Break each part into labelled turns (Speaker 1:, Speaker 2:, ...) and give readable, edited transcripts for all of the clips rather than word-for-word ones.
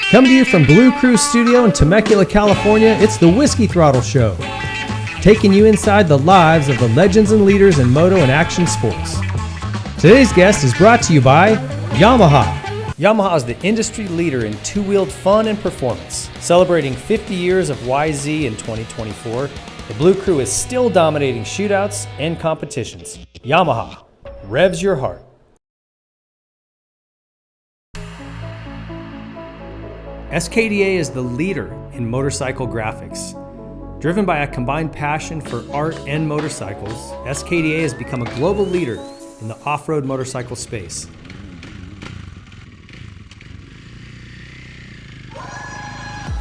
Speaker 1: Coming to you from Blue Cruise Studio in Temecula, California, it's the Whiskey Throttle Show. Taking you inside the lives of the legends and leaders in moto and action sports. Today's guest is brought to you by Yamaha. Yamaha is the industry leader in two-wheeled fun and performance. Celebrating 50 years of YZ in 2024, the Blue Crew is still dominating shootouts and competitions. Yamaha, revs your heart. SKDA is the leader in motorcycle graphics. Driven by a combined passion for art and motorcycles, SKDA has become a global leader in the off-road motorcycle space.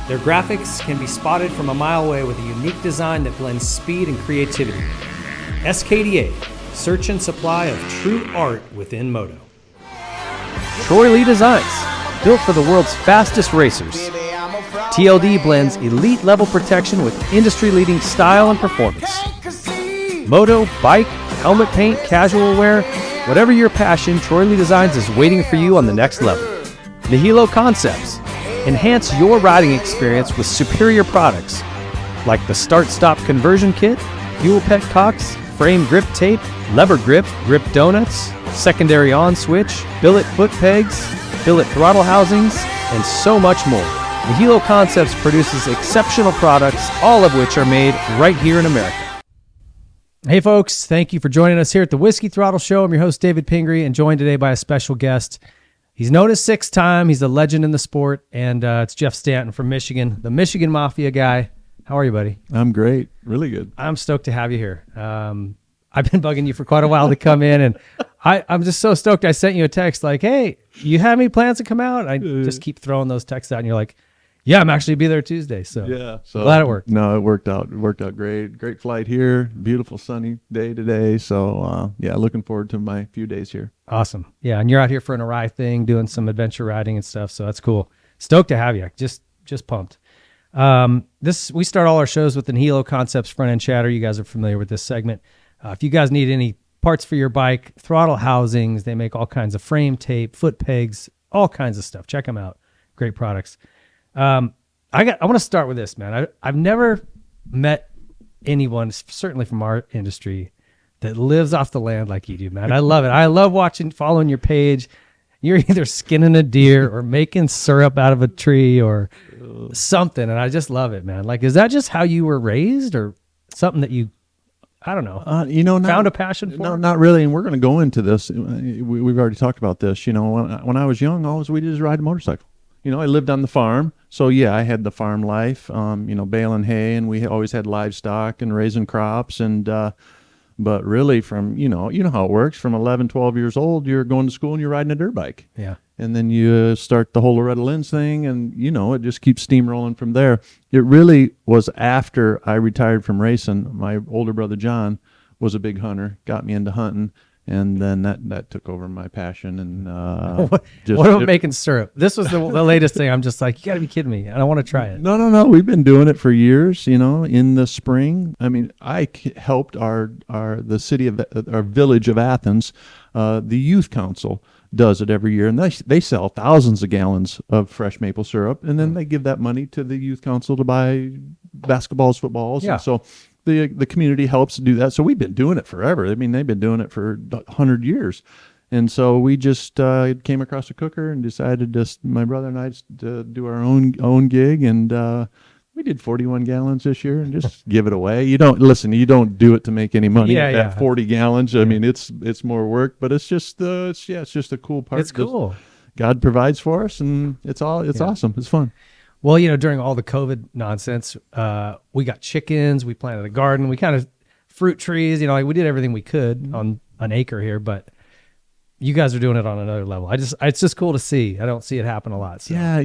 Speaker 1: Their graphics can be spotted from a mile away with a unique design that blends speed and creativity. SKDA, search and supply of true art within moto. Troy Lee Designs, built for the world's fastest racers. TLD blends elite level protection with industry-leading style and performance. Moto, bike, helmet paint, casual wear, whatever your passion, Troy Lee Designs is waiting for you on the next level. Nihilo Concepts, enhance your riding experience with superior products like the start-stop conversion kit, fuel pet cocks, frame grip tape, lever grip donuts, secondary on switch, billet foot pegs, billet throttle housings, and so much more. Nihilo Concepts produces exceptional products, all of which are made right here in America. Hey folks, thank you for joining us here at the Whiskey Throttle Show. I'm your host, David Pingree, and joined today by a special guest. He's known as Six Time. He's a legend in the sport, and it's Jeff Stanton from Michigan, the Michigan Mafia guy. How are you, buddy?
Speaker 2: I'm great. Really good.
Speaker 1: I'm stoked to have you here. I've been bugging you for quite a while to come in, and I'm just so stoked. I sent you a text like, hey, you have any plans to come out? I just keep throwing those texts out, and you're like, yeah, I'm actually be there Tuesday. So
Speaker 2: yeah,
Speaker 1: glad it worked.
Speaker 2: No, it worked out. It worked out great. Great flight here. Beautiful sunny day today. So yeah, looking forward to my few days here.
Speaker 1: Awesome. Yeah, and you're out here for an Arai thing, doing some adventure riding and stuff. So that's cool. Stoked to have you. Just pumped. We start all our shows with the Nihilo Concepts front end chatter. You guys are familiar with this segment. If you guys need any parts for your bike, throttle housings, they make all kinds of frame tape, foot pegs, all kinds of stuff. Check them out. Great products. I want to start with this, man. I've never met anyone, certainly from our industry, that lives off the land like you do, man. I love it. I love following your page. You're either skinning a deer or making syrup out of a tree or something, and I just love it, man. Like, is that just how you were raised, or something that you, I don't know, found a passion for?
Speaker 2: No, not really. And we're going to go into this. We've already talked about this. When I was young, all we did is ride a motorcycle. I lived on the farm. So yeah, I had the farm life, baling hay, and we always had livestock and raising crops. And, but really from, you know how it works. From 11, 12 years old, you're going to school and you're riding a dirt bike.
Speaker 1: Yeah.
Speaker 2: And then you start the whole Loretta Lynn's thing, and, it just keeps steamrolling from there. It really was after I retired from racing. My older brother, John, was a big hunter, got me into hunting. And then that took over my passion. And
Speaker 1: what about making syrup? This was the latest thing. I'm just like, you got to be kidding me. I don't want to try it.
Speaker 2: No. We've been doing it for years. In the spring. I mean, I helped the city of our village of Athens. The youth council does it every year, and they sell thousands of gallons of fresh maple syrup, and then they give that money to the youth council to buy basketballs, footballs.
Speaker 1: Yeah.
Speaker 2: And so the community helps do that. So we've been doing it forever. I mean, they've been doing it for 100 years. And so we just came across a cooker and decided my brother and I to do our own gig. And we did 41 gallons this year and just give it away. You don't do it to make any money.
Speaker 1: Yeah.
Speaker 2: 40 gallons. I mean, it's more work, but it's just a cool part.
Speaker 1: It's cool.
Speaker 2: God provides for us, and it's awesome. It's fun.
Speaker 1: Well, during all the COVID nonsense, we got chickens, we planted a garden, we kind of fruit trees, we did everything we could on an acre here, but you guys are doing it on another level. It's just cool to see. I don't see it happen a lot. So.
Speaker 2: Yeah,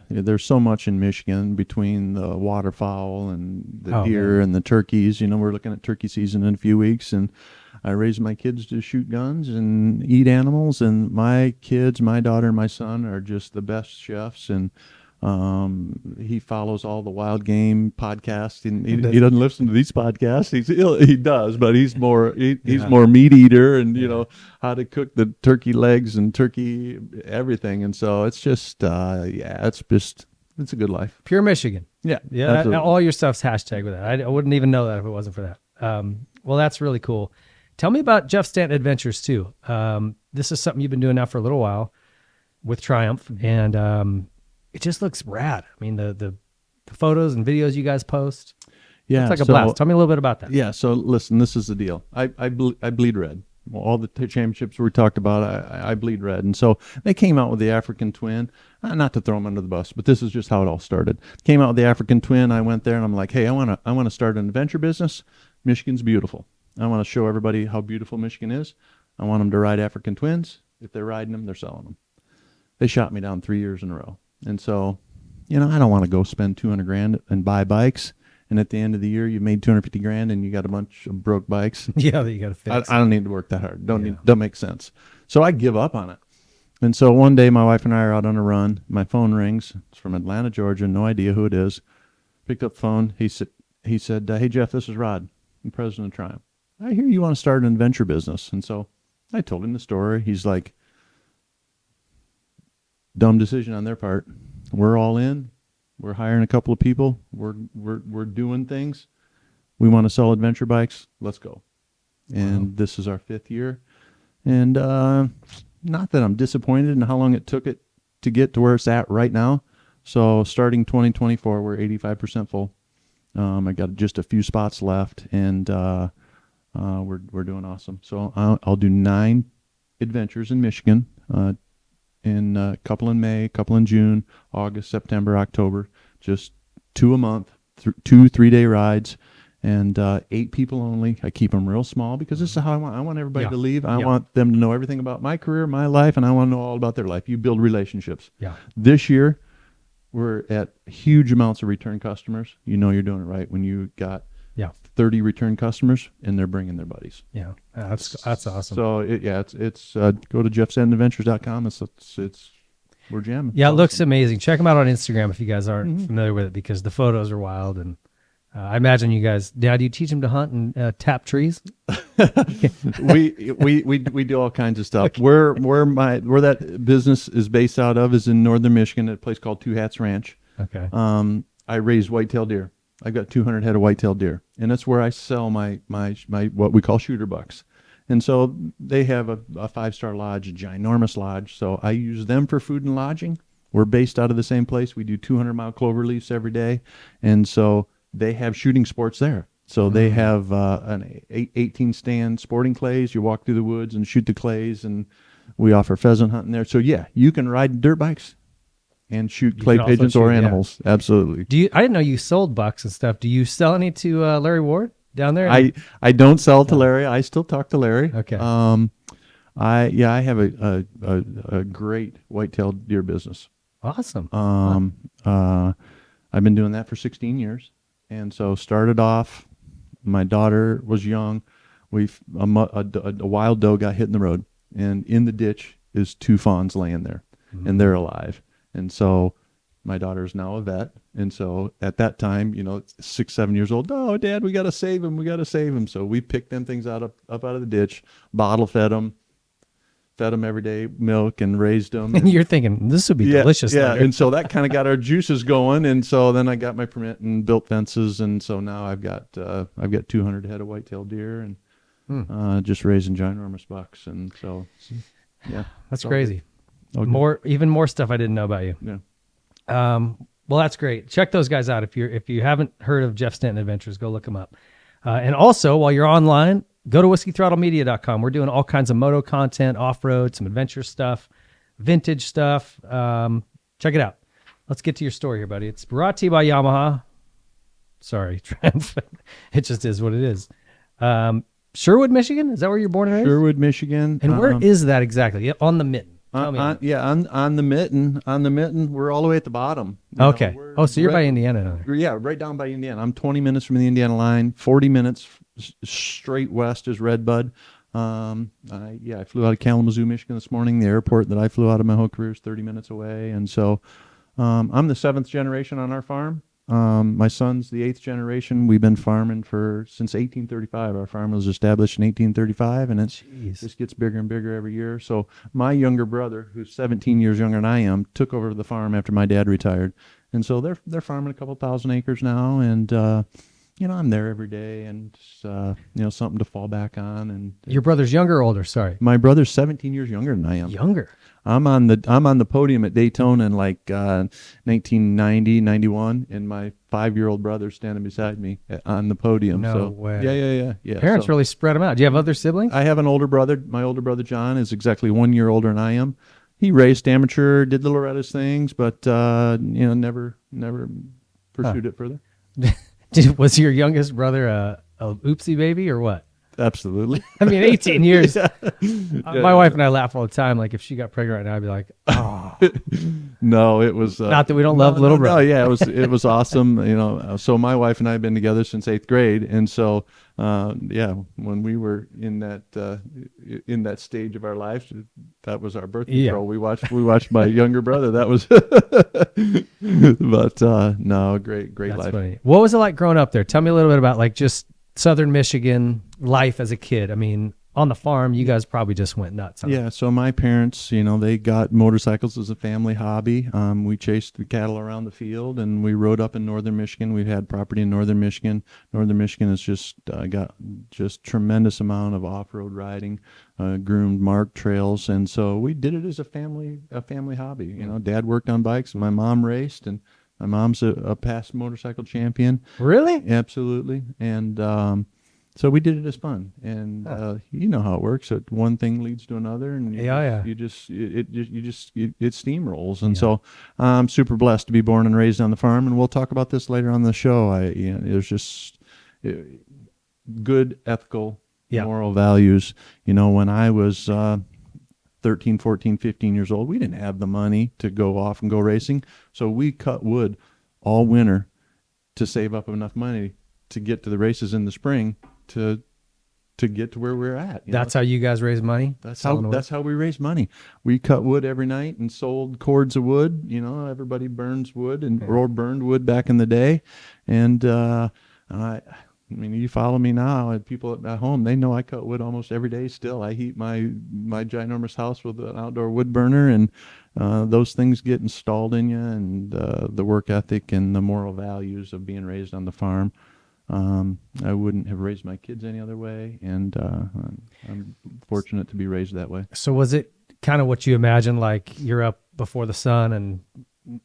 Speaker 2: there's so much in Michigan between the waterfowl and the deer and the turkeys. We're looking at turkey season in a few weeks, and I raise my kids to shoot guns and eat animals, and my kids, my daughter and my son, are just the best chefs, and He follows all the wild game podcasts, and he doesn't listen to these podcasts. He does, but he's more he's more meat eater, and you know how to cook the turkey legs and turkey everything. And so it's just it's a good life.
Speaker 1: Pure Michigan.
Speaker 2: Yeah,
Speaker 1: yeah. All your stuff's hashtag with that. I wouldn't even know that if it wasn't for that. Well, that's really cool. Tell me about Jeff Stanton Adventures too. This is something you've been doing now for a little while with Triumph, and it just looks rad. I mean, the photos and videos you guys post. Yeah, it's like a blast. Tell me a little bit about that.
Speaker 2: Yeah. So listen, this is the deal. I bleed red. All the championships we talked about, I bleed red. And so they came out with the African twin, not to throw them under the bus, but this is just how it all started. Came out with the African twin. I went there and I'm like, hey, I want to start an adventure business. Michigan's beautiful. I want to show everybody how beautiful Michigan is. I want them to ride African twins. If they're riding them, they're selling them. They shot me down 3 years in a row. And so, I don't want to go spend $200,000 and buy bikes. And at the end of the year, you made $250,000 and you got a bunch of broke bikes.
Speaker 1: Yeah, that you got to fix.
Speaker 2: I don't need to work that hard. Don't make sense. So I give up on it. And so one day, my wife and I are out on a run. My phone rings. It's from Atlanta, Georgia. No idea who it is. Picked up the phone. He said, "Hey Jeff, this is Rod, I'm president of Triumph. I hear you want to start an adventure business." And so I told him the story. He's like, dumb decision on their part. We're all in. We're hiring a couple of people. We're doing things. We want to sell adventure bikes. Let's go. And This is our 5th year. And not that I'm disappointed in how long it took it to get to where it's at right now. So starting 2024, we're 85% full. I got just a few spots left, and we're doing awesome. So I'll do 9 adventures in Michigan. In a couple in May, a couple in June, August, September, October, just 2 a month, 2 3-day rides, and 8 people only. I keep them real small because this is how I want everybody to leave. I want them to know everything about my career, my life, and I want to know all about their life. You build relationships. Yeah. This year, we're at huge amounts of return customers. You know you're doing it right when you got 30 return customers and they're bringing their buddies. Yeah, that's awesome. So it's go to jeffstantonadventures.com. It's we're jamming. Yeah, it looks amazing. Check them out on Instagram if you guys aren't familiar with it, because the photos are wild. And I imagine you guys, Dad, do you teach them to hunt and tap trees? we do all kinds of stuff. Okay. Where that business is based out of is in northern Michigan at a place called Two Hats Ranch. Okay. I raise whitetail deer. I've got 200 head of whitetail deer, and that's where I sell my what we call shooter bucks. And so they have a 5-star lodge, a ginormous lodge. So I use them for food and lodging. We're based out of the same place. We do 200-mile clover leafs every day, and so they have shooting sports there. So they have an 18-stand sporting clays. You walk through the woods and shoot the clays, and we offer pheasant hunting there. So yeah, you can ride dirt bikes and shoot clay pigeons or animals. Yeah. Absolutely. I didn't know you sold bucks and stuff. Do you sell any to Larry Ward down there? I don't sell to Larry. I still talk to Larry. Okay. I have a great whitetail deer business. Awesome. I've been doing that for 16 years. And so started off, my daughter was young. A wild doe got hit in the road, and in the ditch is 2 fawns laying there, and they're alive. And so my daughter is now a vet. And so at that time, 6, 7 years old, oh, Dad, we got to save him. We got to save him. So we picked them things up out of the ditch, bottle fed them every day, milk, and raised them. And you're thinking, this would be delicious. Yeah. And so that kind of got our juices going. And so then I got my permit and built fences. And so now I've got 200 head of whitetail deer and just raising ginormous bucks. And so, yeah. That's crazy. Okay. Even more stuff I didn't know about you. Yeah. Well, that's great. Check those guys out. If you haven't heard of Jeff Stanton Adventures, go look them up. And also, while you're online, go to whiskeythrottlemedia.com. We're doing all kinds of moto content, off-road, some adventure stuff, vintage stuff. Check it out. Let's get to your story here, buddy. It's brought to you by Yamaha. Sorry, Triumph. It just is what it is. Sherwood, Michigan? Is that where you're born and raised? Sherwood, Michigan. And where is that exactly? On the mitten. On the mitten. We're all the way at the bottom. Okay. So you're by Indiana. Yeah, right down by Indiana. I'm 20 minutes from the Indiana line. 40 minutes straight west is Redbud. I flew out of Kalamazoo, Michigan this morning. The airport that I flew out of my whole career is 30 minutes away, and so I'm the 7th generation on our farm. My son's the 8th generation. We've been farming since 1835. Our farm was established in 1835, and it just gets bigger and bigger every year. So my younger brother, who's 17 years younger than I am, took over the farm after my dad retired, and so they're farming a couple thousand acres now. And I'm there every day, and just, something to fall back on. And
Speaker 3: Your brother's younger or older? Sorry,
Speaker 2: my brother's 17 years younger than I am.
Speaker 3: Younger.
Speaker 2: I'm on the podium at Daytona in 1990, 91, and my 5-year-old brother's standing beside me on the podium.
Speaker 3: No way.
Speaker 2: Yeah.
Speaker 3: Parents really spread them out. Do you have other siblings?
Speaker 2: I have an older brother. My older brother John is exactly 1 year older than I am. He raced amateur, did the Loretta's things, but never pursued it further.
Speaker 3: Was your youngest brother a oopsie baby or what?
Speaker 2: Absolutely.
Speaker 3: I mean, 18 years.
Speaker 2: Yeah.
Speaker 3: My wife and I laugh all the time. Like, if she got pregnant right now, I'd be like, oh.
Speaker 2: No, it was
Speaker 3: not that we don't love little brother.
Speaker 2: No, yeah, it was awesome. So my wife and I have been together since 8th grade, and so when we were in that stage of our lives, that was our birth control. We watched my younger brother. That was, but no, great
Speaker 3: That's
Speaker 2: life.
Speaker 3: Funny. What was it like growing up there? Tell me a little bit about like just Southern Michigan life as a kid. I mean, on the farm, you guys probably just went nuts. Huh?
Speaker 2: Yeah, so my parents, they got motorcycles as a family hobby. We chased the cattle around the field, and we rode up in northern Michigan. We've had property in northern Michigan. Northern Michigan has just got just tremendous amount of off-road riding, groomed marked trails, and so we did it as a family hobby. Dad worked on bikes, and my mom raced, and my mom's a past motorcycle champion.
Speaker 3: Really?
Speaker 2: Absolutely, and so we did it as fun, and you know how it works. So one thing leads to another, and it steamrolls. And so I'm super blessed to be born and raised on the farm. And we'll talk about this later on the show. There's just good ethical, moral values. When I was 13, 14, 15 years old, we didn't have the money to go off and go racing, so we cut wood all winter to save up enough money to get to the races in the spring to get to where we're at.
Speaker 3: That's how you guys raise money?
Speaker 2: That's how we raise money. We cut wood every night and sold cords of wood. Everybody burns wood or burned wood back in the day. And you follow me now, and people at home, they know I cut wood almost every day still. I heat my ginormous house with an outdoor wood burner, and those things get installed in you, and the work ethic and the moral values of being raised on the farm. I wouldn't have raised my kids any other way, and I'm fortunate to be raised that way.
Speaker 3: So was it kind of what you imagine, like you're up before the sun and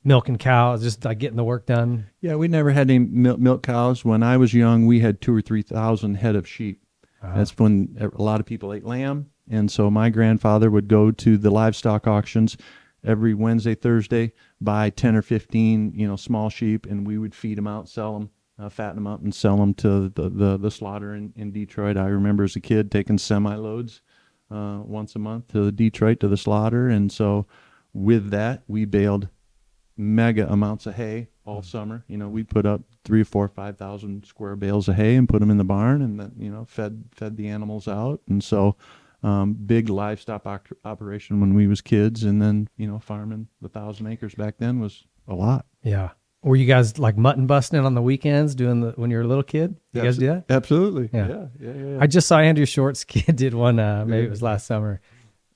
Speaker 3: milking cows, just like getting the work done?
Speaker 2: Yeah, we never had any milk cows. When I was young, we had 2,000 or 3,000 head of sheep. That's when a lot of people ate lamb, and so my grandfather would go to the livestock auctions every Wednesday, Thursday, buy 10 or 15, small sheep, and we would feed them out, sell them. Fatten them up and sell them to the slaughter in Detroit. I remember as a kid taking semi-loads once a month to Detroit to the slaughter. And so with that, we baled mega amounts of hay all summer. We'd put up 3,000 or 4,000 or 5,000 square bales of hay and put them in the barn, and then, fed the animals out. And so big livestock operation when we was kids. And then, farming the 1,000 acres back then was a lot.
Speaker 3: Yeah. Were you guys like mutton busting on the weekends when you were a little kid? You guys do that?
Speaker 2: Absolutely.
Speaker 3: Yeah.
Speaker 2: Yeah.
Speaker 3: I just saw Andrew Short's kid did one, maybe it was last summer.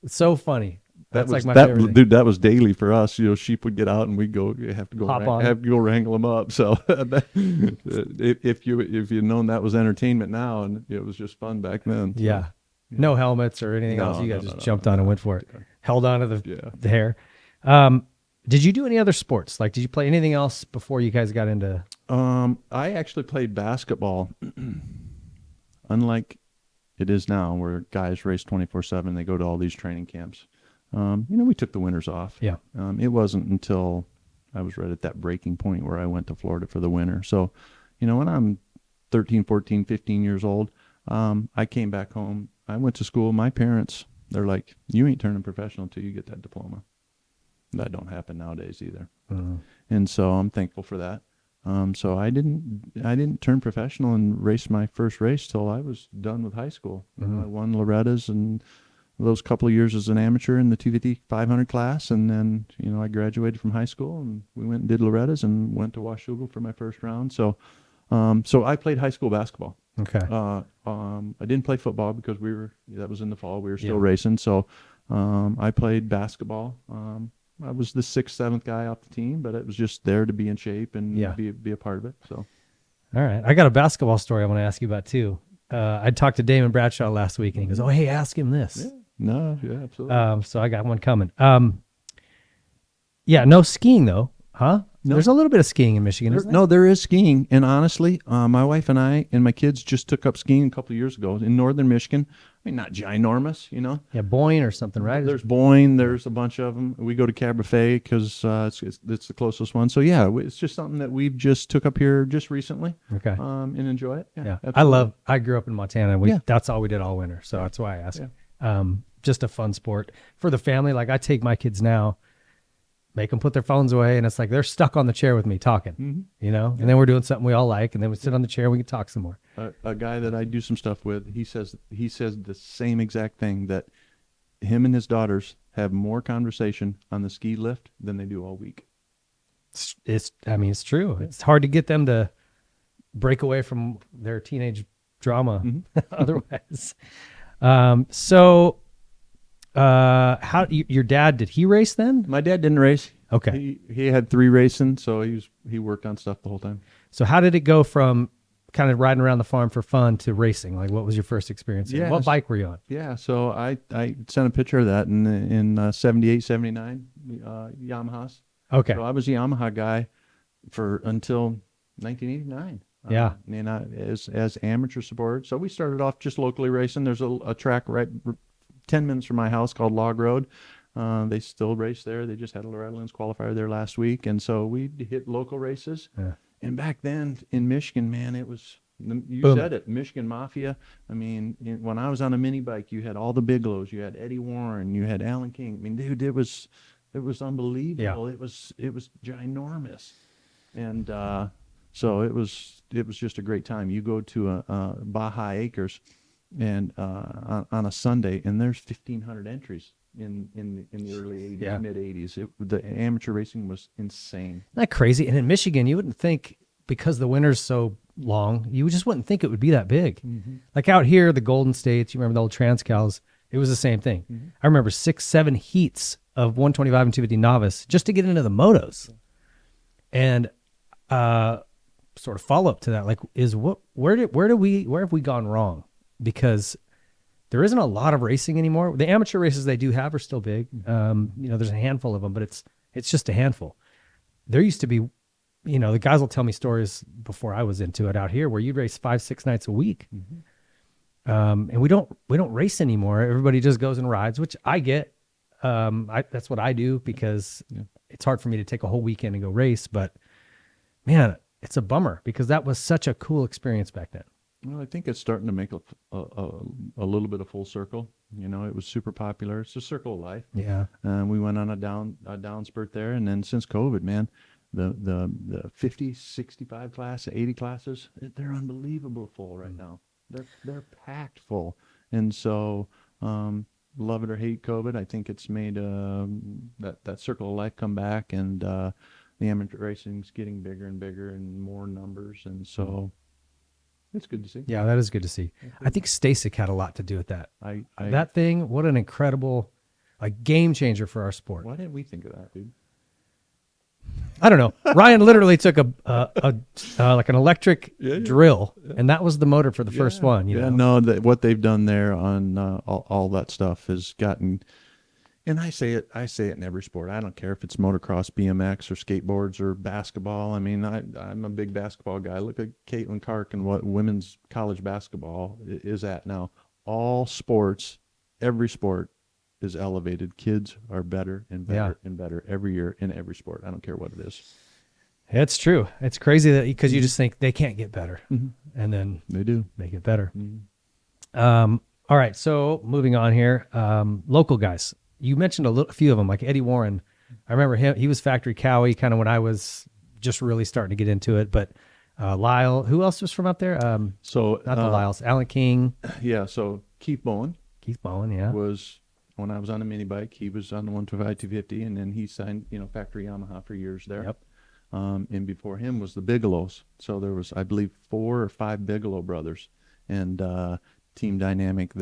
Speaker 3: It's so funny. That's like my favorite thing.
Speaker 2: Dude, that was daily for us. Sheep would get out and we'd have to go wrangle them up. So if you'd known that was entertainment now, and it was just fun back then. So.
Speaker 3: Yeah. No helmets or anything else. You guys just jumped on and went for it. Held on to the hair. Did you do any other sports? Like, did you play anything else before you guys got into?
Speaker 2: I actually played basketball. Unlike it is now, where guys race 24/7, they go to all these training camps. We took the winters off.
Speaker 3: Yeah.
Speaker 2: It wasn't until I was right at that breaking point where I went to Florida for the winter. So, when I'm 13, 14, 15 years old, I came back home. I went to school. My parents, they're like, "You ain't turning professional until you get that diploma." That don't happen nowadays either. And so I'm thankful for that. So I didn't turn professional and race my first race till I was done with high school. I won Loretta's and those couple of years as an amateur in the 250 500 class, and then I graduated from high school, and we went and did Loretta's and went to Washougal for my first round. So I played high school basketball.
Speaker 3: Okay.
Speaker 2: I didn't play football because that was in the fall. We were still racing. So I played basketball. I was the 6th, 7th guy off the team, but it was just there to be in shape and be a part of it. So.
Speaker 3: All right. I got a basketball story I want to ask you about too. I talked to Damon Bradshaw last week, and he goes, "Oh, hey, ask him this."
Speaker 2: Yeah. No, yeah, absolutely.
Speaker 3: So I got one coming. No skiing though, huh? No. There's a little bit of skiing in Michigan, isn't there?
Speaker 2: No, there is skiing, and honestly, my wife and I and my kids just took up skiing a couple of years ago in northern Michigan. I mean, not ginormous,
Speaker 3: Yeah, Boyne or something, right?
Speaker 2: There's Boyne. There's a bunch of them. We go to Cabernet because it's the closest one. So yeah, it's just something that we've just took up here just recently.
Speaker 3: Okay.
Speaker 2: And enjoy it. Yeah.
Speaker 3: I grew up in Montana. That's all we did all winter. So that's why I asked. Yeah. Just a fun sport for the family. Like I take my kids now, make them put their phones away, and it's like they're stuck on the chair with me talking, and then we're doing something we all like, and then we sit on the chair and we can talk some more.
Speaker 2: A guy that I do some stuff with, he says the same exact thing, that him and his daughters have more conversation on the ski lift than they do all week.
Speaker 3: It's true. Yeah. It's hard to get them to break away from their teenage drama otherwise. How your dad, did he race then?
Speaker 2: My dad didn't race.
Speaker 3: Okay.
Speaker 2: He had 3 racing, so he worked on stuff the whole time.
Speaker 3: So how did it go from kind of riding around the farm for fun to racing? Like, what was your first experience?
Speaker 2: Yeah.
Speaker 3: What bike were you on?
Speaker 2: Yeah, so I sent a picture of that in 78, 79, Yamahas.
Speaker 3: Okay.
Speaker 2: So I was a Yamaha guy until 1989.
Speaker 3: Yeah.
Speaker 2: As amateur support. So we started off just locally racing. There's a track right 10 minutes from my house called Log Road. They still race there. They just had a Loretta Lynn's qualifier there last week. And so we hit local races. Yeah. And back then in Michigan, man, it was, said it, Michigan Mafia. I mean, when I was on a mini bike, you had all the Biglows. You had Eddie Warren. You had Alan King. I mean, dude, it was unbelievable. Yeah. It was ginormous. And so it was just a great time. You go to Baja Acres and on a Sunday, and there's 1,500 entries in the early 80s, mid 80s. The amateur racing was insane.
Speaker 3: Isn't that crazy? And in Michigan, you wouldn't think, because the winter's so long, you just wouldn't think it would be that big. Mm-hmm. Like out here, the Golden States, you remember the old Transcals, it was the same thing. Mm-hmm. I remember 6-7 heats of 125 and 250 novice just to get into the motos. And sort of follow up to that, like, where have we gone wrong? Because there isn't a lot of racing anymore. The amateur races they do have are still big. There's a handful of them, but it's just a handful. There used to be, the guys will tell me stories before I was into it out here where you'd race 5-6 nights a week. Mm-hmm. And we don't race anymore. Everybody just goes and rides, which I get. That's what I do because it's hard for me to take a whole weekend and go race. But man, it's a bummer because that was such a cool experience back then.
Speaker 2: Well, I think it's starting to make a little bit of full circle. It was super popular. It's a circle of life.
Speaker 3: Yeah.
Speaker 2: We went on a down spurt there, and then since COVID, man, the 50, 65 class, 80 classes, they're unbelievable full right now. They're packed full, and so love it or hate COVID, I think it's made that circle of life come back, and the amateur racing's getting bigger and bigger and more numbers, and so. It's good to see.
Speaker 3: Yeah, that is good to see. I think Stasic had a lot to do with that. That thing, what an incredible, game changer for our sport.
Speaker 2: Why didn't we think of that, dude?
Speaker 3: I don't know. Ryan literally took like an electric drill, and that was the motor for the first one.
Speaker 2: What they've done there on all that stuff has gotten. And I say it in every sport. I don't care if it's motocross, BMX, or skateboards, or basketball. I mean, I'm a big basketball guy. Look at Caitlin Clark and what women's college basketball is at now. All sports, every sport is elevated. Kids are better and better and better every year in every sport. I don't care what it is.
Speaker 3: It's true. It's crazy that because you just think they can't get better, and then
Speaker 2: they do.
Speaker 3: They get better. All right, so moving on here, local guys. You mentioned a few of them, like Eddie Warren. I remember him. He was Factory Cowie kind of when I was just really starting to get into it. But Lyle, who else was from up there? Not the Lyles. Alan King.
Speaker 2: Yeah, so Keith Bowen.
Speaker 3: Keith Bowen, yeah.
Speaker 2: Was when I was on a mini bike, he was on the 125 250, and then he signed, factory Yamaha for years there.
Speaker 3: Yep.
Speaker 2: And before him was the Bigelows. So there was, I believe, 4 or 5 Bigelow brothers, and Team Dynamic.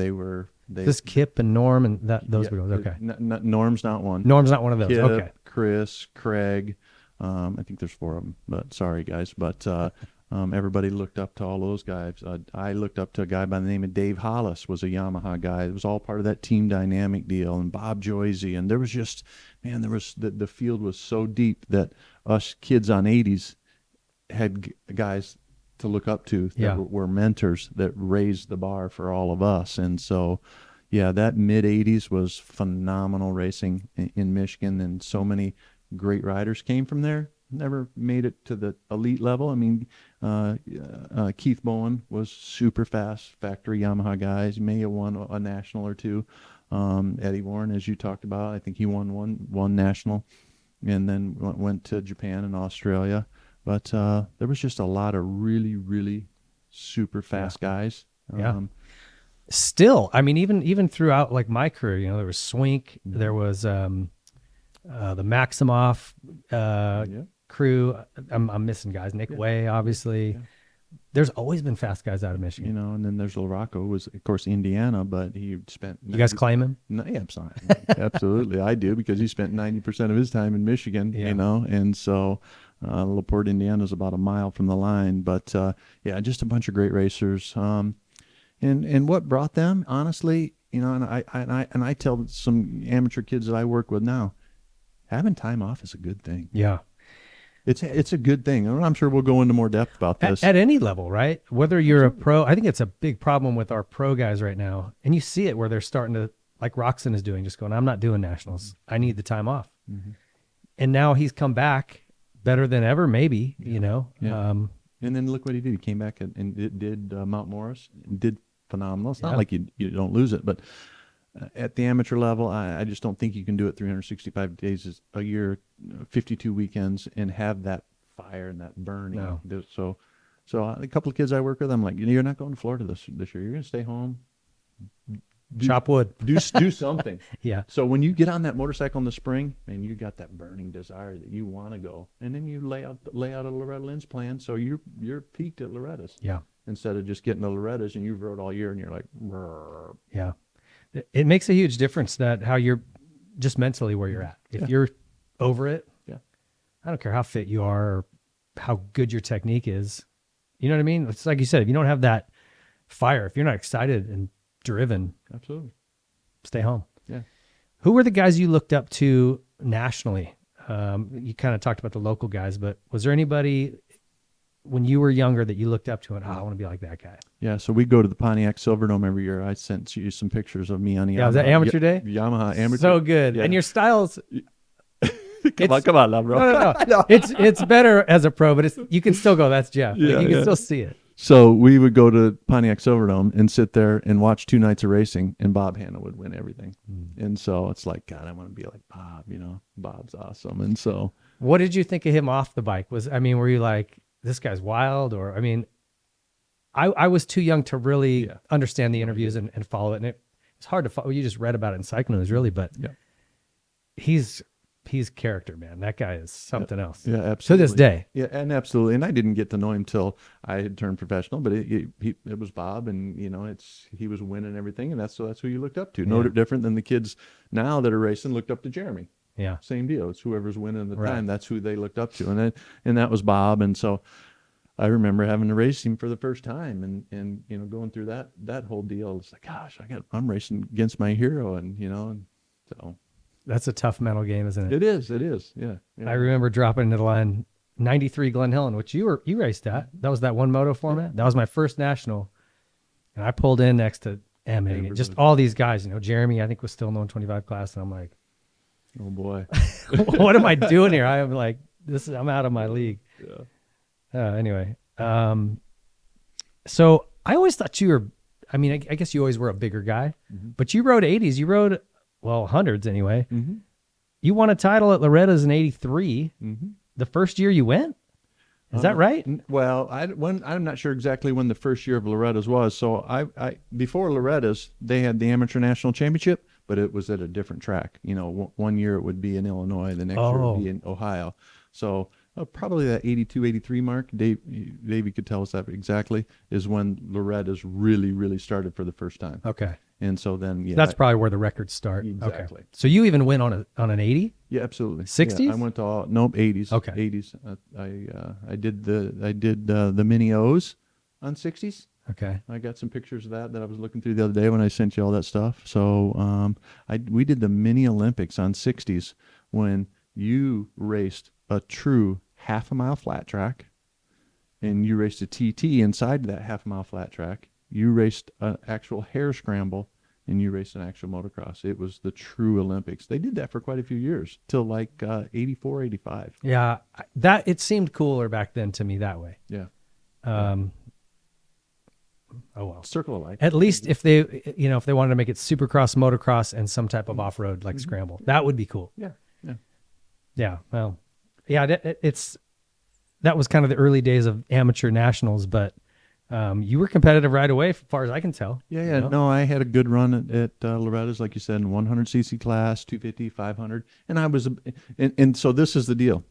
Speaker 3: This Kip and Norm and those
Speaker 2: yeah,
Speaker 3: Bigelows. Okay.
Speaker 2: Norm's not one.
Speaker 3: Norm's not one of those.
Speaker 2: Kip,
Speaker 3: Okay.
Speaker 2: Chris, Craig. I think there's 4 of them, but sorry guys. But everybody looked up to all those guys. I looked up to a guy by the name of Dave Hollis, was a Yamaha guy. It was all part of that Team Dynamic deal, and Bob Joyce, and there was just, man, the field was so deep that us kids on 80s had guys to look up to that were mentors that raised the bar for all of us. And so, yeah, that mid 80s was phenomenal racing in Michigan, and so many great riders came from there. Never made it to the elite level. I mean, Keith Bowen was super fast, factory Yamaha guys. He may have won a national or 2. Eddie Warren, as you talked about, I think he won one national, and then went to Japan and Australia. But there was just a lot of really, really super fast guys.
Speaker 3: Still, I mean, even throughout like my career, there was Swink, there was the Maximoff crew. I'm missing guys. Nick Way, obviously. Yeah. There's always been fast guys out of Michigan.
Speaker 2: And then there's LaRocco, who was, of course, Indiana, but he spent...
Speaker 3: You guys claim him?
Speaker 2: No, yeah, absolutely. I do, because he spent 90% of his time in Michigan, and so LaPorte, Indiana is about a mile from the line. But, just a bunch of great racers. And what brought them, honestly, and I tell some amateur kids that I work with now, having time off is a good thing.
Speaker 3: Yeah.
Speaker 2: It's a good thing. I'm sure we'll go into more depth about this.
Speaker 3: At any level, right? Whether you're a pro, I think it's a big problem with our pro guys right now. And you see it where they're starting to, like Roxon is doing, just going, I'm not doing nationals. I need the time off. Mm-hmm. And now he's come back better than ever, maybe, Yeah.
Speaker 2: And then look what he did. He came back and did Mount Morris, and did phenomenal. It's not like you don't lose it, but at the amateur level, I just don't think you can do it 365 days a year, 52 weekends, and have that fire and that burning. No. So a couple of kids I work with, I'm like, you're not going to Florida this year. You're going to stay home.
Speaker 3: Chop wood.
Speaker 2: Do something.
Speaker 3: Yeah.
Speaker 2: So when you get on that motorcycle in the spring, man, you got that burning desire that you want to go, and then you lay out a Loretta Lynn's plan, so you're peaked at Loretta's. Yeah. Instead of just getting to Loretta's and you've rode all year and you're like, brr.
Speaker 3: Yeah. It makes a huge difference that how you're just mentally where you're at. If you're over it, I don't care how fit you are or how good your technique is. You know what I mean? It's like you said, if you don't have that fire, if you're not excited and driven,
Speaker 2: absolutely,
Speaker 3: stay home.
Speaker 2: Yeah.
Speaker 3: Who were the guys you looked up to nationally? You kind of talked about the local guys, but was there anybody when you were younger that you looked up to and, I want to be like that guy?
Speaker 2: Yeah, so we go to the Pontiac Silverdome every year. I sent you some pictures of me on the Yamaha.
Speaker 3: Was that amateur day?
Speaker 2: Yamaha amateur.
Speaker 3: So good. Yeah. And your styles...
Speaker 2: come on now, bro.
Speaker 3: No. It's better as a pro, but you can still go, that's Jeff. You can still see it.
Speaker 2: So we would go to Pontiac Silverdome and sit there and watch 2 nights of racing, and Bob Hanna would win everything. And so it's like, God, I want to be like Bob, Bob's awesome. And so...
Speaker 3: What did you think of him off the bike? Were you like, this guy's wild? Or, I was too young to really understand the interviews and follow it. And it's hard to follow. You just read about it in Cycling News, really, but he's character, man. That guy is something else.
Speaker 2: Yeah, absolutely.
Speaker 3: To this day.
Speaker 2: Yeah, and absolutely. And I didn't get to know him till I had turned professional, but it was Bob, and he was winning everything, and that's who you looked up to. No different than the kids now that are racing looked up to Jeremy. Yeah, same deal. It's whoever's winning at the time. That's who they looked up to, and that was Bob. And so I remember having to race him for the first time, and going through that whole deal. It's like, gosh, I'm racing against my hero, and so.
Speaker 3: That's a tough mental game, isn't it?
Speaker 2: It is. Yeah.
Speaker 3: I remember dropping into the line 93 Glen Helen, which you raced at. That was that one moto format. That was my first national, and I pulled in next to Emmy. Just all these guys, Jeremy, I think, was still in the 125 class, and I'm like,
Speaker 2: oh boy,
Speaker 3: what am I doing here? I'm like, I'm out of my league. Yeah. Anyway, so I always thought you were. I guess you always were a bigger guy, but you rode 80s. You rode, hundreds anyway. Mm-hmm. You won a title at Loretta's in '83. Mm-hmm. The first year you went. Is that right?
Speaker 2: Well, I'm not sure exactly when the first year of Loretta's was. So I before Loretta's, they had the Amateur National Championship, but it was at a different track. You know, one year it would be in Illinois, the next year it would be in Ohio. So probably that 82, 83 mark, Davey could tell us that exactly, is when Loretta's really, really started for the first time.
Speaker 3: Okay.
Speaker 2: And so then, yeah.
Speaker 3: That's probably where the records start.
Speaker 2: Exactly.
Speaker 3: Okay. So you even went on an 80?
Speaker 2: Yeah, absolutely.
Speaker 3: 60s?
Speaker 2: Yeah, I went to 80s.
Speaker 3: Okay.
Speaker 2: 80s. I did the mini O's on 60s.
Speaker 3: Okay.
Speaker 2: I got some pictures of that I was looking through the other day when I sent you all that stuff. So we did the mini Olympics on 60s when you raced a true half-a-mile flat track, and you raced a TT inside that half-a-mile flat track. You raced an actual hare scramble, and you raced an actual motocross. It was the true Olympics. They did that for quite a few years, till like 84, 85.
Speaker 3: Yeah, it seemed cooler back then to me that way.
Speaker 2: Yeah.
Speaker 3: Oh well.
Speaker 2: Circle of life.
Speaker 3: At least if they wanted to make it supercross, motocross, and some type of off-road like scramble, that would be cool.
Speaker 2: Yeah. Yeah.
Speaker 3: Yeah. Well, yeah, that was kind of the early days of amateur nationals, but you were competitive right away, as far as I can tell.
Speaker 2: Yeah, yeah. No, I had a good run at Loretta's, like you said, in 100cc class, 250, 500. And I was, and so this is the deal.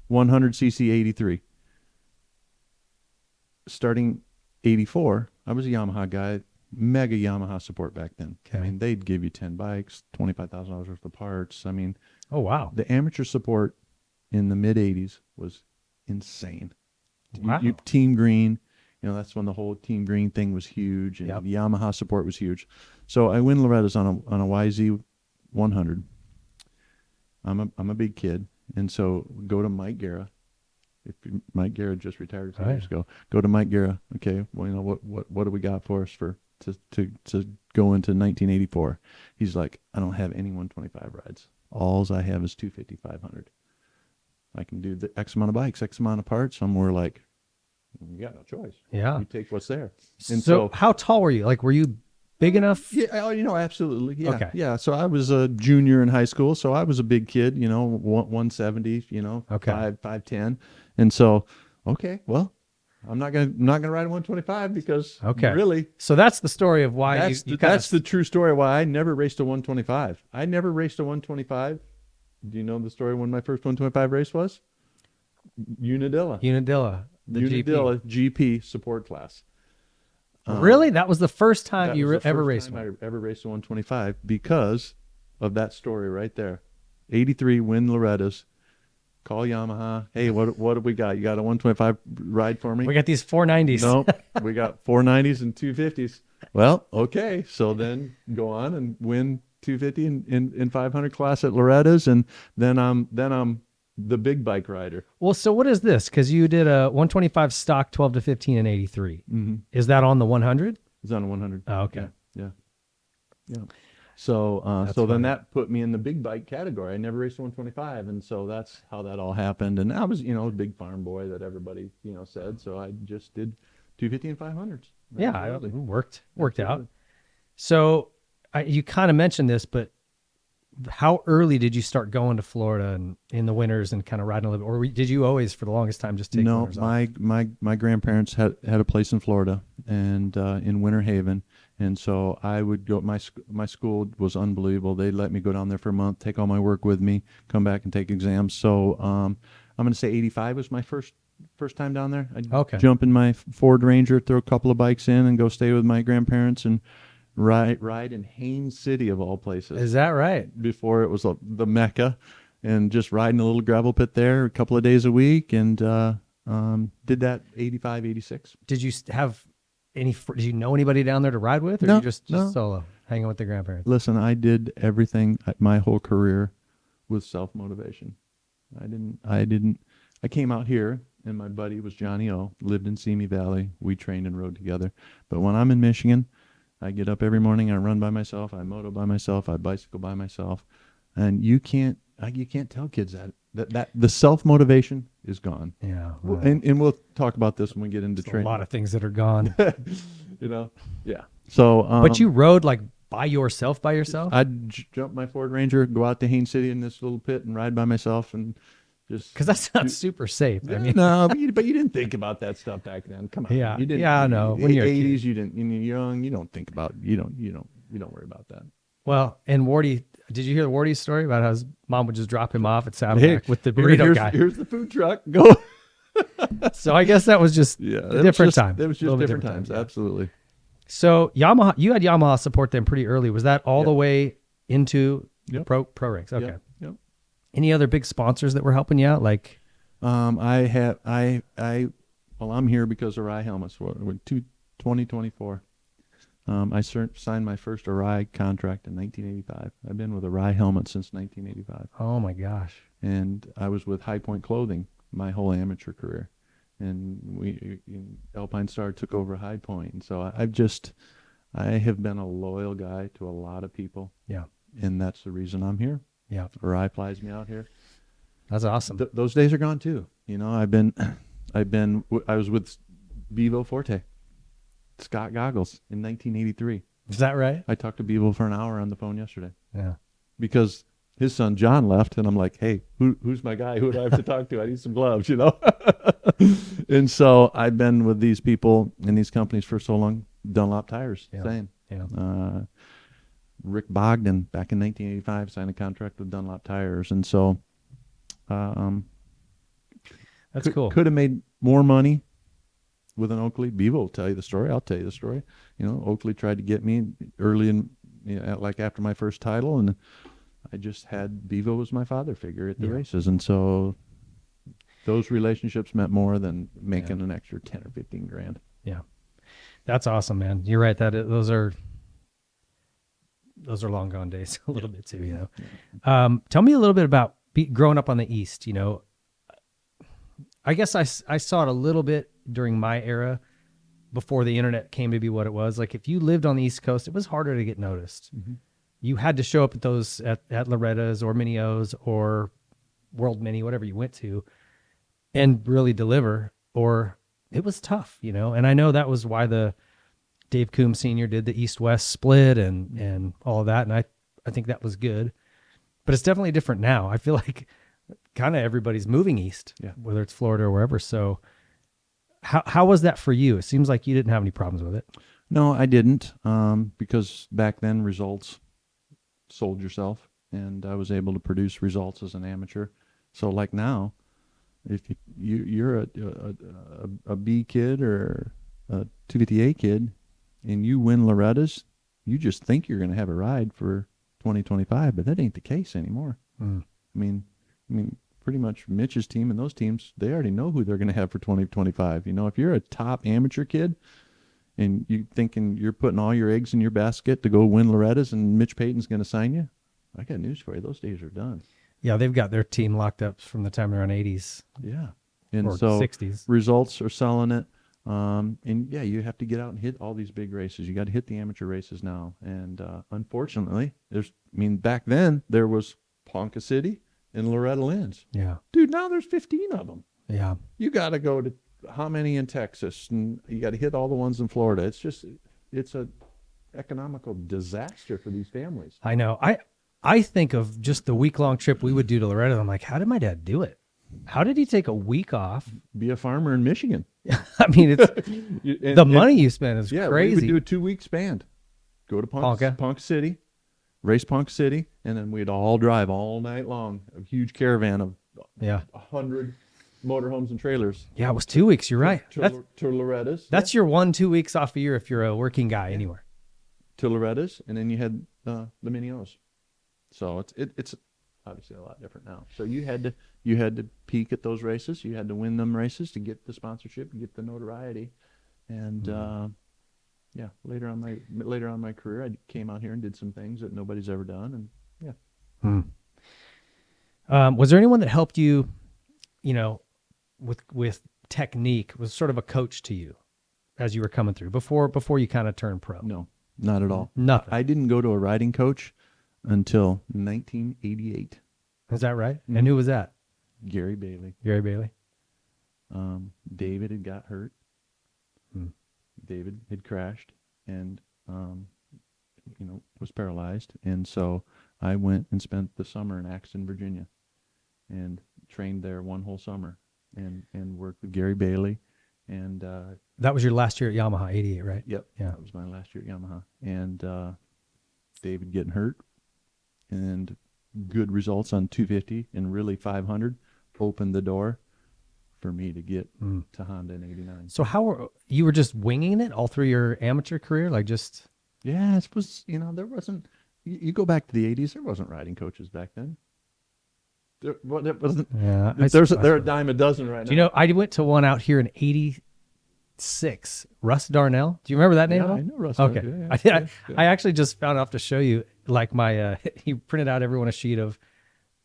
Speaker 2: 100cc 83. Starting 84, I was a Yamaha guy, mega Yamaha support back then.
Speaker 3: Okay.
Speaker 2: I mean, they'd give you 10 bikes, $25,000 worth of parts. I mean,
Speaker 3: Oh, wow.
Speaker 2: the amateur support in the mid 80s was insane.
Speaker 3: Wow.
Speaker 2: Team Green, that's when the whole Team Green thing was huge, and
Speaker 3: Yep.
Speaker 2: Yamaha support was huge. So I win Loretta's on a YZ 100. I'm a big kid, and so go to Mike Guerra. Mike Guerra just retired a few years ago. Go to Mike Guerra. Okay, well, what do we got for us to go into 1984? He's like, I don't have any 125 rides. Alls I have is 250, 500. I can do the X amount of bikes, X amount of parts. And we're like, you got no choice.
Speaker 3: Yeah.
Speaker 2: You take what's there. And
Speaker 3: So how tall were you? Like, were you big enough?
Speaker 2: Yeah, absolutely. Yeah.
Speaker 3: Okay.
Speaker 2: Yeah. So I was a junior in high school. So I was a big kid, 170,
Speaker 3: Okay.
Speaker 2: 5'10". And so, okay, well, I'm not gonna ride a 125 because really
Speaker 3: So that's the story of why
Speaker 2: that's the true story why I never raced a 125. I never raced a 125. Do you know the story when my first 125 race was? Unadilla.
Speaker 3: the GP.
Speaker 2: GP support class.
Speaker 3: Really? That was the first time
Speaker 2: That
Speaker 3: you
Speaker 2: was the
Speaker 3: ever
Speaker 2: first
Speaker 3: raced
Speaker 2: time
Speaker 3: one?
Speaker 2: I ever raced a 125 because of that story right there. 83 win Loretta's. Call Yamaha. Hey, what do we got? You got a 125 ride for me?
Speaker 3: We got these 490s.
Speaker 2: No, we got 490s and 250s. Well, okay. So then go on and win 250 in 500 class at Loretta's, and then I'm the big bike rider.
Speaker 3: Well, so what is this? Because you did a 125 stock 12 to 15 and 83.
Speaker 2: Mm-hmm.
Speaker 3: Is that on the 100?
Speaker 2: It's on a 100.
Speaker 3: Oh, okay.
Speaker 2: Yeah. So then that put me in the big bike category. I never raced a 125, and so that's how that all happened. And I was, a big farm boy that everybody, said. So I just did 250 and 500s.
Speaker 3: Yeah,
Speaker 2: Absolutely.
Speaker 3: it worked out.
Speaker 2: Absolutely.
Speaker 3: So you kind of mentioned this, but how early did you start going to Florida and in the winters and kind of riding a little bit? Or did you always, for the longest time, just take
Speaker 2: No,
Speaker 3: winters off?
Speaker 2: my grandparents had a place in Florida and in Winter Haven, and so I would go. My school was unbelievable. They'd let me go down there for a month, take all my work with me, come back and take exams. So I'm going to say 85 was my first time down there. I'd jump in my Ford Ranger, throw a couple of bikes in, and go stay with my grandparents and ride in Haines City of all places.
Speaker 3: Is that right?
Speaker 2: Before it was the Mecca, and just riding a little gravel pit there a couple of days a week, and did that 85, 86.
Speaker 3: Did you have did you know anybody down there to ride with, or
Speaker 2: No,
Speaker 3: you just
Speaker 2: no.
Speaker 3: solo, hanging with the grandparents?
Speaker 2: Listen, I did everything my whole career with self-motivation. I came out here, and my buddy was Johnny O, lived in Simi Valley. We trained and rode together. But when I'm in Michigan, I get up every morning, I run by myself, I moto by myself, I bicycle by myself. And you can't tell kids that the self-motivation is gone.
Speaker 3: Yeah.
Speaker 2: And we'll talk about this when we get into
Speaker 3: A
Speaker 2: training.
Speaker 3: lot of things that are gone.
Speaker 2: Yeah. So,
Speaker 3: But you rode like by yourself?
Speaker 2: I'd jump my Ford Ranger, go out to Haines City in this little pit and ride by myself, and just
Speaker 3: Because that sounds super safe. I mean,
Speaker 2: no, but you didn't think about that stuff back then. Come on.
Speaker 3: Yeah.
Speaker 2: You didn't,
Speaker 3: Yeah, I know. When you're a kid.
Speaker 2: 80s, you didn't. When you're young, you don't think about. You don't worry about that.
Speaker 3: Well, and Wardy, did you hear Wardy's story about how his mom would just drop him off at Saddleback with the burrito guy?
Speaker 2: Here's the food truck. Go.
Speaker 3: So I guess that was just a different time.
Speaker 2: It was just different times.
Speaker 3: Yeah.
Speaker 2: Absolutely.
Speaker 3: So Yamaha, you had Yamaha support them pretty early. Was that all the way into the pro ranks? Okay.
Speaker 2: Yep.
Speaker 3: Any other big sponsors that were helping you out? Like,
Speaker 2: I'm here because of Arai helmets. With 2024. I signed my first Arai contract in 1985. I've been with Arai helmets since 1985.
Speaker 3: oh my gosh.
Speaker 2: And I was with High Point Clothing my whole amateur career. And Alpine Star took over High Point. And so I have been a loyal guy to a lot of people.
Speaker 3: Yeah.
Speaker 2: And that's the reason I'm here.
Speaker 3: Yeah.
Speaker 2: Arai flies me out here.
Speaker 3: That's awesome.
Speaker 2: Those days are gone too. I was with Bevo Forte, Scott Goggles in 1983.
Speaker 3: Is that right?
Speaker 2: I talked to Bevo for an hour on the phone yesterday
Speaker 3: Yeah.
Speaker 2: because his son John left, and I'm like, hey, who's my guy? Who do I have to talk to? I need some gloves, And so I've been with these people in these companies for so long. Dunlop Tires, same.
Speaker 3: Yeah.
Speaker 2: Rick Bogdan back in 1985 signed a contract with Dunlop Tires, and so
Speaker 3: That's cool.
Speaker 2: Could have made more money with an Oakley. Bevo will tell you the story. I'll tell you the story. Oakley tried to get me early in, like after my first title, and I just had Bevo as my father figure at the races, and so those relationships meant more than making an extra 10 or 15 grand.
Speaker 3: Yeah, that's awesome, man. You're right. Those are long gone days a little bit too. Tell me a little bit about growing up on the East. I guess I saw it a little bit during my era before the internet came to be what it was. Like if you lived on the East Coast, it was harder to get noticed. Mm-hmm. You had to show up at those at Loretta's or Mini-O's or World Mini, whatever you went to, and really deliver, or it was tough, And I know that was why the Dave Coombs Sr. did the East-West split and all of that, and I think that was good. But it's definitely different now. I feel like kind of everybody's moving east, whether it's Florida or wherever. So how was that for you? It seems like you didn't have any problems with it.
Speaker 2: No, I didn't, because back then results sold yourself, and I was able to produce results as an amateur. So like now, if you're a B kid or a 250A kid and you win Loretta's, you just think you're going to have a ride for 2025, but that ain't the case anymore. I mean, pretty much Mitch's team and those teams, they already know who they're going to have for 2025. If you're a top amateur kid and you thinking you're putting all your eggs in your basket to go win Loretta's and Mitch Payton's going to sign you, I got news for you. Those days are done.
Speaker 3: Yeah, they've got their team locked up from the time they're on 80s.
Speaker 2: Yeah. And
Speaker 3: or
Speaker 2: so
Speaker 3: 60s.
Speaker 2: Results are selling it. You have to get out and hit all these big races. You got to hit the amateur races now. And unfortunately, back then there was Ponca City and Loretta Lynn's.
Speaker 3: Yeah.
Speaker 2: Dude, now there's 15 of them.
Speaker 3: Yeah.
Speaker 2: You got to go to how many in Texas, and you got to hit all the ones in Florida. It's a economical disaster for these families.
Speaker 3: I know. I think of just the week-long trip we would do to Loretta. I'm like, how did my dad do it? How did he take a week off?
Speaker 2: Be a farmer in Michigan.
Speaker 3: I mean, it's money you spend is crazy.
Speaker 2: We would do a 2-week span. Go to Ponca City, race Ponca City, and then we'd all drive all night long. A huge caravan of 100 motorhomes and trailers.
Speaker 3: Yeah, it was 2 weeks. You're right.
Speaker 2: To Loretta's.
Speaker 3: That's your 1-2 weeks off a year if you're a working guy anywhere.
Speaker 2: To Loretta's, and then you had the Mini-O's. So it's obviously a lot different now. So you had to peak at those races. You had to win them races to get the sponsorship, get the notoriety, and later on my career, I came out here and did some things that nobody's ever done, and
Speaker 3: was there anyone that helped you, with technique? Was sort of a coach to you as you were coming through before you kind of turned pro?
Speaker 2: No, not at all.
Speaker 3: Nothing.
Speaker 2: I didn't go to a riding coach until 1988.
Speaker 3: Is that right? Mm-hmm. And who was that?
Speaker 2: Gary Bailey.
Speaker 3: Gary Bailey.
Speaker 2: David had got hurt. David had crashed and, was paralyzed. And so I went and spent the summer in Axton, Virginia, and trained there one whole summer and worked with Gary Bailey. And
Speaker 3: that was your last year at Yamaha, 88, right?
Speaker 2: Yep.
Speaker 3: Yeah.
Speaker 2: That was my last year at Yamaha. And David getting hurt and good results on 250 and really 500 opened the door for me to get to Honda in 89.
Speaker 3: So you were just winging it all through your amateur career? Like just...
Speaker 2: Yeah, it was, there wasn't, you go back to the 80s, there wasn't riding coaches back then. There wasn't,
Speaker 3: Yeah.
Speaker 2: they're a dime a dozen right now.
Speaker 3: Do you know, I went to one out here in 86, Russ Darnell. Do you remember that name?
Speaker 2: Yeah,
Speaker 3: at all?
Speaker 2: I know Russ.
Speaker 3: Okay.
Speaker 2: Yeah.
Speaker 3: I actually just found out to show you, like he printed out everyone a sheet of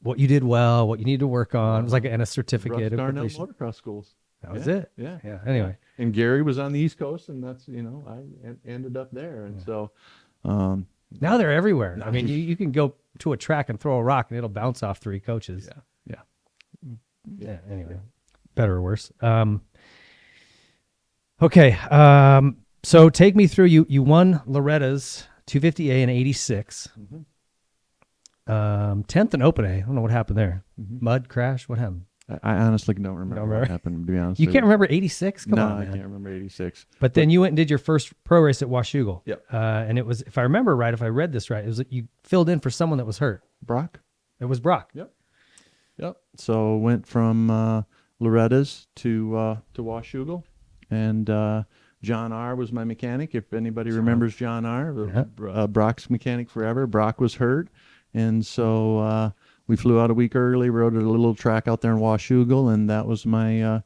Speaker 3: what you did well, what you need to work on. It was like a certificate.
Speaker 2: Russ
Speaker 3: of
Speaker 2: Darnell
Speaker 3: completion.
Speaker 2: motocross schools.
Speaker 3: That was it.
Speaker 2: Yeah.
Speaker 3: Yeah. Anyway.
Speaker 2: And Gary was on the East Coast, and that's, I ended up there. And so,
Speaker 3: Now they're everywhere. I mean, you can go to a track and throw a rock and it'll bounce off 3 coaches. Yeah. Anyway, better or worse. Okay. So take me through. You won Loretta's 250A in 86. 10th in Open A. I don't know what happened there. Mud crash. What happened?
Speaker 2: I honestly don't remember what happened, to be honest.
Speaker 3: You can't remember 86? Come
Speaker 2: no,
Speaker 3: on, man.
Speaker 2: I can't remember 86.
Speaker 3: But then you went and did your first pro race at Washougal.
Speaker 2: Yep.
Speaker 3: And it was, if I remember right, if I read this right, it was that you filled in for someone that was hurt.
Speaker 2: Brock?
Speaker 3: It was Brock.
Speaker 2: Yep. So went from Loretta's to Washougal, and John R. was my mechanic. If anybody remembers John R., Brock's mechanic forever. Brock was hurt, and so we flew out a week early, rode at a little track out there in Washougal, and that was my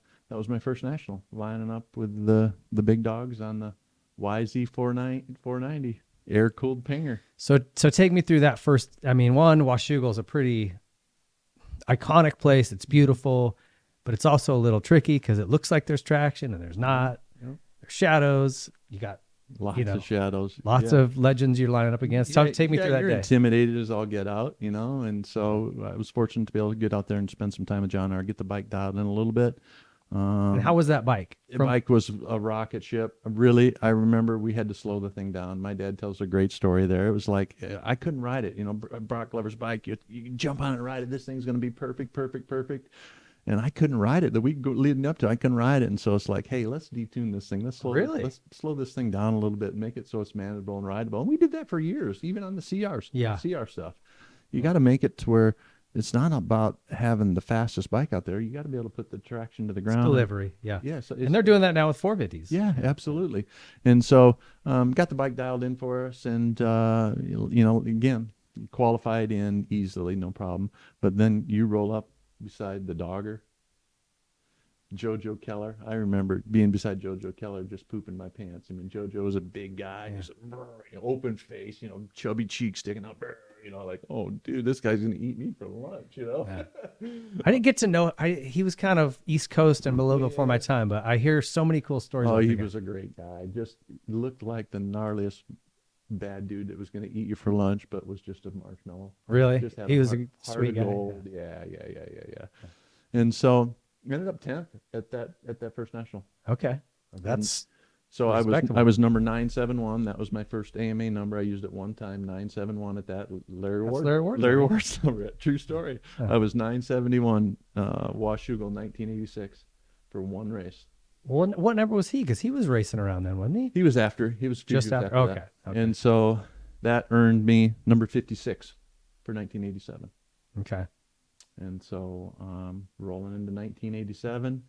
Speaker 2: first national, lining up with the big dogs on the YZ 490 air cooled Pinger.
Speaker 3: So take me through that first. I mean, Washougal is a pretty iconic place. It's beautiful, but it's also a little tricky because it looks like there's traction and there's not. There's shadows. You got
Speaker 2: lots of shadows,
Speaker 3: lots of legends you're lining up against. Take me through that
Speaker 2: you're
Speaker 3: day.
Speaker 2: Intimidated as all get out, and so I was fortunate to be able to get out there and spend some time with John R. Get the bike dialed in a little bit.
Speaker 3: And how was that bike?
Speaker 2: The bike was a rocket ship. Really, I remember we had to slow the thing down. My dad tells a great story there. It was like, I couldn't ride it. Brock Glover's bike, you can jump on it and ride it. This thing's going to be perfect. And I couldn't ride it. The week leading up to it, I couldn't ride it. And so it's like, hey, let's detune this thing. Let's slow this thing down a little bit and make it so it's manageable and rideable. And we did that for years, even on the CR stuff. You got to make it to where it's not about having the fastest bike out there. You got to be able to put the traction to the ground.
Speaker 3: It's delivery, yeah.
Speaker 2: Yeah. So
Speaker 3: and they're doing that now with 450s.
Speaker 2: Yeah, absolutely. And so got the bike dialed in for us, and again, qualified in easily, no problem. But then you roll up beside the dogger, Jojo Keller. I remember being beside Jojo Keller, just pooping my pants. I mean, Jojo was a big guy, just open face, chubby cheeks sticking out. Like, oh, dude, this guy's gonna eat me for lunch.
Speaker 3: Yeah. I didn't get to know. He was kind of East Coast and a little before my time, but I hear so many cool stories.
Speaker 2: Oh, he was a great guy. Just looked like the gnarliest bad dude that was going to eat you for lunch, but was just a marshmallow.
Speaker 3: Really?
Speaker 2: He
Speaker 3: was a sweet guy.
Speaker 2: Gold. Yeah. And so ended up 10th at that first national.
Speaker 3: Okay, that's
Speaker 2: so I was number 971. That was my first AMA number. I used it one time, 971 at that. Larry Ward's number. True story. I was 971 Washougal 1986 for one race.
Speaker 3: Well, what number was he? Because he was racing around then, wasn't he?
Speaker 2: He was after. He was
Speaker 3: just after. Okay.
Speaker 2: And so that earned me number 56 for 1987.
Speaker 3: Okay.
Speaker 2: And so rolling into 1987,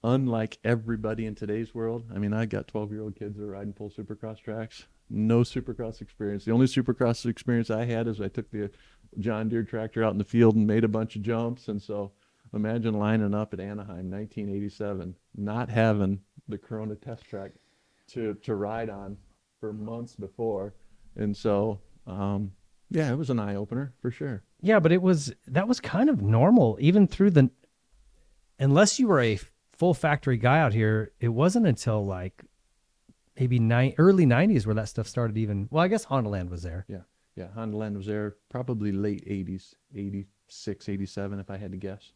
Speaker 2: unlike everybody in today's world, I mean, I got 12-year-old kids that are riding full supercross tracks. No supercross experience. The only supercross experience I had is I took the John Deere tractor out in the field and made a bunch of jumps. And so imagine lining up at Anaheim, 1987, not having the Corona test track to ride on for months before. And so, it was an eye-opener for sure.
Speaker 3: Yeah, but that was kind of normal, even through unless you were a full factory guy out here, it wasn't until like maybe early 90s where that stuff started even. Well, I guess Honda Land was there.
Speaker 2: Yeah, Honda Land was there probably late 80s, 86, 87, if I had to guess.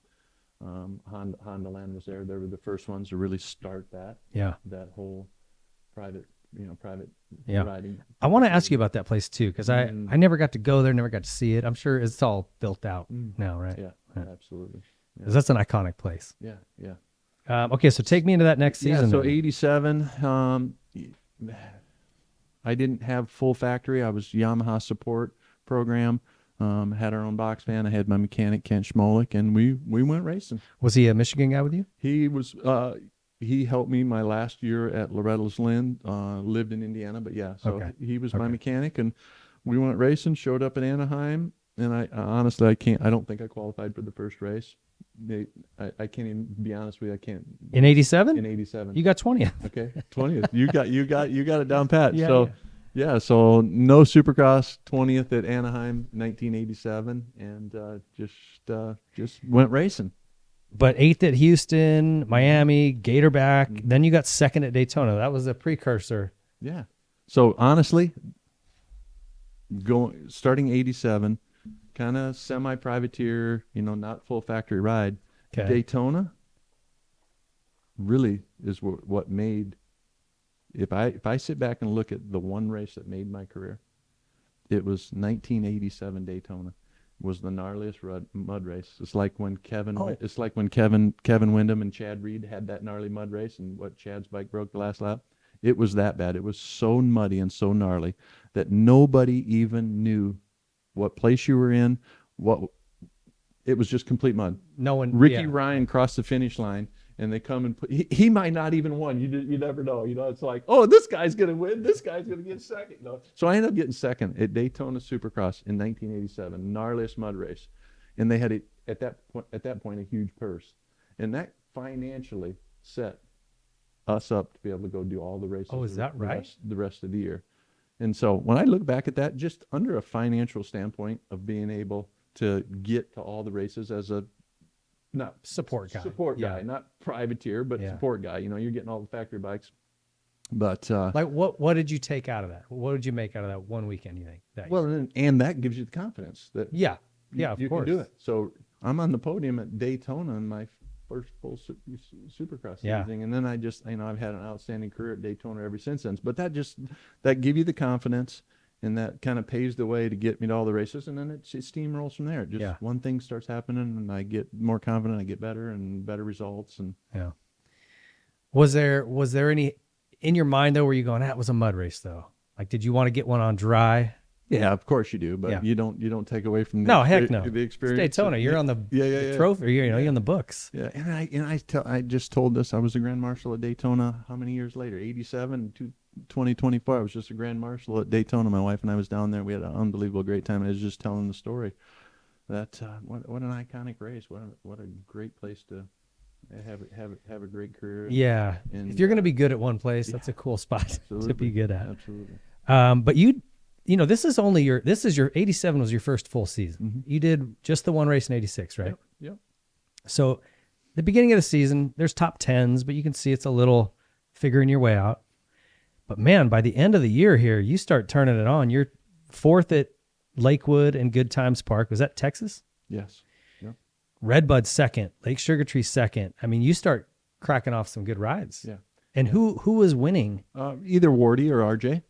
Speaker 2: Honda Land was there. They were the first ones to really start that.
Speaker 3: Yeah.
Speaker 2: That whole private riding.
Speaker 3: I want to ask you about that place too, because I never got to go there, never got to see it. I'm sure it's all built out now, right?
Speaker 2: Yeah, absolutely.
Speaker 3: Because that's an iconic place.
Speaker 2: Yeah.
Speaker 3: Okay, so take me into that next season.
Speaker 2: So 87, I didn't have full factory. I was Yamaha support program. Had our own box van. I had my mechanic Kent Schmolik, and we went racing.
Speaker 3: Was he a Michigan guy with you?
Speaker 2: He was. He helped me my last year at Loretta's Lynn. Lived in Indiana, but yeah. So
Speaker 3: Okay.
Speaker 2: he was my mechanic, and we went racing. Showed up in Anaheim, and I honestly I don't think I qualified for the first race. I can't even be honest with you. I can't.
Speaker 3: In 87?
Speaker 2: In 87.
Speaker 3: You got 20th.
Speaker 2: Okay, 20th. You got it down pat.
Speaker 3: Yeah,
Speaker 2: so
Speaker 3: yeah.
Speaker 2: yeah, so no Supercross, 20th at Anaheim, 1987, and just went racing.
Speaker 3: But 8th at Houston, Miami, Gatorback. Then you got 2nd at Daytona. That was a precursor.
Speaker 2: Yeah. So honestly, starting 87, kind of semi-privateer, not full factory ride.
Speaker 3: Okay.
Speaker 2: Daytona really is what made. If I sit back and look at the one race that made my career, it was 1987 Daytona. Was the gnarliest mud race. It's like when Kevin Windham and Chad Reed had that gnarly mud race, and what Chad's bike broke the last lap. It was that bad. It was so muddy and so gnarly that nobody even knew what place you were in. It was just complete mud.
Speaker 3: No one.
Speaker 2: Ricky Ryan crossed the finish line, and they come and he might not even won. You never know. It's like, oh, this guy's gonna win. This guy's gonna get second. So I ended up getting second at Daytona Supercross in 1987, gnarliest mud race, and they had at that point a huge purse, and that financially set us up to be able to go do all the races.
Speaker 3: Oh, is that right?
Speaker 2: The rest of the year, and so when I look back at that, just under a financial standpoint of being able to get to all the races as a not
Speaker 3: support guy,
Speaker 2: not privateer, but support guy. You're getting all the factory bikes. But
Speaker 3: like, what did you take out of that? What did you make out of that one weekend? You think?
Speaker 2: And that gives you the confidence that
Speaker 3: of course
Speaker 2: you can do it. So I'm on the podium at Daytona in my first full Supercross season, and then I've had an outstanding career at Daytona ever since then. But that gives you the confidence. And that kind of paves the way to get me to all the races, and then it steamrolls from there. Just one thing starts happening, and I get more confident. I get better and better results. And
Speaker 3: was there any in your mind though? Were you going, that was a mud race though? Like, did you want to get one on dry?
Speaker 2: Yeah, of course you do, but you don't take away from
Speaker 3: the
Speaker 2: experience.
Speaker 3: It's Daytona. You're on the trophy. You're in the books.
Speaker 2: Yeah, and I just told this. I was a Grand Marshal at Daytona. How many years later? 87 to 2024. I was just a Grand Marshal at Daytona. My wife and I was down there. We had an unbelievable great time. I was just telling the story that what an iconic race. What a great place to have a great career.
Speaker 3: Yeah, and if you're going to be good at one place, that's a cool spot to be good at.
Speaker 2: Absolutely.
Speaker 3: But this is your 87 was your first full season. Mm-hmm. You did just the one race in 86, right?
Speaker 2: Yep.
Speaker 3: So the beginning of the season, there's top 10s, but you can see it's a little figuring your way out. But man, by the end of the year here, you start turning it on. You're 4th at Lakewood and Good Times Park. Was that Texas?
Speaker 2: Yes. Yep.
Speaker 3: Redbud 2nd, Lake Sugar Tree 2nd. I mean, you start cracking off some good rides.
Speaker 2: Yeah.
Speaker 3: And who was winning?
Speaker 2: Either Wardy or RJ.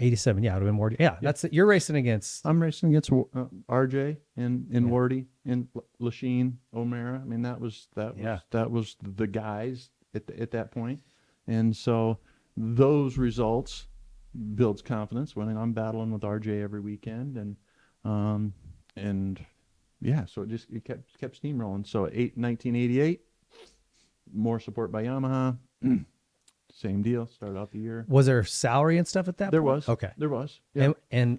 Speaker 3: 87, yeah, it would have been Wardy. Yeah, that's it. You're racing against.
Speaker 2: I'm racing against RJ and Wardy and Lachine, O'Mara. I mean, that was the guys at that point, and so those results builds confidence when I'm battling with RJ every weekend, and so it kept steamrolling. So 1988, more support by Yamaha. Same deal. Started out the year.
Speaker 3: Was there salary and stuff at that point?
Speaker 2: There was.
Speaker 3: Okay.
Speaker 2: There was. Yeah.
Speaker 3: And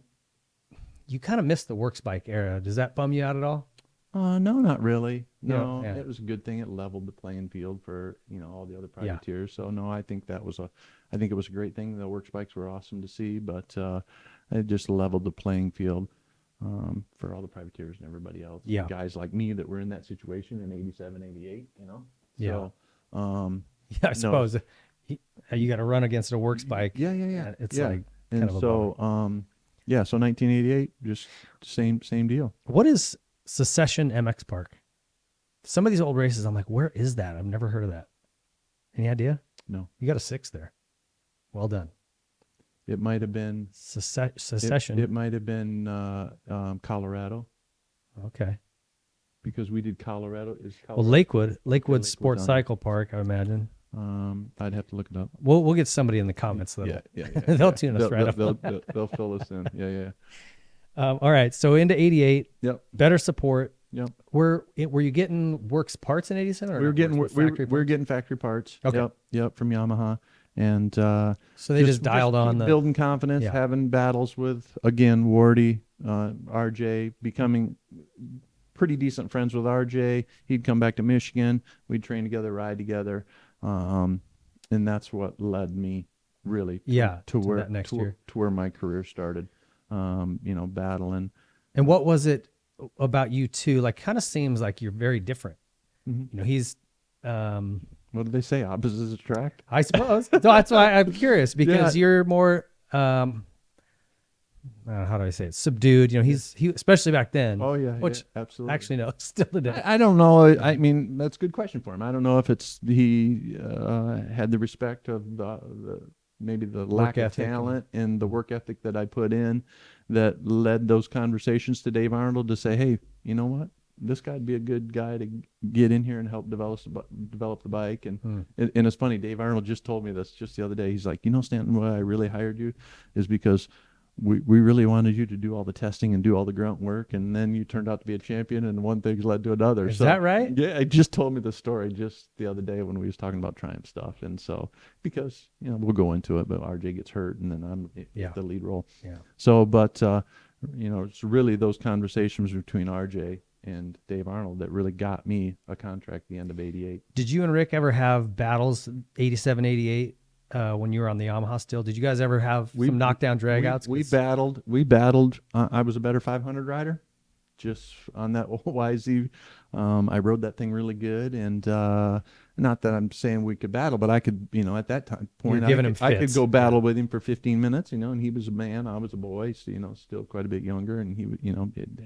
Speaker 3: you kind of missed the works bike era. Does that bum you out at all?
Speaker 2: No, not really. No,
Speaker 3: Yeah.
Speaker 2: It was a good thing. It leveled the playing field for all the other privateers. So no, I think it was a great thing. The works bikes were awesome to see, but it just leveled the playing field for all the privateers and everybody else.
Speaker 3: Yeah.
Speaker 2: Guys like me that were in that situation in 87, 88.
Speaker 3: Yeah.
Speaker 2: So,
Speaker 3: I suppose. You got to run against a works bike.
Speaker 2: Yeah.
Speaker 3: It's
Speaker 2: like
Speaker 3: kind of a
Speaker 2: so so 1988, just same deal.
Speaker 3: What is Secession MX Park? Some of these old races, I'm like, where is that? I've never heard of that. Any idea?
Speaker 2: No.
Speaker 3: You got a 6 there. Well done.
Speaker 2: It might have been
Speaker 3: Secession.
Speaker 2: It might have been Colorado.
Speaker 3: Okay.
Speaker 2: Because we did Colorado.
Speaker 3: Well, Lakewood Sports Cycle Park, I would imagine.
Speaker 2: I'd have to look it up.
Speaker 3: We'll get somebody in the comments though.
Speaker 2: Yeah.
Speaker 3: They'll tune us right up.
Speaker 2: They'll fill us in. Yeah.
Speaker 3: All right, so into 88.
Speaker 2: Yep.
Speaker 3: Better support.
Speaker 2: Yep.
Speaker 3: Were you getting works parts in 87? Or
Speaker 2: We were
Speaker 3: not
Speaker 2: getting
Speaker 3: works, but factory
Speaker 2: we were
Speaker 3: parts?
Speaker 2: getting factory parts.
Speaker 3: Okay.
Speaker 2: Yep, from Yamaha, and
Speaker 3: So they just dialed on the
Speaker 2: building confidence,
Speaker 3: Yeah.
Speaker 2: having battles with again Wardy, RJ, becoming pretty decent friends with RJ. He'd come back to Michigan. We'd train together, ride together, and that's what led me really to where
Speaker 3: that next year.
Speaker 2: to where my career started. Battling.
Speaker 3: And what was it about you two? Like, kind of seems like you're very different.
Speaker 2: Mm-hmm.
Speaker 3: He's,
Speaker 2: What do they say? Opposites attract.
Speaker 3: I suppose. So that's why I'm curious because you're more, how do I say it? Subdued. He especially back then.
Speaker 2: Oh yeah,
Speaker 3: which
Speaker 2: absolutely.
Speaker 3: actually no, still today.
Speaker 2: I don't know. I mean, that's a good question for him. I don't know if it's he had the respect of the maybe the lack of talent and the work ethic that I put in that led those conversations to Dave Arnold to say, hey, you know what? This guy'd be a good guy to get in here and help develop the bike. And it's funny, Dave Arnold just told me this just the other day. He's like, Stanton, why I really hired you is because we really wanted you to do all the testing and do all the grunt work, and then you turned out to be a champion, and one thing's led to another.
Speaker 3: Is that right?
Speaker 2: Yeah, he just told me the story just the other day when we was talking about Triumph stuff. And so, because, we'll go into it, but RJ gets hurt, and then I'm the lead role.
Speaker 3: Yeah.
Speaker 2: So, but, it's really those conversations between RJ and Dave Arnold that really got me a contract at the end of 88.
Speaker 3: Did you and Rick ever have battles 87, 88? When you were on the Yamaha still, did you guys ever have some knockdown dragouts?
Speaker 2: We battled. I was a better 500 rider, just on that old YZ. I rode that thing really good, and not that I'm saying we could battle, but I could, at that point, I could go battle with him for 15 minutes, and he was a man, I was a boy, so, still quite a bit younger, and he,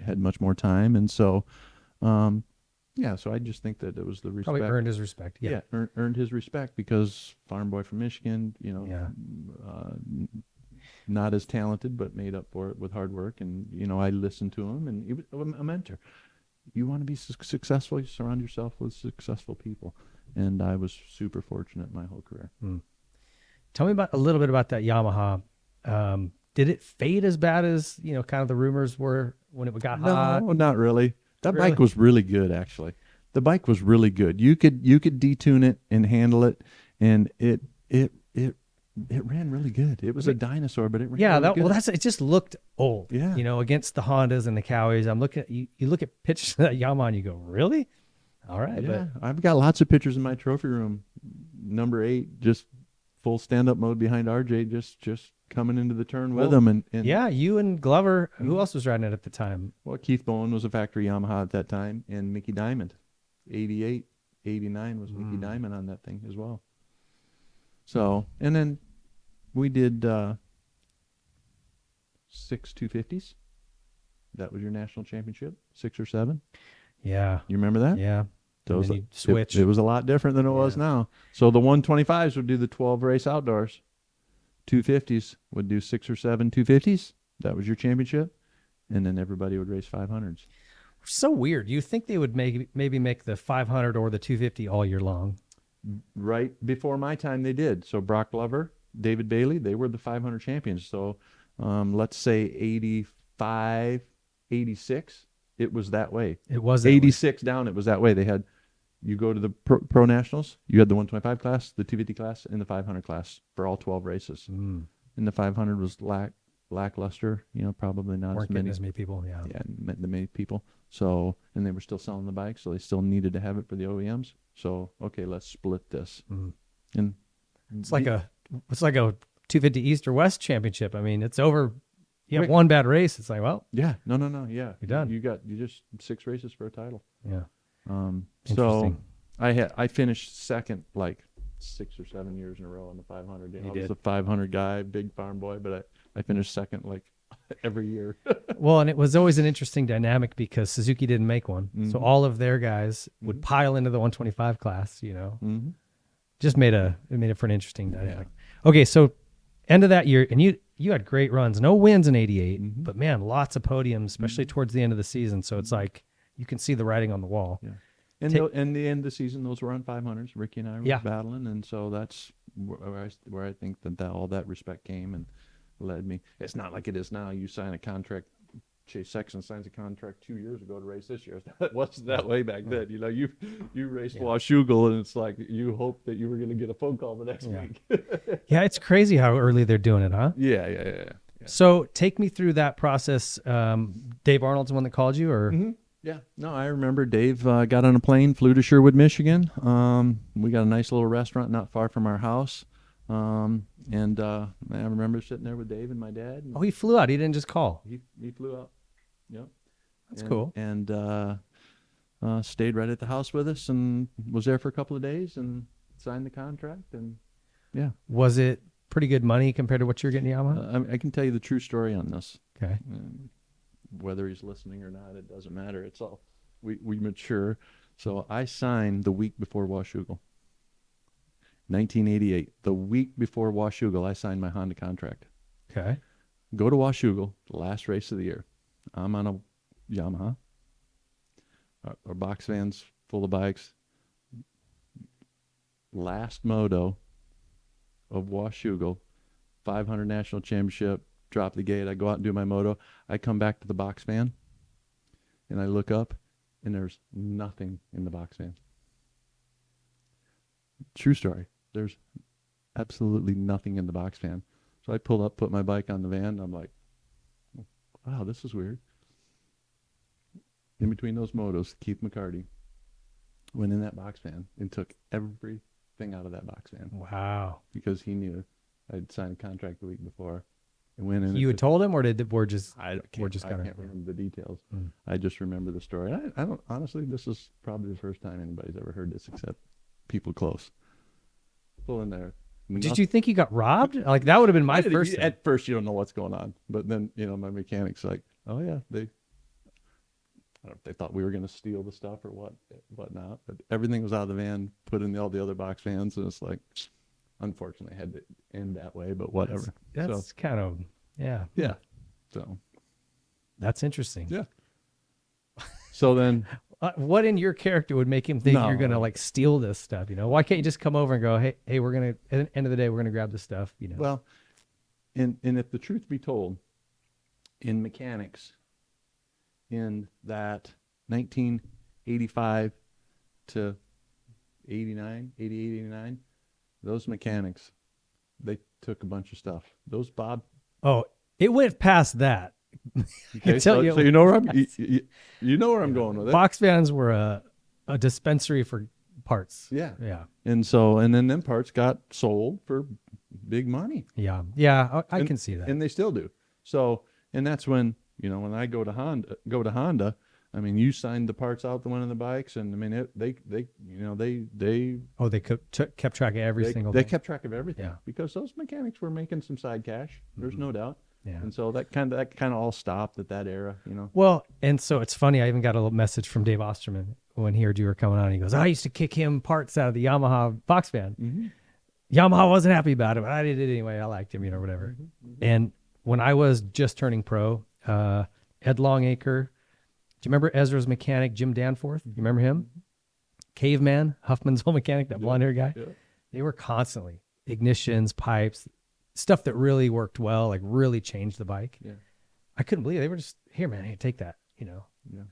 Speaker 2: had much more time, and so, so I just think that it was the respect.
Speaker 3: Probably earned his respect. Yeah,
Speaker 2: earned his respect because farm boy from Michigan, not as talented, but made up for it with hard work. And, I listened to him, and he was a mentor. You want to be successful, you surround yourself with successful people. And I was super fortunate my whole career.
Speaker 3: Tell me a little bit about that Yamaha. Did it fade as bad as, kind of the rumors were when it got hot?
Speaker 2: No, not really. That bike was really good, actually. The bike was really good. You could detune it and handle it, and it ran really good. It was a dinosaur, but it ran really good.
Speaker 3: Well, it just looked old.
Speaker 2: Yeah.
Speaker 3: Against the Hondas and the Cowies. I'm looking at you look at pictures of that Yamaha and you go, really? All right.
Speaker 2: Yeah, I've got lots of pictures in my trophy room. Number 8, just full stand-up mode behind RJ, just coming into the turn with him. And
Speaker 3: yeah, you and Glover. Who else was riding it at the time?
Speaker 2: Well, Keith Bowen was a factory Yamaha at that time, and Mickey Diamond. 88, 89 was Mickey Diamond on that thing as well. So, and then we did 6 250s. That was your national championship, 6 or 7.
Speaker 3: Yeah.
Speaker 2: You remember that?
Speaker 3: Yeah.
Speaker 2: So
Speaker 3: and then switch.
Speaker 2: It was a lot different than it was now. So the 125s would do the 12 race outdoors. 250s would do 6 or 7 250s. That was your championship. And then everybody would race 500s.
Speaker 3: So weird. You think they would maybe make the 500 or the 250 all year long?
Speaker 2: Right before my time, they did. So Brock Glover, David Bailey, they were the 500 champions. So let's say 85, 86, it was that way.
Speaker 3: It was that
Speaker 2: 86 way. Down, it was that way. They had, you go to the pro nationals, you had the 125 class, the 250 class, and the 500 class for all 12 races. And the 500 was lackluster, probably not
Speaker 3: Weren't
Speaker 2: as many
Speaker 3: people. Yeah,
Speaker 2: many people. So, and they were still selling the bike, so they still needed to have it for the OEMs. So, okay, let's split this. And
Speaker 3: it's like a 250 East or West championship. I mean, it's over. You have one bad race. It's like, well,
Speaker 2: yeah, no, yeah,
Speaker 3: you're done.
Speaker 2: You just 6 races for a title.
Speaker 3: Yeah.
Speaker 2: So I finished second like 6 or 7 years in a row on the 500. I was a 500 guy, big farm boy, but I finished second like every year.
Speaker 3: Well, and it was always an interesting dynamic because Suzuki didn't make one. So all of their guys would pile into the 125 class, Just made it for an interesting dynamic. Yeah. Okay, so end of that year, and you had great runs. No wins in 88, but man, lots of podiums, especially towards the end of the season. So it's like you can see the writing on the wall.
Speaker 2: Yeah. And
Speaker 3: Ta-
Speaker 2: in the end of the season, those were on 500s. Ricky and I were
Speaker 3: Yeah.
Speaker 2: battling, and so that's where I think that all that respect came and led me. It's not like it is now. You sign a contract. Chase Sexton signs a contract 2 years ago to race this year. It wasn't that way back then. You know, you raced Washougal, and it's like you hoped that you were going to get a phone call the next week.
Speaker 3: Yeah, it's crazy how early they're doing it, huh?
Speaker 2: Yeah.
Speaker 3: So take me through that process. Dave Arnold's the one that called you, or
Speaker 2: Yeah. No, I remember Dave got on a plane, flew to Sherwood, Michigan. We got a nice little restaurant not far from our house. And I remember sitting there with Dave and my dad. And
Speaker 3: he flew out. He didn't just call.
Speaker 2: he flew out. Yep.
Speaker 3: That's cool.
Speaker 2: And stayed right at the house with us and was there for a couple of days and signed the contract. And yeah.
Speaker 3: Was it pretty good money compared to what you're getting at Yamaha?
Speaker 2: I can tell you the true story on this.
Speaker 3: Okay.
Speaker 2: Whether he's listening or not, it doesn't matter. It's all we mature. So I signed the week before Washougal, 1988. The week before Washougal, I signed my Honda contract.
Speaker 3: Okay.
Speaker 2: Go to Washougal, the last race of the year. I'm on a Yamaha. Our box van's full of bikes. Last moto of Washougal, 500 national championship. Drop the gate. I go out and do my moto. I come back to the box van, and I look up, and there's nothing in the box van. True story. There's absolutely nothing in the box van. So I pull up, put my bike on the van. And I'm like, wow, this is weird. In between those motos, Keith McCarty went in that box van and took everything out of that box van
Speaker 3: Wow.
Speaker 2: because he knew I'd signed a contract the week before. And went in.
Speaker 3: You had told him, or did the board just?
Speaker 2: I can't remember the details.
Speaker 3: Mm.
Speaker 2: I just remember the story. I don't honestly. This is probably the first time anybody's ever heard this, except people close. Pull in there.
Speaker 3: Did you think you got robbed? Like that would have been my first.
Speaker 2: At first, you don't know what's going on, but then my mechanic's like, "Oh yeah, I don't know if they thought we were going to steal the stuff or whatnot." But everything was out of the van, put in all the other box vans, and it's like, unfortunately, had to end that way. But whatever.
Speaker 3: That's kind of
Speaker 2: yeah. So
Speaker 3: that's interesting.
Speaker 2: yeah. So then.
Speaker 3: What in your character would make him think
Speaker 2: No.
Speaker 3: you're gonna like steal this stuff? Why can't you just come over and go, hey, we're gonna at the end of the day we're gonna grab this stuff?
Speaker 2: Well, and if the truth be told, in mechanics, in that 1985 to 88, 89, those mechanics, they took a bunch of stuff. Those Bob.
Speaker 3: Oh, it went past that.
Speaker 2: Okay, so you know where I'm you know where I'm going with it.
Speaker 3: Box vans were a dispensary for parts.
Speaker 2: Yeah.
Speaker 3: Yeah.
Speaker 2: And then them parts got sold for big money.
Speaker 3: Yeah. I can see that.
Speaker 2: And they still do. So, and that's when, when I go to Honda, I mean, you signed the parts out the one of the bikes, and I mean, they
Speaker 3: kept track of every single
Speaker 2: they
Speaker 3: thing.
Speaker 2: kept track of everything.
Speaker 3: Yeah.
Speaker 2: Because those mechanics were making some side cash. There's no doubt.
Speaker 3: Yeah.
Speaker 2: And so that kind of all stopped at that era,
Speaker 3: Well, and so it's funny. I even got a little message from Dave Osterman when he heard you were coming on. He goes, I used to kick him parts out of the Yamaha box van.
Speaker 2: Mm-hmm.
Speaker 3: Yamaha wasn't happy about it, but I did it anyway. I liked him, whatever.
Speaker 2: Mm-hmm.
Speaker 3: And when I was just turning pro, Ed Longacre, do you remember Ezra's mechanic, Jim Danforth? You remember him? Caveman, Huffman's old mechanic, that blonde hair guy. Yeah. They were constantly ignitions, pipes, stuff that really worked well, like really changed the bike.
Speaker 2: Yeah.
Speaker 3: I couldn't believe it. They were just, here, man, hey, take that,
Speaker 2: Yeah.
Speaker 3: It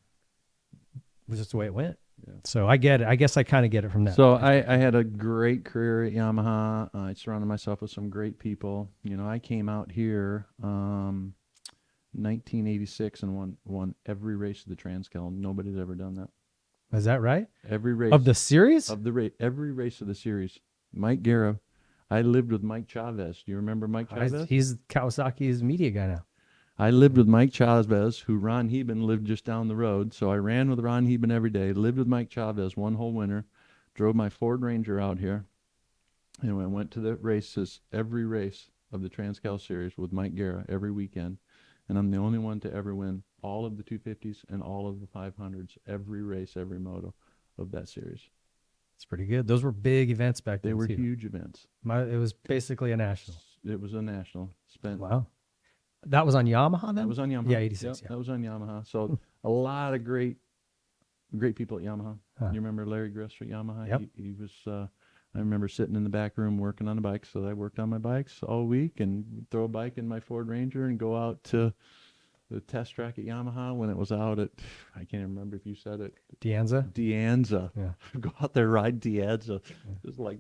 Speaker 3: was just the way it went.
Speaker 2: Yeah.
Speaker 3: So I get it. I guess I kind of get it from that.
Speaker 2: So I had a great career at Yamaha. I surrounded myself with some great people. I came out here 1986 and won every race of the Transcal. Nobody's ever done that.
Speaker 3: Is that right?
Speaker 2: Every race.
Speaker 3: Of the series?
Speaker 2: Every race of the series. Mike Guerra. I lived with Mike Chavez. Do you remember Mike Chavez?
Speaker 3: He's Kawasaki's media guy now.
Speaker 2: I lived with Mike Chavez, who Ron Heben lived just down the road. So I ran with Ron Heben every day, lived with Mike Chavez one whole winter, drove my Ford Ranger out here, and I went to the races, every race of the Transcal Series with Mike Guerra every weekend. And I'm the only one to ever win all of the 250s and all of the 500s, every race, every moto of that series.
Speaker 3: It's pretty good. Those were big events back then.
Speaker 2: They were
Speaker 3: too.
Speaker 2: huge events.
Speaker 3: It was basically a national.
Speaker 2: It was a national.
Speaker 3: Wow. That was on Yamaha then?
Speaker 2: That was on Yamaha.
Speaker 3: Yeah, 86.
Speaker 2: Yep, yeah. That was on Yamaha. So a lot of great great people at Yamaha.
Speaker 3: Huh.
Speaker 2: You remember Larry Grist at Yamaha?
Speaker 3: Yep.
Speaker 2: He was. I remember sitting in the back room working on the bikes. So I worked on my bikes all week and throw a bike in my Ford Ranger and go out to the test track at Yamaha when it was out at, I can't even remember if you said it,
Speaker 3: Deanza.
Speaker 2: Deanza.
Speaker 3: Yeah.
Speaker 2: Go out there, ride Deanza. Just like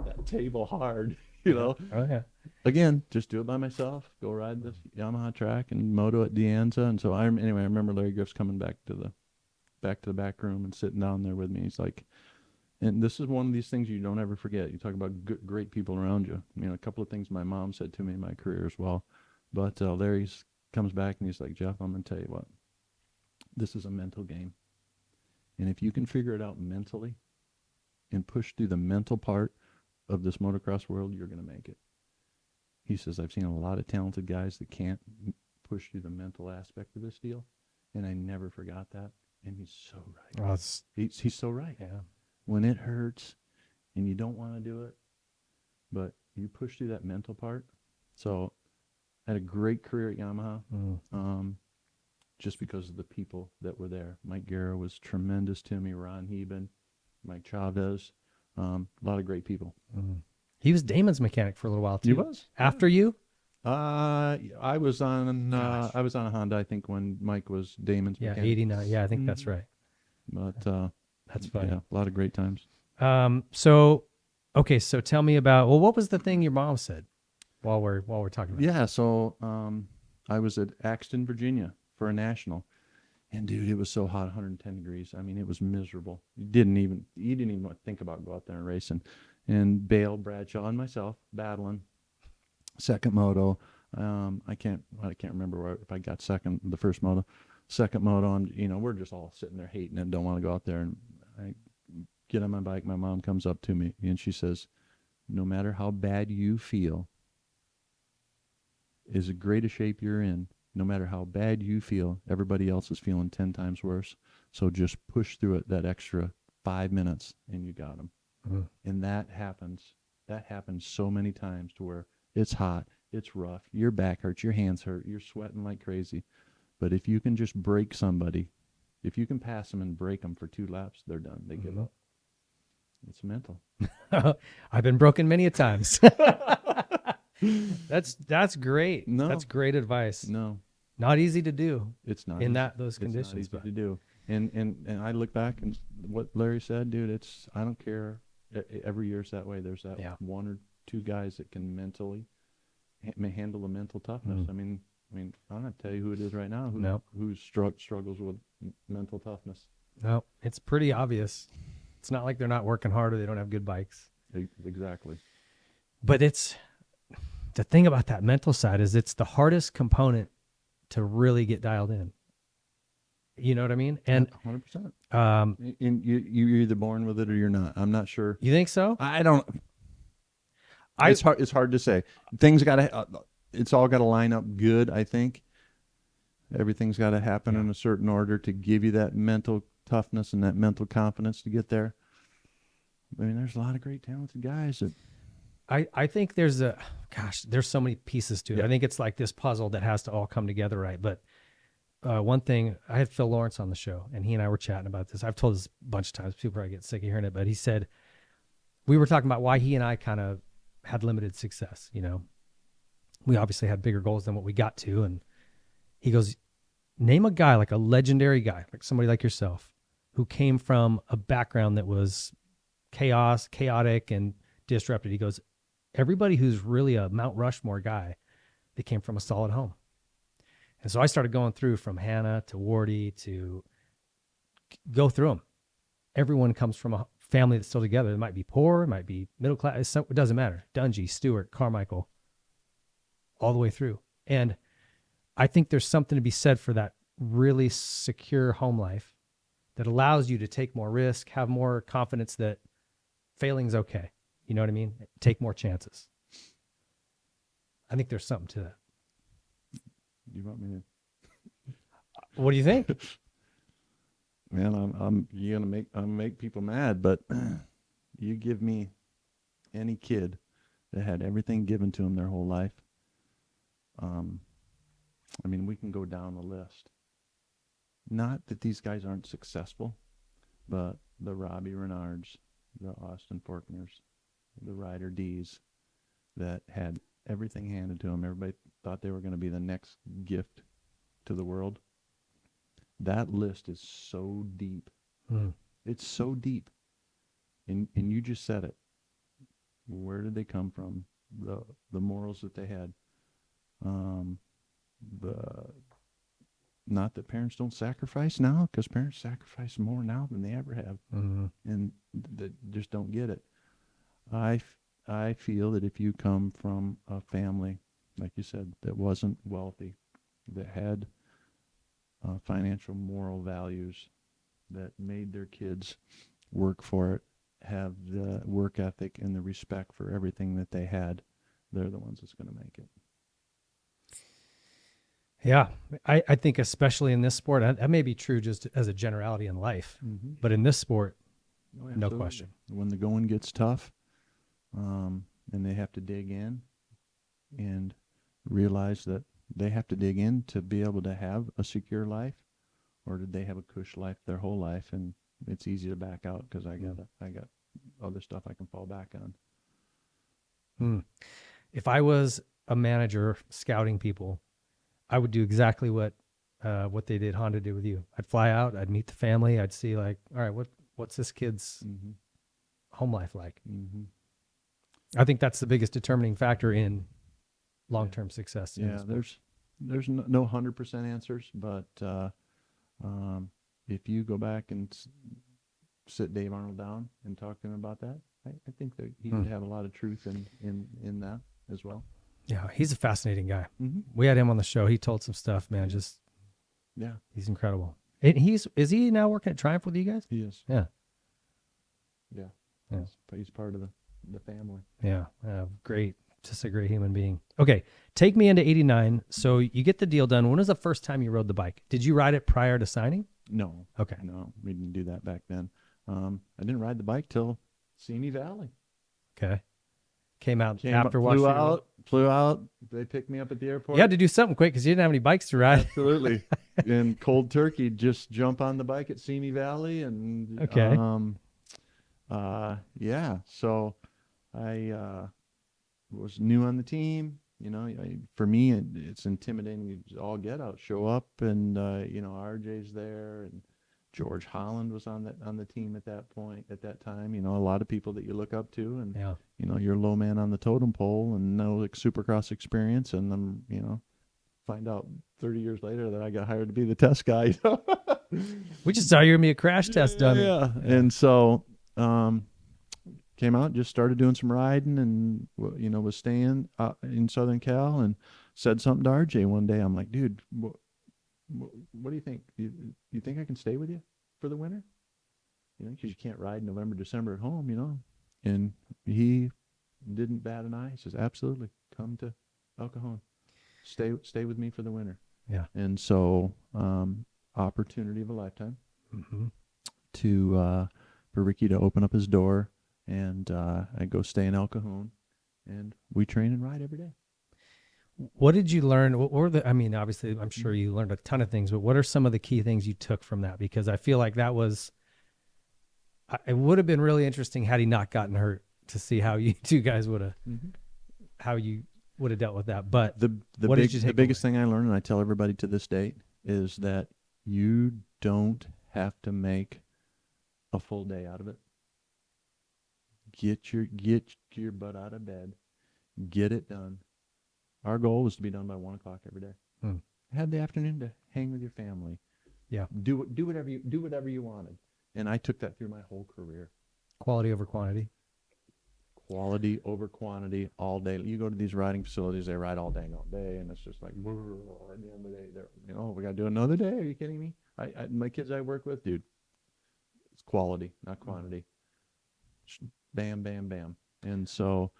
Speaker 2: that table hard, you know.
Speaker 3: Oh yeah.
Speaker 2: Again, just do it by myself. Go ride this Yamaha track and moto at Deanza. And so I remember Larry Griff's coming back to the back room and sitting down there with me. He's like, and this is one of these things you don't ever forget. You talk about great people around you. You know, a couple of things my mom said to me in my career as well. But Larry comes back and he's like, Jeff, I'm going to tell you what. This is a mental game. And if you can figure it out mentally and push through the mental part of this motocross world, you're going to make it. He says, I've seen a lot of talented guys that can't push through the mental aspect of this deal. And I never forgot that. And he's so right.
Speaker 3: Well,
Speaker 2: He's so right.
Speaker 3: yeah.
Speaker 2: When it hurts and you don't want to do it, but you push through that mental part. So I had a great career at Yamaha, just because of the people that were there. Mike Guerra was tremendous to me, Ron Heben, Mike Chavez, a lot of great people.
Speaker 3: He was Damon's mechanic for a little while too.
Speaker 2: He was?
Speaker 3: After you?
Speaker 2: I was on a Honda, I think, when Mike was Damon's
Speaker 3: Yeah,
Speaker 2: mechanic.
Speaker 3: 89. Yeah, I think that's right.
Speaker 2: But
Speaker 3: That's funny.
Speaker 2: yeah, a lot of great times.
Speaker 3: So tell me about, well, what was the thing your mom said while we're talking about it?
Speaker 2: Yeah, so I was at Axton, Virginia for a national. And dude, it was so hot, 110 degrees. I mean, it was miserable. You didn't even want to think about go out there and racing. And Bale, Bradshaw, and myself battling. Second moto. I can't remember if I got second the first moto. Second moto, we're just all sitting there hating it, don't want to go out there. And I get on my bike. My mom comes up to me and she says, no matter how bad you feel, is the greatest shape you're in, no matter how bad you feel, everybody else is feeling 10 times worse. So just push through it that extra 5 minutes and you got them. And that happens so many times to where it's hot, it's rough, your back hurts, your hands hurt, you're sweating like crazy. But if you can just break somebody, if you can pass them and break them for 2 laps, they're done. They give up. It's mental.
Speaker 3: I've been broken many a times. That's great.
Speaker 2: No.
Speaker 3: That's great advice.
Speaker 2: No,
Speaker 3: Not easy to do.
Speaker 2: it's not.
Speaker 3: In
Speaker 2: easy.
Speaker 3: those conditions,
Speaker 2: It's not
Speaker 3: but-
Speaker 2: easy to do. And I look back and what Larry said, dude, I don't care. Every year's that way. There's that 1 or 2 guys that can mentally handle the mental toughness. I mean, I don't have to tell you who it is right now who struggles with mental toughness.
Speaker 3: No, it's pretty obvious. It's not like they're not working hard or they don't have good bikes.
Speaker 2: Exactly.
Speaker 3: But it's the thing about that mental side is it's the hardest component to really get dialed in. You know what I mean? And
Speaker 2: 100%. And you're either born with it or you're not. I'm not sure.
Speaker 3: you think so?
Speaker 2: I don't. It's hard to say. Things it's all got to line up good. I think everything's got to happen in a certain order to give you that mental toughness and that mental confidence to get there. I mean, there's a lot of great talented guys that.
Speaker 3: I think there's so many pieces to it.
Speaker 2: Yeah.
Speaker 3: I think it's like this puzzle that has to all come together right. But one thing, I had Phil Lawrence on the show, and he and I were chatting about this. I've told this a bunch of times. People probably get sick of hearing it, but he said, we were talking about why he and I kind of had limited success. You know, we obviously had bigger goals than what we got to. And he goes, name a guy, like a legendary guy, like somebody like yourself, who came from a background that was chaotic, and disrupted. He goes, everybody who's really a Mount Rushmore guy, they came from a solid home. And so I started going through from Hannah to Wardy to go through them. Everyone comes from a family that's still together. It might be poor, it might be middle class. It doesn't matter. Dungy, Stewart, Carmichael, all the way through. And I think there's something to be said for that really secure home life that allows you to take more risk, have more confidence that failing's okay. You know what I mean? Take more chances. I think there's something to that.
Speaker 2: You want me to?
Speaker 3: What do you think?
Speaker 2: Man, you're gonna make people mad, but you give me any kid that had everything given to him their whole life. I mean, we can go down the list. Not that these guys aren't successful, but the Robbie Renards, the Austin Forkners, the Ryder D's that had everything handed to them. Everybody thought they were going to be the next gift to the world. That list is so deep. It's so deep. And you just said it. Where did they come from? The morals that they had. Not that parents don't sacrifice now, because parents sacrifice more now than they ever have, and they just don't get it. I feel that if you come from a family, like you said, that wasn't wealthy, that had financial moral values, that made their kids work for it, have the work ethic and the respect for everything that they had, they're the ones that's going to make it.
Speaker 3: Yeah, I think especially in this sport, that may be true just as a generality in life, but in this sport, no question.
Speaker 2: When the going gets tough, and they have to dig in and realize that they have to dig in to be able to have a secure life, or did they have a cush life their whole life, and it's easy to back out because I got other stuff I can fall back on.
Speaker 3: If I was a manager scouting people, I would do exactly what they did Honda did with you. I'd fly out, I'd meet the family, I'd see like, all right, what's this kid's home life like? I think that's the biggest determining factor in long-term success.
Speaker 2: Yeah, there's no 100% answers, but if you go back and sit Dave Arnold down and talk to him about that, I think that he would have a lot of truth in that as well.
Speaker 3: Yeah, he's a fascinating guy. We had him on the show. He told some stuff, man. Just he's incredible. And is he now working at Triumph with you guys?
Speaker 2: He is.
Speaker 3: Yeah.
Speaker 2: He's part of the family.
Speaker 3: Yeah, great. Just a great human being. Okay, take me into '89. So you get the deal done. When was the first time you rode the bike? Did you ride it prior to signing?
Speaker 2: No.
Speaker 3: Okay.
Speaker 2: No, we didn't do that back then. I didn't ride the bike till Simi Valley.
Speaker 3: Okay. Came after watching.
Speaker 2: Flew out. They picked me up at the airport.
Speaker 3: You had to do something quick because you didn't have any bikes to ride.
Speaker 2: Absolutely. And cold turkey, just jump on the bike at Simi Valley, and
Speaker 3: okay.
Speaker 2: So I was new on the team. You know, for me, it's intimidating. You just all get out, show up, and RJ's there, and George Holland was on the team at that time. You know, a lot of people that you look up to, and you know, you're a low man on the totem pole, and no supercross experience, and then find out 30 years later that I got hired to be the test guy.
Speaker 3: We just saw you gonna be a crash test dummy.
Speaker 2: Yeah, and so came out, just started doing some riding, and was staying in Southern Cal, and said something to RJ one day. I'm like, dude, what do you think? You think I can stay with you for the winter? Because you can't ride November, December at home, And he didn't bat an eye. He says, absolutely, come to El Cajon. Stay with me for the winter.
Speaker 3: Yeah.
Speaker 2: And so, opportunity of a lifetime for Ricky to open up his door, and I go stay in El Cajon, and we train and ride every day.
Speaker 3: What did you learn? Obviously, I'm sure you learned a ton of things, but what are some of the key things you took from that? Because I feel like it would have been really interesting had he not gotten hurt, to see how you two guys would have, how you would have dealt with that. But
Speaker 2: the biggest thing I learned, and I tell everybody to this date, is that you don't have to make a full day out of it. Get your butt out of bed, get it done. Our goal was to be done by 1 o'clock every day. Have the afternoon to hang with your family.
Speaker 3: Yeah.
Speaker 2: Do whatever you wanted. And I took that through my whole career.
Speaker 3: Quality over quantity.
Speaker 2: Quality over quantity all day. You go to these riding facilities, they ride all day, and it's just like, at the end of the day, we got to do another day. Are you kidding me? My kids I work with, dude, it's quality, not quantity. Bam, bam, bam. And so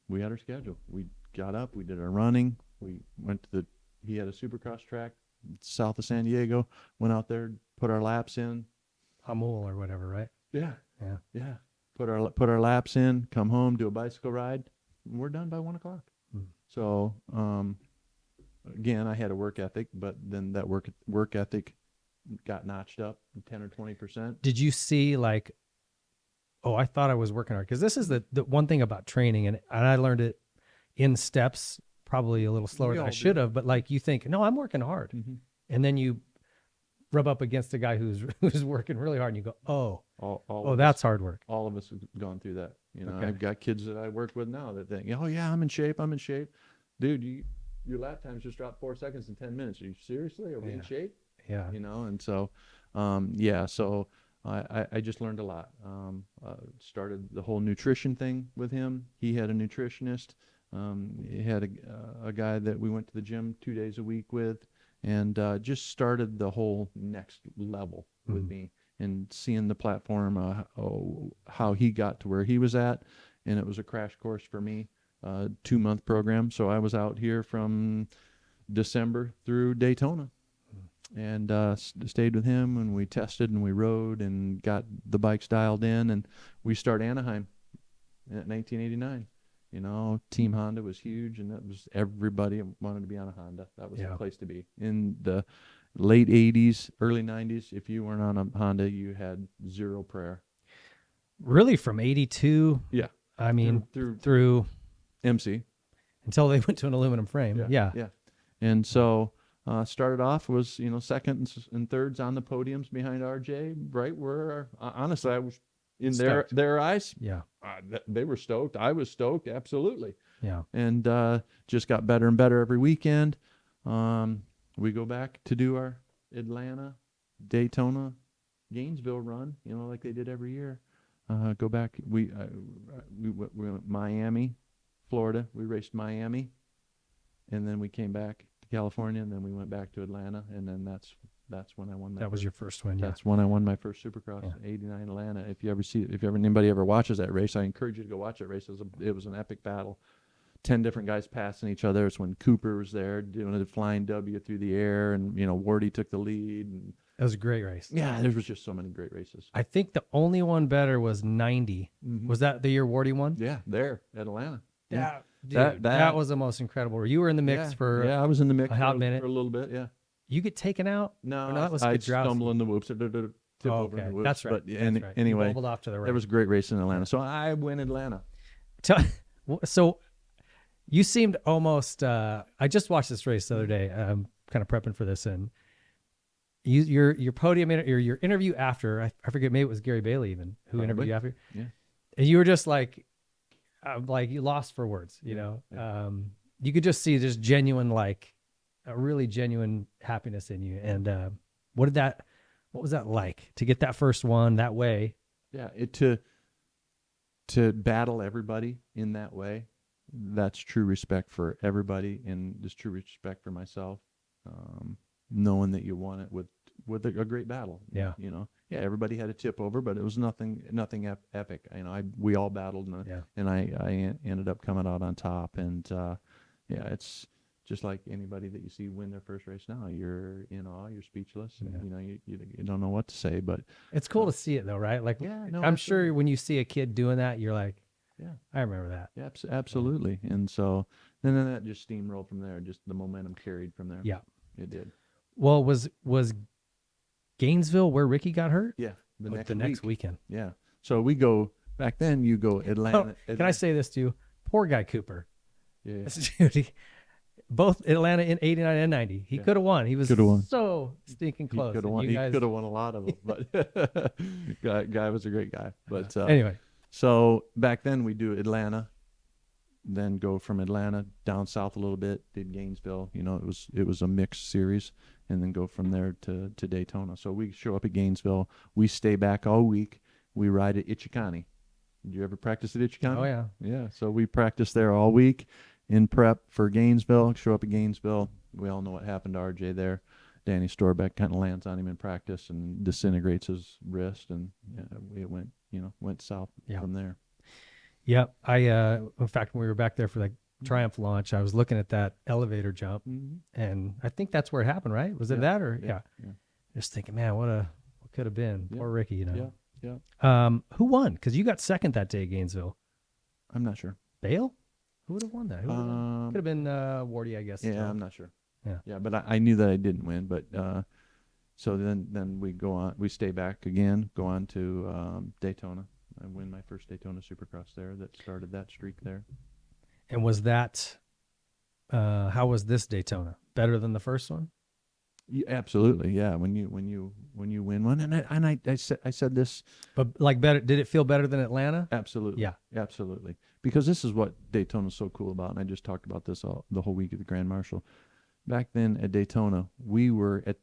Speaker 2: we had our schedule. We got up, we did our running. We went to he had a supercross track south of San Diego, went out there, put our laps in.
Speaker 3: Hamul or whatever, right?
Speaker 2: Yeah.
Speaker 3: Yeah.
Speaker 2: Put our laps in, come home, do a bicycle ride. We're done by 1 o'clock. So, again, I had a work ethic, but then that work ethic got notched up 10 or 20%.
Speaker 3: Did you see like, oh, I thought I was working hard? Because this is the one thing about training, and I learned it in steps, probably a little slower
Speaker 2: We
Speaker 3: than I
Speaker 2: all
Speaker 3: should
Speaker 2: do.
Speaker 3: have. But like you think, no, I'm working hard, and then you rub up against a guy who's working really hard, and you go,
Speaker 2: All
Speaker 3: oh,
Speaker 2: of
Speaker 3: that's
Speaker 2: us,
Speaker 3: hard work.
Speaker 2: all of us have gone through that. You know,
Speaker 3: Okay.
Speaker 2: I've got kids that I work with now that think, oh yeah, I'm in shape. Dude, your lap times just dropped 4 seconds in 10 minutes. Are you seriously? Are we in shape?
Speaker 3: Yeah.
Speaker 2: You know, and so, yeah, so I just learned a lot. Started the whole nutrition thing with him. He had a nutritionist. He had a guy that we went to the gym 2 days a week with, and just started the whole next level with me, and seeing the platform, how he got to where he was at. And it was a crash course for me, 2-month program. So I was out here from December through Daytona, and stayed with him, and we tested and we rode and got the bikes dialed in, and we start Anaheim in 1989. You know, Team Honda was huge, and that was everybody wanted to be on a Honda. That was the place to be. In the late 80s, early 90s, if you weren't on a Honda, you had zero prayer.
Speaker 3: Really, from 82,
Speaker 2: Yeah.
Speaker 3: I mean,
Speaker 2: Through
Speaker 3: through
Speaker 2: MC.
Speaker 3: until they went to an aluminum frame. Yeah.
Speaker 2: And so started off was, you know, second and thirds on the podiums behind RJ, right where honestly I was in their eyes.
Speaker 3: Yeah.
Speaker 2: They were stoked. I was stoked. Absolutely.
Speaker 3: Yeah.
Speaker 2: And just got better and better every weekend. We go back to do our Atlanta, Daytona, Gainesville run, you know, like they did every year. Go back. We went Miami, Florida. We raced Miami, and then we came back to California, and then we went back to Atlanta, and then that's when I won.
Speaker 3: That was your first one. Yeah.
Speaker 2: That's when I won my first Supercross, '89 Atlanta. If anybody ever watches that race, I encourage you to go watch that race. It was an epic battle. 10 different guys passing each other. It's when Cooper was there doing a flying W through the air, and you know Wardy took the lead. And
Speaker 3: It was a great race.
Speaker 2: yeah, there was just so many great races.
Speaker 3: I think the only one better was 90. Was that the year Wardy won?
Speaker 2: Yeah, there at Atlanta.
Speaker 3: Yeah. Dude, that was the most incredible. You were in the mix for
Speaker 2: I was in the mix
Speaker 3: a hot minute.
Speaker 2: for a little bit. Yeah.
Speaker 3: You get taken out?
Speaker 2: No,
Speaker 3: Or that was
Speaker 2: I'd
Speaker 3: Kedrowski.
Speaker 2: stumble in the whoops, tip over in the whoops.
Speaker 3: That's right.
Speaker 2: But
Speaker 3: That's right.
Speaker 2: anyway,
Speaker 3: You bobbled off to the right.
Speaker 2: There was a great race in Atlanta, so I win Atlanta.
Speaker 3: So you seemed almost. I just watched this race the other day. I'm kind of prepping for this, and your podium your interview after. I forget. Maybe it was Gary Bailey even who interviewed you after.
Speaker 2: Yeah.
Speaker 3: And you were just like you lost for words. You know, you could just see just genuine, like a really genuine happiness in you. And what was that like to get that first one that way?
Speaker 2: Yeah, to battle everybody in that way. That's true respect for everybody, and just true respect for myself. Knowing that you won it with a great battle.
Speaker 3: Yeah.
Speaker 2: You know, everybody had a tip over, but it was nothing epic. You know, we all battled, and I ended up coming out on top. And it's just like anybody that you see win their first race now. You're in awe, you're speechless, and you know you don't know what to say. But
Speaker 3: it's cool to see it though, right? Like, I'm sure when you see a kid doing that, you're like, I remember that.
Speaker 2: Yeah, absolutely. And so then that just steamrolled from there. Just the momentum carried from there.
Speaker 3: Yeah,
Speaker 2: it did.
Speaker 3: Well, was Gainesville where Ricky got hurt?
Speaker 2: Yeah, the
Speaker 3: next weekend.
Speaker 2: Yeah. So we go back then. You go Atlanta.
Speaker 3: Can I say this to you? Poor guy Cooper.
Speaker 2: Yeah.
Speaker 3: Dude, both Atlanta in '89 and '90. He could have won. He was so stinking close.
Speaker 2: He could have won. He could have won a lot of them. But guy was a great guy. But
Speaker 3: anyway,
Speaker 2: so back then we do Atlanta, then go from Atlanta down south a little bit. Did Gainesville. You know, it was a mixed series. And then go from there to Daytona. So we show up at Gainesville. We stay back all week. We ride at Ichikani. Did you ever practice at Ichikani?
Speaker 3: Oh, yeah.
Speaker 2: Yeah. So we practice there all week in prep for Gainesville. Show up at Gainesville. We all know what happened to RJ there. Danny Storbeck kind of lands on him in practice and disintegrates his wrist. And it went south from there.
Speaker 3: Yeah. In fact, when we were back there for the Triumph launch, I was looking at that elevator jump, and I think that's where it happened, right? Was it that or yeah. Just thinking, man, what could have been? Poor Ricky, you know.
Speaker 2: Yeah.
Speaker 3: Who won? Because you got second that day at Gainesville.
Speaker 2: I'm not sure.
Speaker 3: Bale? Who would have won that? Could have been Wardy, I guess.
Speaker 2: Yeah, I'm not sure.
Speaker 3: Yeah.
Speaker 2: But I knew that I didn't win. But So then we go on. We stay back again. Go on to Daytona. I win my first Daytona Supercross there. That started that streak there.
Speaker 3: And was that? How was this Daytona? Better than the first one?
Speaker 2: Yeah, absolutely, yeah. When you win one, and I said this,
Speaker 3: But like better? Did it feel better than Atlanta?
Speaker 2: absolutely,
Speaker 3: Yeah.
Speaker 2: absolutely, because this is what Daytona's so cool about, and I just talked about this the whole week at the Grand Marshal. Back then at Daytona, we were at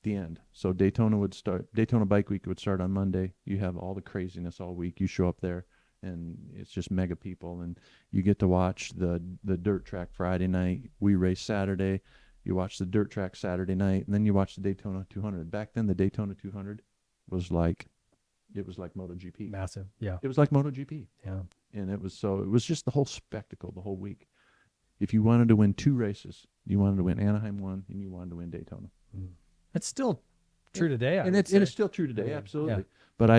Speaker 2: the end. So Daytona Bike Week would start on Monday. You have all the craziness all week. You show up there, and it's just mega people, and you get to watch the dirt track Friday night. We race Saturday. You watch the dirt track Saturday night, and then you watch the Daytona 200. Back then, the Daytona 200 was like MotoGP.
Speaker 3: Massive. Yeah.
Speaker 2: It was like MotoGP.
Speaker 3: Yeah.
Speaker 2: And it was just the whole spectacle the whole week. If you wanted to win 2 races, you wanted to win Anaheim 1, and you wanted to win Daytona.
Speaker 3: It's still true today.
Speaker 2: And it's still true today, absolutely.
Speaker 3: Yeah.
Speaker 2: But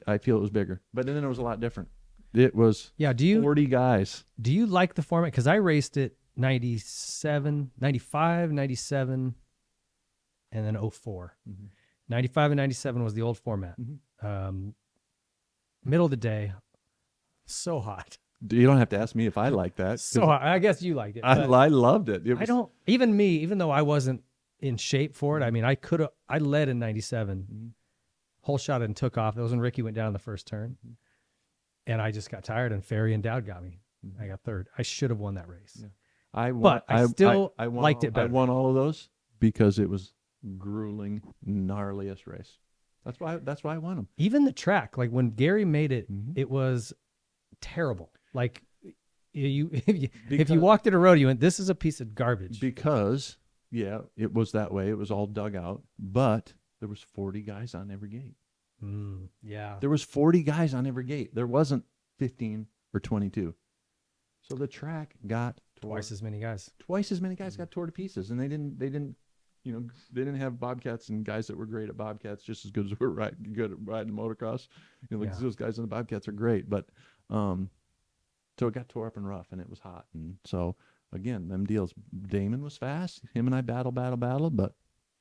Speaker 2: I feel it was bigger. But then it was a lot different. It was 40 guys.
Speaker 3: Do you like the format? Because I raced it 97, 95, 97, and then 04. 95 and 97 was the old format. Middle of the day, so hot.
Speaker 2: You don't have to ask me if I like that.
Speaker 3: So hot. I guess you liked it.
Speaker 2: I loved it.
Speaker 3: I don't, even though I wasn't in shape for it, I mean, I led in 97, whole shot and took off. That was when Ricky went down in the first turn. And I just got tired, and Ferry and Dowd got me. I got third. I should have won that race.
Speaker 2: Yeah.
Speaker 3: I liked it better.
Speaker 2: I won all of those because it was grueling, gnarliest race. That's why I won them.
Speaker 3: Even the track, like when Gary made it, it was terrible. Like if you walked in a road, you went, "This is a piece of garbage."
Speaker 2: Because it was that way. It was all dug out, but there was 40 guys on every gate.
Speaker 3: Yeah,
Speaker 2: there was 40 guys on every gate. There wasn't 15 or 22. So the track got
Speaker 3: twice as many guys.
Speaker 2: Twice as many guys got tore to pieces, and they didn't have Bobcats and guys that were great at Bobcats just as good as we're good at riding motocross. Those guys in the Bobcats are great, but so it got tore up and rough, and it was hot, and so again, them deals. Damon was fast. Him and I battle, but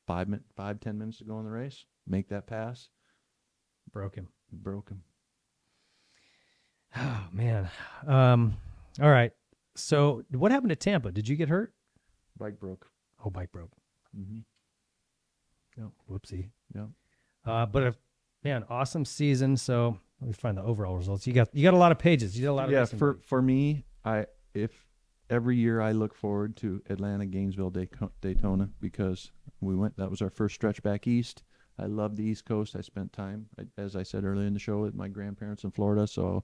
Speaker 2: 5-10 minutes to go in the race, make that pass,
Speaker 3: broke him. Oh man. All right. So what happened to Tampa? Did you get hurt?
Speaker 2: Bike broke.
Speaker 3: Oh, bike broke.
Speaker 2: Yeah.
Speaker 3: Whoopsie.
Speaker 2: Yeah.
Speaker 3: But man, awesome season. So let me find the overall results. You got a lot of pages. You did a lot of racing.
Speaker 2: For me, if every year I look forward to Atlanta, Gainesville, Daytona, because that was our first stretch back east. I love the East Coast. I spent time, as I said earlier in the show, with my grandparents in Florida, so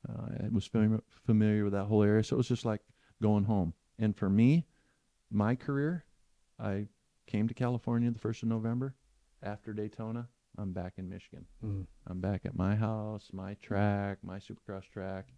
Speaker 2: I was familiar with that whole area. So it was just like going home. And for me, my career, I came to California the 1st of November. After Daytona, I'm back in Michigan. I'm back at my house, my track, my supercross track,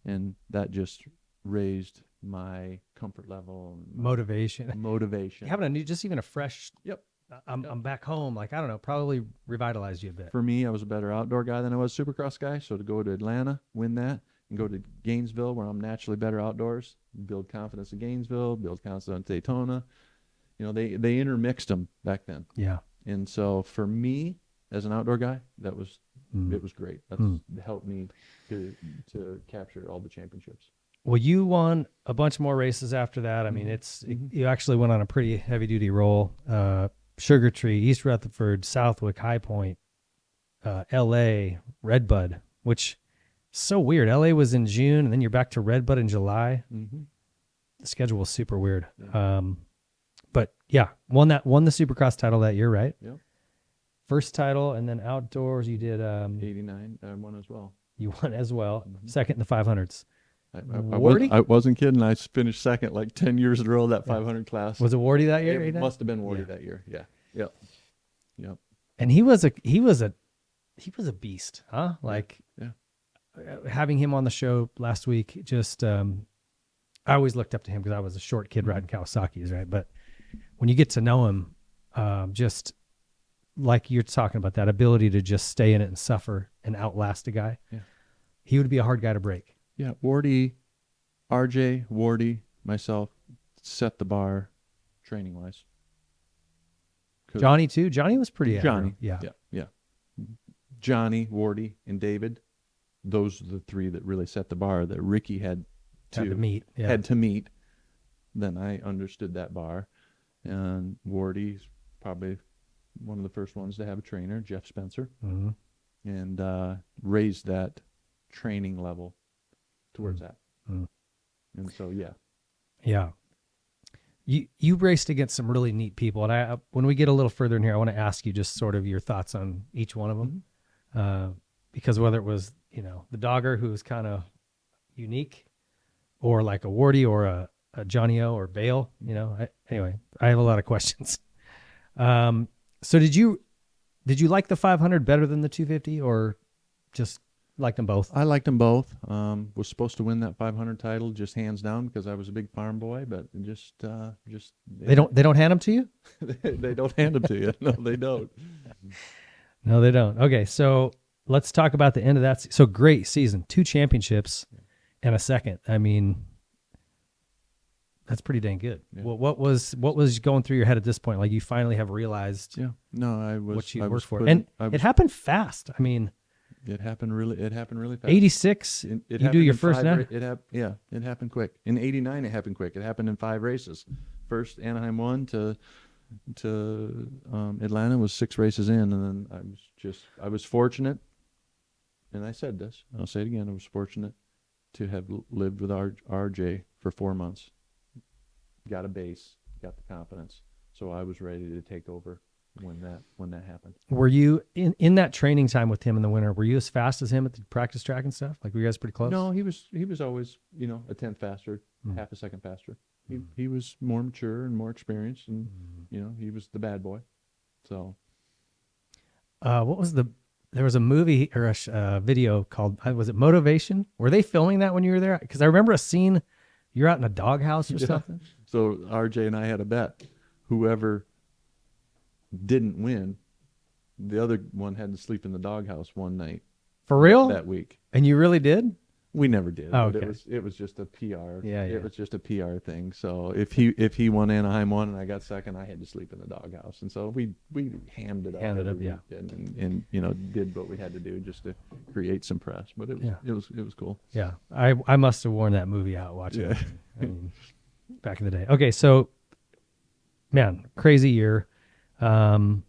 Speaker 2: and that just raised my comfort level,
Speaker 3: motivation. Having even a fresh.
Speaker 2: Yep.
Speaker 3: I'm back home. Like, I don't know, probably revitalized you a bit.
Speaker 2: For me, I was a better outdoor guy than I was a supercross guy. So to go to Atlanta, win that, and go to Gainesville, where I'm naturally better outdoors, build confidence in Gainesville, build confidence in Daytona. They intermixed them back then.
Speaker 3: Yeah.
Speaker 2: And so for me, as an outdoor guy, it was great. That helped me to capture all the championships.
Speaker 3: Well, you won a bunch more races after that. I mean, you actually went on a pretty heavy duty roll. Sugar Tree, East Rutherford, Southwick, High Point, L.A., Redbud, which is so weird. L.A. was in June, and then you're back to Redbud in July. The schedule was super weird.
Speaker 2: Yeah.
Speaker 3: But yeah, won the Supercross title that year, right?
Speaker 2: Yep.
Speaker 3: First title, and then outdoors you did
Speaker 2: 89. I won as well.
Speaker 3: You won as well. Second in the 500s.
Speaker 2: I wasn't kidding. I finished second like 10 years in a row that 500 class.
Speaker 3: Was it Wardy that year?
Speaker 2: It must have been Wardy that year. Yeah. Yep.
Speaker 3: And he was a beast, huh? Like, having him on the show last week, just I always looked up to him because I was a short kid riding Kawasaki's, right? But when you get to know him, just like you're talking about, that ability to just stay in it and suffer and outlast a guy, he would be a hard guy to break.
Speaker 2: Yeah, Wardy, RJ, myself set the bar training-wise.
Speaker 3: Johnny too. Johnny was pretty
Speaker 2: Johnny.
Speaker 3: aggro.
Speaker 2: Yeah. Johnny, Wardy, and David. Those are the three that really set the bar that Ricky had to
Speaker 3: meet. Yeah.
Speaker 2: Had to meet. Then I understood that bar. And Wardy's probably one of the first ones to have a trainer, Jeff Spencer, and raised that training level towards that. And so,
Speaker 3: Yeah. You raced against some really neat people, and when we get a little further in here, I want to ask you just sort of your thoughts on each one of them, because whether it was the Dogger, who was kind of unique, or like a Wardy or a Johnny O or Bale, anyway, I have a lot of questions. So did you like the 500 better than the 250, or just liked them both?
Speaker 2: I liked them both. Was supposed to win that 500 title just hands down because I was a big farm boy, but just
Speaker 3: they don't hand them to you.
Speaker 2: They don't hand them to you. No, they don't.
Speaker 3: No, they don't. Okay, so let's talk about the end of that. So great season, 2 championships and a second. I mean, that's pretty dang good. Yeah. Well, what was going through your head at this point? Like, you finally have realized what you worked for. And it happened fast. I mean,
Speaker 2: it happened really fast.
Speaker 3: 86, you do your first now?
Speaker 2: It happened quick. In 89, it happened quick. It happened in 5 races. First Anaheim 1 to Atlanta was 6 races in, and then I was fortunate, and I said this, I'll say it again, I was fortunate to have lived with RJ for 4 months. Got a base, got the confidence, so I was ready to take over when that happened.
Speaker 3: Were you in that training time with him in the winter? Were you as fast as him at the practice track and stuff? Like, were you guys pretty close?
Speaker 2: No, he was always a tenth faster, half a second faster. He was more mature and more experienced, and he was the bad boy. So,
Speaker 3: what was there was a movie or a video called, was it Motivation? Were they filming that when you were there? Because I remember a scene. You're out in a doghouse or something?
Speaker 2: So RJ and I had a bet. Whoever didn't win, the other one had to sleep in the doghouse one night.
Speaker 3: For real?
Speaker 2: That week.
Speaker 3: And you really did?
Speaker 2: We never did.
Speaker 3: Oh, okay.
Speaker 2: But it was just a PR.
Speaker 3: Yeah.
Speaker 2: It was just a PR thing. So if he won Anaheim 1 and I got second, I had to sleep in the doghouse. And so we hammed it up. And did what we had to do just to create some press. But it was cool.
Speaker 3: Yeah. I must have worn that movie out watching it. I mean, back in the day. Okay, so man, crazy year. Do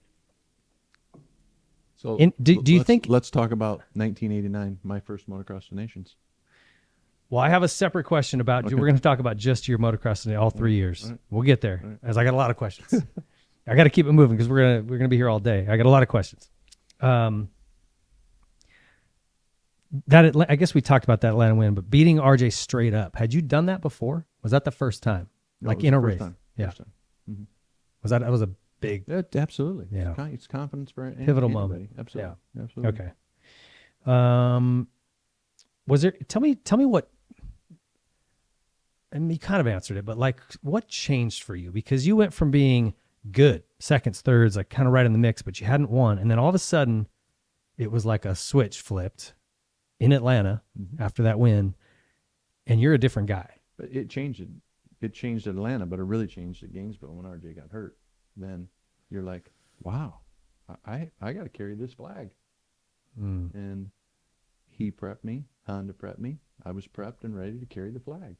Speaker 3: you think?
Speaker 2: Let's talk about 1989, my first Motocross of Nations.
Speaker 3: Well, I have a separate question about. Okay. We're going to talk about just your motocross in all 3 years. Right. We'll get there, as I got a lot of questions. I got to keep it moving because we're gonna be here all day. I got a lot of questions. I guess we talked about that Atlanta win, but beating RJ straight up. Had you done that before? Was that the first time?
Speaker 2: No,
Speaker 3: like in a race?
Speaker 2: Time.
Speaker 3: Yeah.
Speaker 2: First time. Mm-hmm.
Speaker 3: That was a big.
Speaker 2: Absolutely.
Speaker 3: Yeah.
Speaker 2: It's confidence for
Speaker 3: pivotal
Speaker 2: anybody.
Speaker 3: moment.
Speaker 2: Absolutely.
Speaker 3: Yeah.
Speaker 2: Absolutely.
Speaker 3: Okay. Was there? Tell me what. And you kind of answered it, but like, what changed for you? Because you went from being good, seconds, thirds, like kind of right in the mix, but you hadn't won, and then all of a sudden, it was like a switch flipped in Atlanta after that win, and you're a different guy.
Speaker 2: But it changed it. It changed Atlanta, but it really changed at Gainesville when RJ got hurt. Then you're like, wow, I got to carry this flag. And he prepped me, Honda prepped me. I was prepped and ready to carry the flag.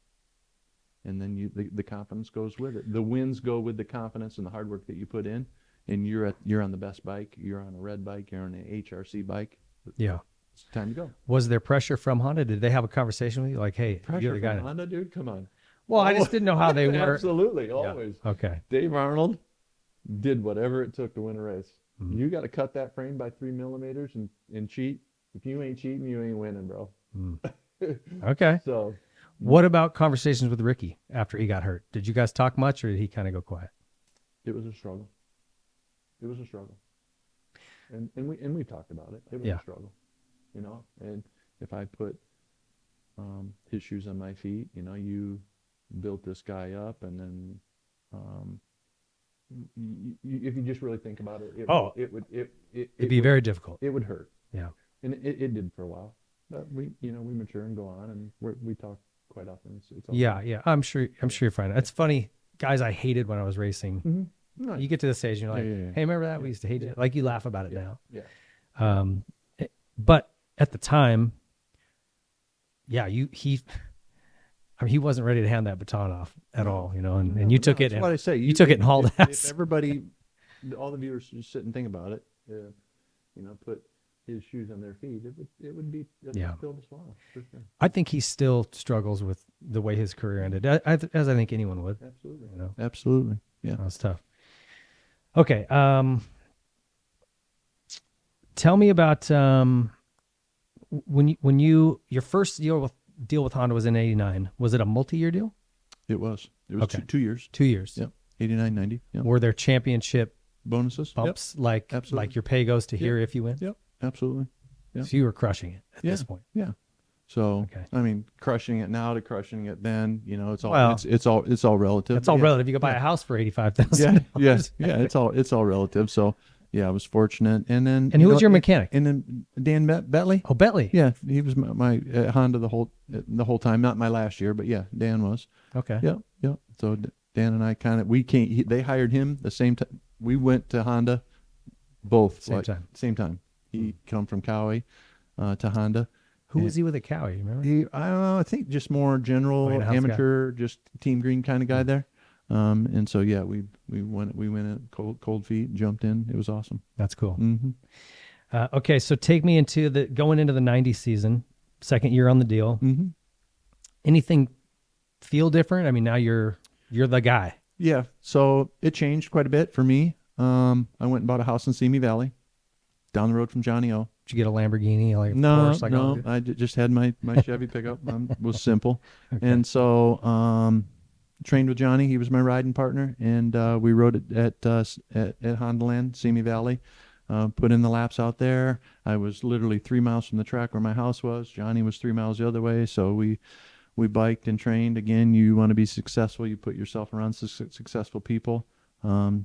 Speaker 2: And then the confidence goes with it. The wins go with the confidence and the hard work that you put in. And you're on the best bike. You're on a red bike. You're on an HRC bike.
Speaker 3: Yeah,
Speaker 2: it's time to go.
Speaker 3: Was there pressure from Honda? Did they have a conversation with you? Like, hey,
Speaker 2: pressure
Speaker 3: you're the guy.
Speaker 2: From Honda, dude, come on.
Speaker 3: Well, I just didn't know how they were.
Speaker 2: Absolutely, always.
Speaker 3: Yeah. Okay.
Speaker 2: Dave Arnold did whatever it took to win a race. You got to cut that frame by 3 millimeters and cheat. If you ain't cheating, you ain't winning, bro.
Speaker 3: Okay.
Speaker 2: So,
Speaker 3: what about conversations with Ricky after he got hurt? Did you guys talk much, or did he kind of go quiet?
Speaker 2: It was a struggle. And we talked about it. It was a struggle, And if I put his shoes on my feet, you built this guy up, and then if you just really think about it, it'd
Speaker 3: be very difficult.
Speaker 2: It would hurt.
Speaker 3: Yeah,
Speaker 2: and it did for a while. But we mature and go on, and we talk quite often. It's all
Speaker 3: yeah. I'm sure you're fine. It's funny, guys. I hated when I was racing.
Speaker 2: Right.
Speaker 3: You get to the stage and you're like,
Speaker 2: Yeah.
Speaker 3: hey, remember that? We used to hate it. Like you laugh about it now.
Speaker 2: Yeah.
Speaker 3: But at the time, he wasn't ready to hand that baton off at all, and you took it.
Speaker 2: That's
Speaker 3: And
Speaker 2: what I say.
Speaker 3: You took it and hauled
Speaker 2: if
Speaker 3: ass.
Speaker 2: everybody, all the viewers just sit and think about it, put his shoes on their feet, it would be a pill to swallow, for sure.
Speaker 3: I think he still struggles with the way his career ended, as I think anyone would.
Speaker 2: Absolutely. Absolutely. Yeah.
Speaker 3: That was tough. Okay. Tell me about when your first deal with Honda was in '89. Was it a multi-year deal?
Speaker 2: It was. It was
Speaker 3: Okay.
Speaker 2: 2 years.
Speaker 3: 2 years.
Speaker 2: Yep. 89, 90. Yep.
Speaker 3: Were there championship
Speaker 2: Bonuses.
Speaker 3: bumps
Speaker 2: Absolutely.
Speaker 3: like your pay goes to here if you win?
Speaker 2: Yep. Absolutely. Yep.
Speaker 3: So you were crushing it at this point.
Speaker 2: Yeah. So,
Speaker 3: Okay.
Speaker 2: I mean, crushing it now to crushing it then, it's all
Speaker 3: Well,
Speaker 2: it's all relative.
Speaker 3: It's all
Speaker 2: Yeah.
Speaker 3: relative. You could buy a house for $85,000.
Speaker 2: Yeah. It's all relative. So, yeah, I was fortunate. And then
Speaker 3: And who was your mechanic?
Speaker 2: And then Dan Betley.
Speaker 3: Oh, Bentley.
Speaker 2: Yeah, he was my Honda the whole time. Not my last year, but yeah, Dan was.
Speaker 3: Okay.
Speaker 2: Yep. So Dan and I they hired him the same time. We went to Honda both same time. He come from Cowie to Honda.
Speaker 3: Who was he with at Cowie? You remember?
Speaker 2: I think just more general
Speaker 3: in-house
Speaker 2: amateur, just team green kind of guy there. And so yeah, we went at cold feet, jumped in. It was awesome.
Speaker 3: That's cool.
Speaker 2: Mm-hmm.
Speaker 3: Okay, so take me into going into the '90s season, second year on the deal.
Speaker 2: Mm-hmm.
Speaker 3: Anything feel different? I mean, now you're the guy.
Speaker 2: Yeah, so it changed quite a bit for me. I went and bought a house in Simi Valley, down the road from Johnny O.
Speaker 3: Did you get a Lamborghini? Like
Speaker 2: No, I just had my Chevy pickup. Was simple,
Speaker 3: Okay.
Speaker 2: and so trained with Johnny. He was my riding partner, and we rode it at Honda Land, Simi Valley. Put in the laps out there. I was literally 3 miles from the track where my house was. Johnny was 3 miles the other way, so we biked and trained. Again, you want to be successful, you put yourself around successful people.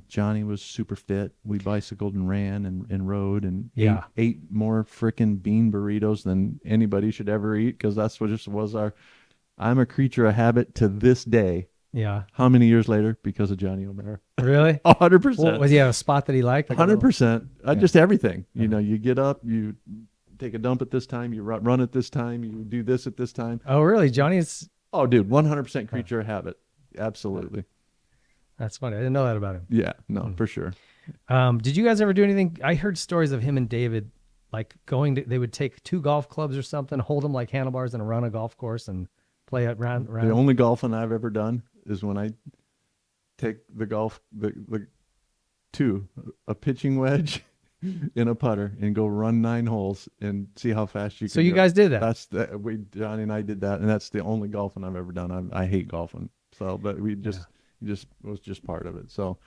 Speaker 2: Johnny was super fit. We bicycled and ran and rode and ate more frickin' bean burritos than anybody should ever eat, because that's what just was I'm a creature of habit to this day.
Speaker 3: Yeah.
Speaker 2: How many years later? Because of Johnny O'Mara.
Speaker 3: Really?
Speaker 2: 100%.
Speaker 3: Well, was he have a spot that he liked?
Speaker 2: 100%. Just everything. You get up, you take a dump at this time, you run at this time, you do this at this time.
Speaker 3: Oh, really? Johnny's.
Speaker 2: Oh, dude, 100% creature of habit. Absolutely.
Speaker 3: That's funny. I didn't know that about him.
Speaker 2: Yeah, no, for sure.
Speaker 3: Did you guys ever do anything? I heard stories of him and David, like they would take 2 golf clubs or something, hold them like handlebars and run a golf course and play it round.
Speaker 2: The only golfing I've ever done is when I take a pitching wedge in a putter and go run 9 holes and see how fast you can.
Speaker 3: So you guys did that?
Speaker 2: Johnny and I did that, and that's the only golfing I've ever done. I hate golfing, but we just was just part of it. So,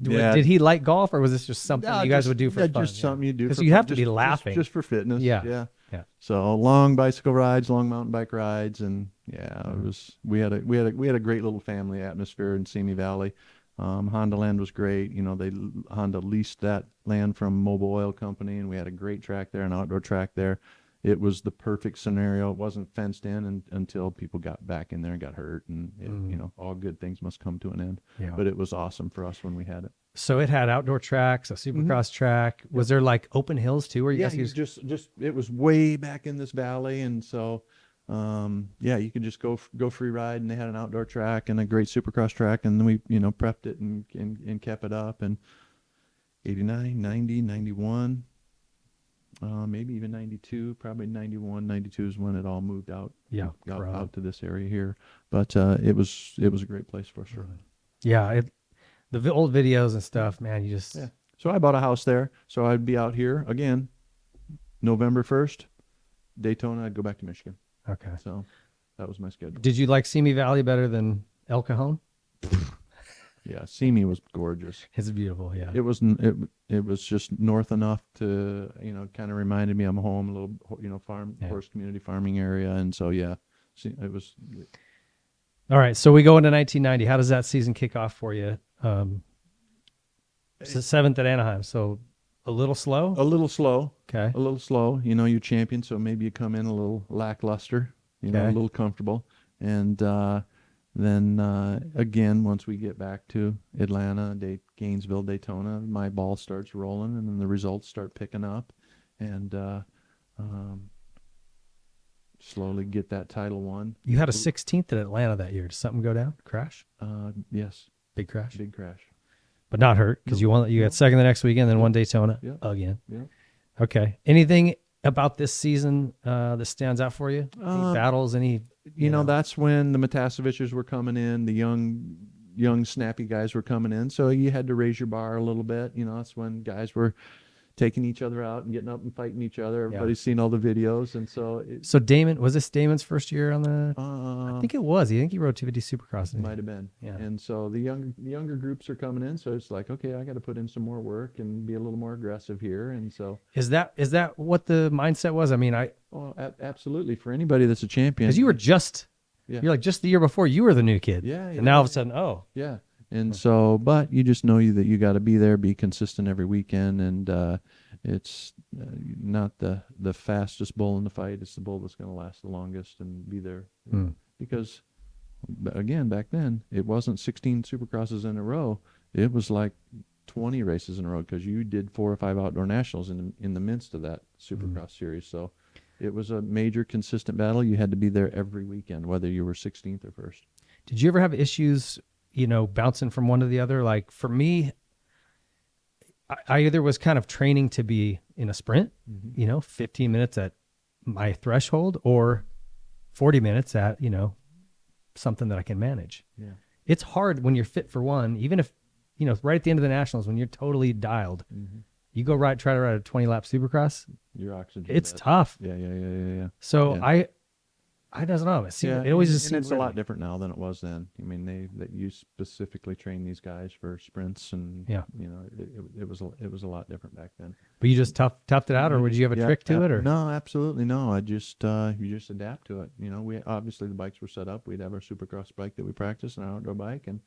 Speaker 3: did he like golf, or was this just something you guys would do for fun?
Speaker 2: Just something you do
Speaker 3: because you have to be laughing
Speaker 2: just for fitness.
Speaker 3: Yeah.
Speaker 2: So long bicycle rides, long mountain bike rides, and it was. We had a great little family atmosphere in Simi Valley. Honda Land was great. Honda leased that land from Mobil Oil Company, and we had a great track there, an outdoor track there. It was the perfect scenario. It wasn't fenced in until people got back in there and got hurt, and all good things must come to an end.
Speaker 3: Yeah.
Speaker 2: But it was awesome for us when we had it.
Speaker 3: So it had outdoor tracks, a supercross track. Was there like open hills too, where you guys
Speaker 2: just it was way back in this valley, and so you could just go free ride, and they had an outdoor track and a great supercross track, and then we prepped it and kept it up, and 89, 90, 91. Maybe even 92, probably 91, 92 is when it all moved out.
Speaker 3: Yeah,
Speaker 2: out to this area here. But it was a great place for sure.
Speaker 3: Yeah, the old videos and stuff, man. You just
Speaker 2: So I bought a house there, so I'd be out here again. November 1st, Daytona. I'd go back to Michigan.
Speaker 3: Okay.
Speaker 2: So that was my schedule.
Speaker 3: Did you like Simi Valley better than El Cajon?
Speaker 2: Yeah, Simi was gorgeous.
Speaker 3: It's beautiful. Yeah.
Speaker 2: It was just north enough to kind of reminded me I'm home, a little farm horse community farming area, and so it was.
Speaker 3: All right, so we go into 1990. How does that season kick off for you? It's the 7th at Anaheim, so a little slow.
Speaker 2: A little slow.
Speaker 3: Okay.
Speaker 2: A little slow. You're champion, so maybe you come in a little lackluster. A little comfortable, and then again, once we get back to Atlanta, Gainesville, Daytona, my ball starts rolling, and then the results start picking up, and slowly get that title won.
Speaker 3: You had a 16th at Atlanta that year. Did something go down? Crash?
Speaker 2: Yes,
Speaker 3: Big crash?
Speaker 2: big crash.
Speaker 3: But not hurt because you won. You got second the next weekend, then won Daytona again.
Speaker 2: Yeah.
Speaker 3: Okay. Anything about this season that stands out for you? Any battles? Any?
Speaker 2: You know, that's when the Mataseviches were coming in, the young snappy guys were coming in. So you had to raise your bar a little bit. You know, that's when guys were taking each other out and getting up and fighting each other. Everybody's seen all the videos, and so.
Speaker 3: So Damon, was this Damon's first year on the? I think it was. I think he rode 250 Supercross.
Speaker 2: Might have been.
Speaker 3: Yeah.
Speaker 2: And so the younger groups are coming in, so it's like, okay, I got to put in some more work and be a little more aggressive here. And so.
Speaker 3: Is that what the mindset was? I mean,
Speaker 2: absolutely, for anybody that's a champion.
Speaker 3: Because you were you're like just the year before you were the new kid.
Speaker 2: Yeah.
Speaker 3: And now all of a sudden,
Speaker 2: Yeah. And so, but you just know that you got to be there, be consistent every weekend, and it's not the fastest bull in the fight. It's the bull that's going to last the longest and be there. Because, again, back then, it wasn't 16 Supercrosses in a row. It was like 20 races in a row because you did 4 or 5 outdoor nationals in the midst of that Supercross series. So it was a major consistent battle. You had to be there every weekend, whether you were 16th or first.
Speaker 3: Did you ever have issues, bouncing from one to the other? Like for me, I either was kind of training to be in a sprint, 15 minutes at my threshold, or 40 minutes at, something that I can manage.
Speaker 2: Yeah.
Speaker 3: It's hard when you're fit for one, even if, right at the end of the nationals, when you're totally dialed, you go try to ride a 20-lap Supercross.
Speaker 2: Your oxygen.
Speaker 3: It's tough.
Speaker 2: Yeah.
Speaker 3: So
Speaker 2: yeah.
Speaker 3: I don't know. It always just seems
Speaker 2: it's a lot different now than it was then. I mean, that you specifically train these guys for sprints, and it was a lot different back then.
Speaker 3: But you just toughed it out, or would you have a trick to it? Or
Speaker 2: no, absolutely no. I just you just adapt to it. We obviously the bikes were set up. We'd have our Supercross bike that we practiced and our outdoor bike, and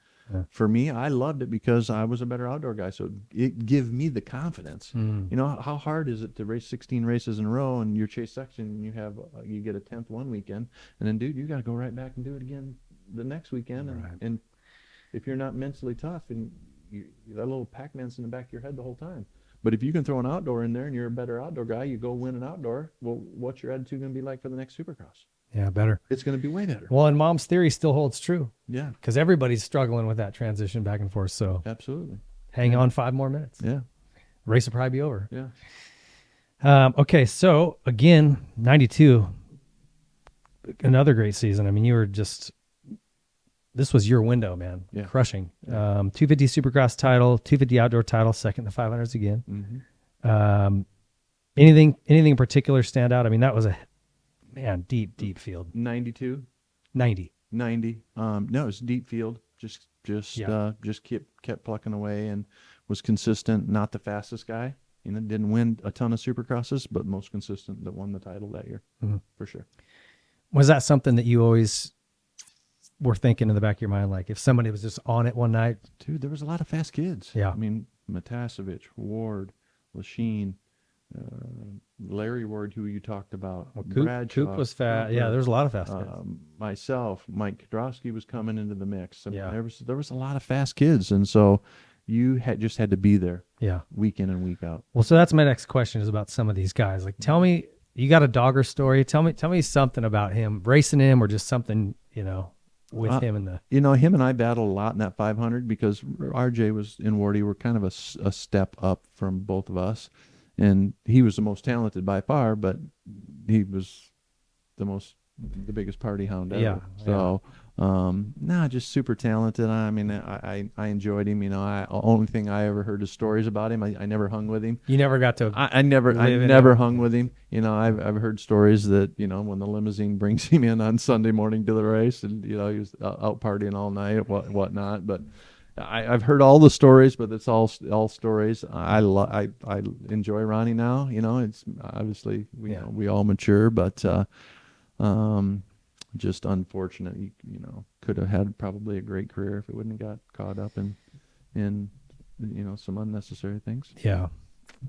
Speaker 2: for me, I loved it because I was a better outdoor guy. So it gave me the confidence. How hard is it to race 16 races in a row and your chase section and you get a 10th one weekend, and then dude, you got to go right back and do it again the next weekend. And if you're not mentally tough, and that little Pac-Man's in the back of your head the whole time. But if you can throw an outdoor in there and you're a better outdoor guy, you go win an outdoor. Well, what's your attitude going to be like for the next Supercross?
Speaker 3: Yeah, better.
Speaker 2: It's going to be way better.
Speaker 3: Well, and Mom's theory still holds true.
Speaker 2: Yeah.
Speaker 3: Because everybody's struggling with that transition back and forth. So
Speaker 2: absolutely.
Speaker 3: Hang on 5 more minutes.
Speaker 2: Yeah.
Speaker 3: Race will probably be over.
Speaker 2: Yeah.
Speaker 3: Okay, so again, 92, another great season. I mean, this was your window, man.
Speaker 2: Yeah.
Speaker 3: Crushing. 250 Supercross title, 250 outdoor title, second to 500s again. Anything in particular stand out? I mean, that was a deep field.
Speaker 2: 92.
Speaker 3: 90.
Speaker 2: No, it was deep field. Just kept plucking away and was consistent. Not the fastest guy. Didn't win a ton of Supercrosses, but most consistent that won the title that year, for sure.
Speaker 3: Was that something that you always were thinking in the back of your mind? Like if somebody was just on it one night?
Speaker 2: Dude, there was a lot of fast kids.
Speaker 3: Yeah.
Speaker 2: I mean, Matasevich, Ward, Lachine, Larry Ward, who you talked about.
Speaker 3: Coop was fast. Yeah, there was a lot of fast kids.
Speaker 2: Myself, Mike Kudrowski was coming into the mix. I mean,
Speaker 3: Yeah.
Speaker 2: There was a lot of fast kids, and so you just had to be there.
Speaker 3: Yeah.
Speaker 2: Week in and week out.
Speaker 3: Well, so that's my next question is about some of these guys. Like, tell me, you got a Dogger story. Tell me something about him, racing him, or just something, with him and
Speaker 2: him and I battled a lot in that 500 because RJ was in Wardy. We're kind of a step up from both of us. And he was the most talented by far, but he was the biggest party hound ever.
Speaker 3: Yeah.
Speaker 2: So, just super talented. I mean, I enjoyed him. Only thing I ever heard is stories about him. I never hung with him.
Speaker 3: You never got to.
Speaker 2: I never hung with him. I've heard stories that when the limousine brings him in on Sunday morning to the race, and he was out partying all night, whatnot. But I've heard all the stories, but it's all stories. I enjoy Ronnie now. It's obviously we all mature, but just unfortunate. Could have had probably a great career if it wouldn't have got caught up in some unnecessary things.
Speaker 3: Yeah.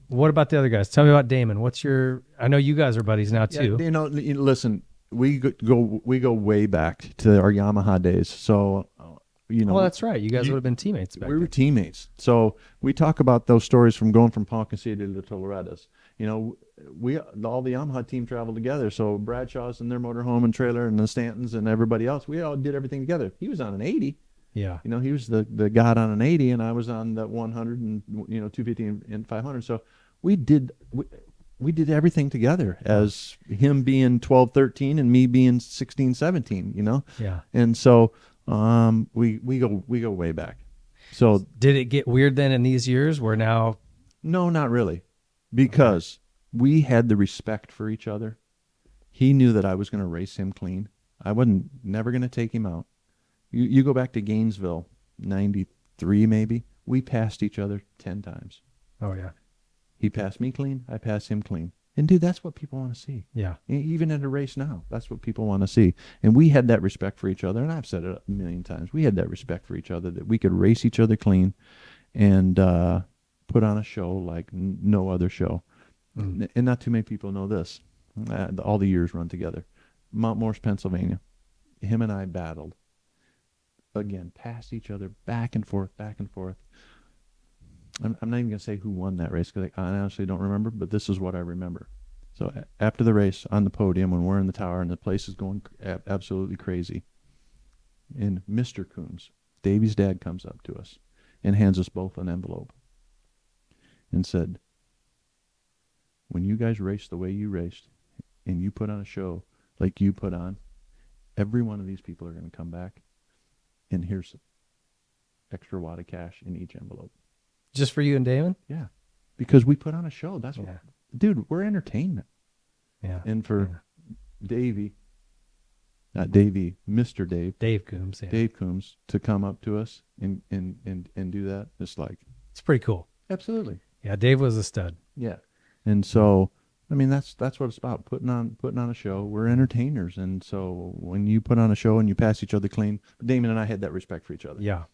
Speaker 3: What about the other guys? Tell me about Damon. I know you guys are buddies now too.
Speaker 2: Listen, we go way back to our Yamaha days. So,
Speaker 3: Well, that's right. You guys would have been teammates back
Speaker 2: we were
Speaker 3: then.
Speaker 2: teammates. So we talk about those stories from going from Ponca City to Toloredas. We all the Yamaha team traveled together. So Bradshaw's in their motorhome and trailer, and the Stantons and everybody else, we all did everything together. He was on an 80.
Speaker 3: Yeah.
Speaker 2: He was the god on an 80, and I was on the 100 and 250 and 500. So we did everything together, as him being 12, 13 and me being 16, 17,
Speaker 3: Yeah.
Speaker 2: And so we go way back. So
Speaker 3: Did it get weird then in these years where now?
Speaker 2: no, not really, because we had the respect for each other. He knew that I was going to race him clean. I wasn't never going to take him out. You go back to Gainesville, 93 maybe. We passed each other 10 times.
Speaker 3: Oh, yeah.
Speaker 2: He passed me clean. I passed him clean. And, dude, that's what people want to see.
Speaker 3: Yeah.
Speaker 2: Even at a race now, that's what people want to see. And we had that respect for each other. And I've said it a million times. We had that respect for each other, that we could race each other clean and put on a show like no other show. And not too many people know this. All the years run together. Mount Morris, Pennsylvania. Him and I battled. Again, passed each other back and forth, back and forth. I'm not even going to say who won that race, because I honestly don't remember, but this is what I remember. So after the race, on the podium, when we're in the tower and the place is going absolutely crazy, and Mr. Coombs, Davey's dad, comes up to us and hands us both an envelope and said, when you guys race the way you raced and you put on a show like you put on, every one of these people are going to come back, and here's extra wad of cash in each envelope.
Speaker 3: Just for you and Damon?
Speaker 2: Yeah. Because we put on a show. That's what,
Speaker 3: Yeah.
Speaker 2: dude, we're entertainment.
Speaker 3: Yeah.
Speaker 2: And for Davey, not Davey, Mr.
Speaker 3: Dave Coombs. Yeah.
Speaker 2: Dave Coombs, to come up to us and do that, it's like,
Speaker 3: It's pretty cool.
Speaker 2: absolutely.
Speaker 3: Yeah. Dave was a stud.
Speaker 2: Yeah. And so, I mean, that's what it's about, putting on a show. We're entertainers. And so when you put on a show and you pass each other clean, Damon and I had that respect for each other.
Speaker 3: Yeah.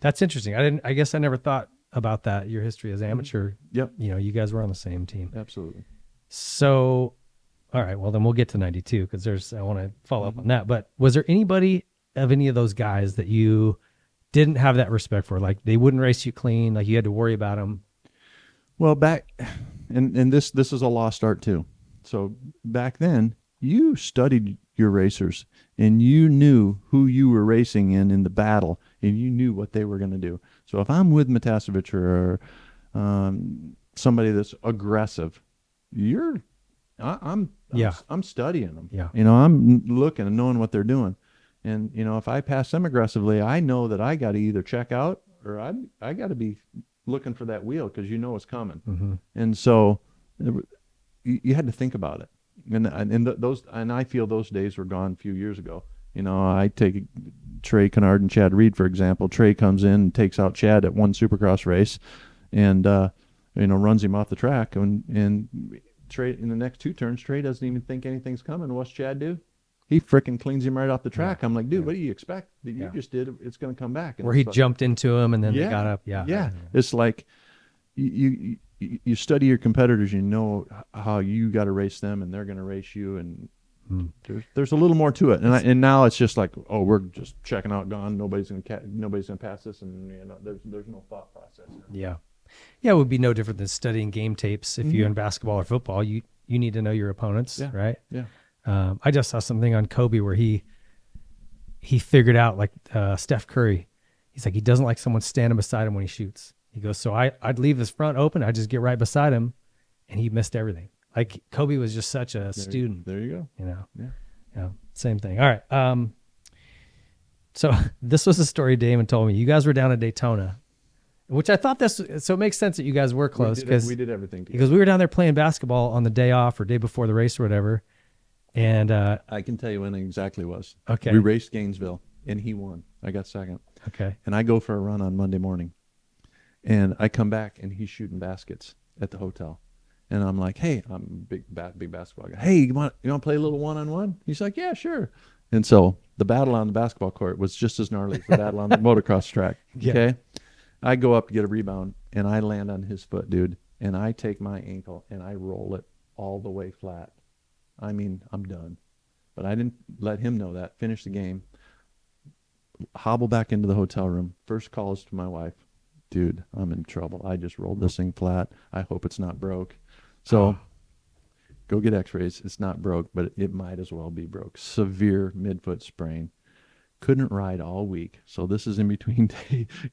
Speaker 3: That's interesting. I guess I never thought about that, your history as amateur.
Speaker 2: Yep.
Speaker 3: You guys were on the same team.
Speaker 2: Absolutely.
Speaker 3: So, all right, well then we'll get to 92 because I want to follow up on that. But was there anybody of any of those guys that you didn't have that respect for? Like they wouldn't race you clean, like you had to worry about them?
Speaker 2: Well, and this is a lost art too. So back then, you studied your racers and you knew who you were racing in the battle, and you knew what they were going to do. So if I'm with Matasevich or somebody that's aggressive, I'm studying them.
Speaker 3: Yeah.
Speaker 2: I'm looking and knowing what they're doing. And if I pass them aggressively, I know that I got to either check out or I got to be looking for that wheel, because it's coming.
Speaker 3: Mm-hmm.
Speaker 2: And so you had to think about it. And I feel those days were gone a few years ago. I take Trey Kennard and Chad Reed, for example. Trey comes in and takes out Chad at one supercross race and, runs him off the track. And Trey, in the next two turns, Trey doesn't even think anything's coming. What's Chad do? He frickin' cleans him right off the track. Yeah. I'm like, dude, what do you expect? That you just did, it's going to come back. And
Speaker 3: where he jumped into him and then they got up. Yeah.
Speaker 2: Yeah. It's like you study your competitors, you know how you got to race them and they're going to race you, and there's a little more to it. And now it's just like, oh, we're just checking out, gone. Nobody's going to pass this, and there's no thought process.
Speaker 3: Yeah. Yeah, it would be no different than studying game tapes. If you're in basketball or football, you need to know your opponents, right?
Speaker 2: Yeah.
Speaker 3: I just saw something on Kobe where he figured out, like Steph Curry. He's like, he doesn't like someone standing beside him when he shoots. He goes, so I'd leave his front open. I'd just get right beside him, and he missed everything. Like Kobe was just such a student.
Speaker 2: There you go.
Speaker 3: Yeah. Same thing. All right. So this was a story Damon told me. You guys were down at Daytona, which I thought so it makes sense that you guys were close, because
Speaker 2: we did everything together.
Speaker 3: Because we were down there playing basketball on the day off or day before the race or whatever. And
Speaker 2: I can tell you when it exactly was.
Speaker 3: Okay.
Speaker 2: We raced Gainesville, and he won. I got second.
Speaker 3: Okay.
Speaker 2: And I go for a run on Monday morning, and I come back, and he's shooting baskets at the hotel. And I'm like, hey, I'm a big basketball guy. Hey, you want to play a little one-on-one? He's like, yeah, sure. And so the battle on the basketball court was just as gnarly as the battle on the motocross track. Okay. I go up to get a rebound, and I land on his foot, dude. And I take my ankle, and I roll it all the way flat. I mean, I'm done. But I didn't let him know that. Finish the game. Hobble back into the hotel room. First call is to my wife. Dude, I'm in trouble. I just rolled this thing flat. I hope it's not broke. So go get x-rays. It's not broke, but it might as well be broke. Severe midfoot sprain. Couldn't ride all week. So this is in between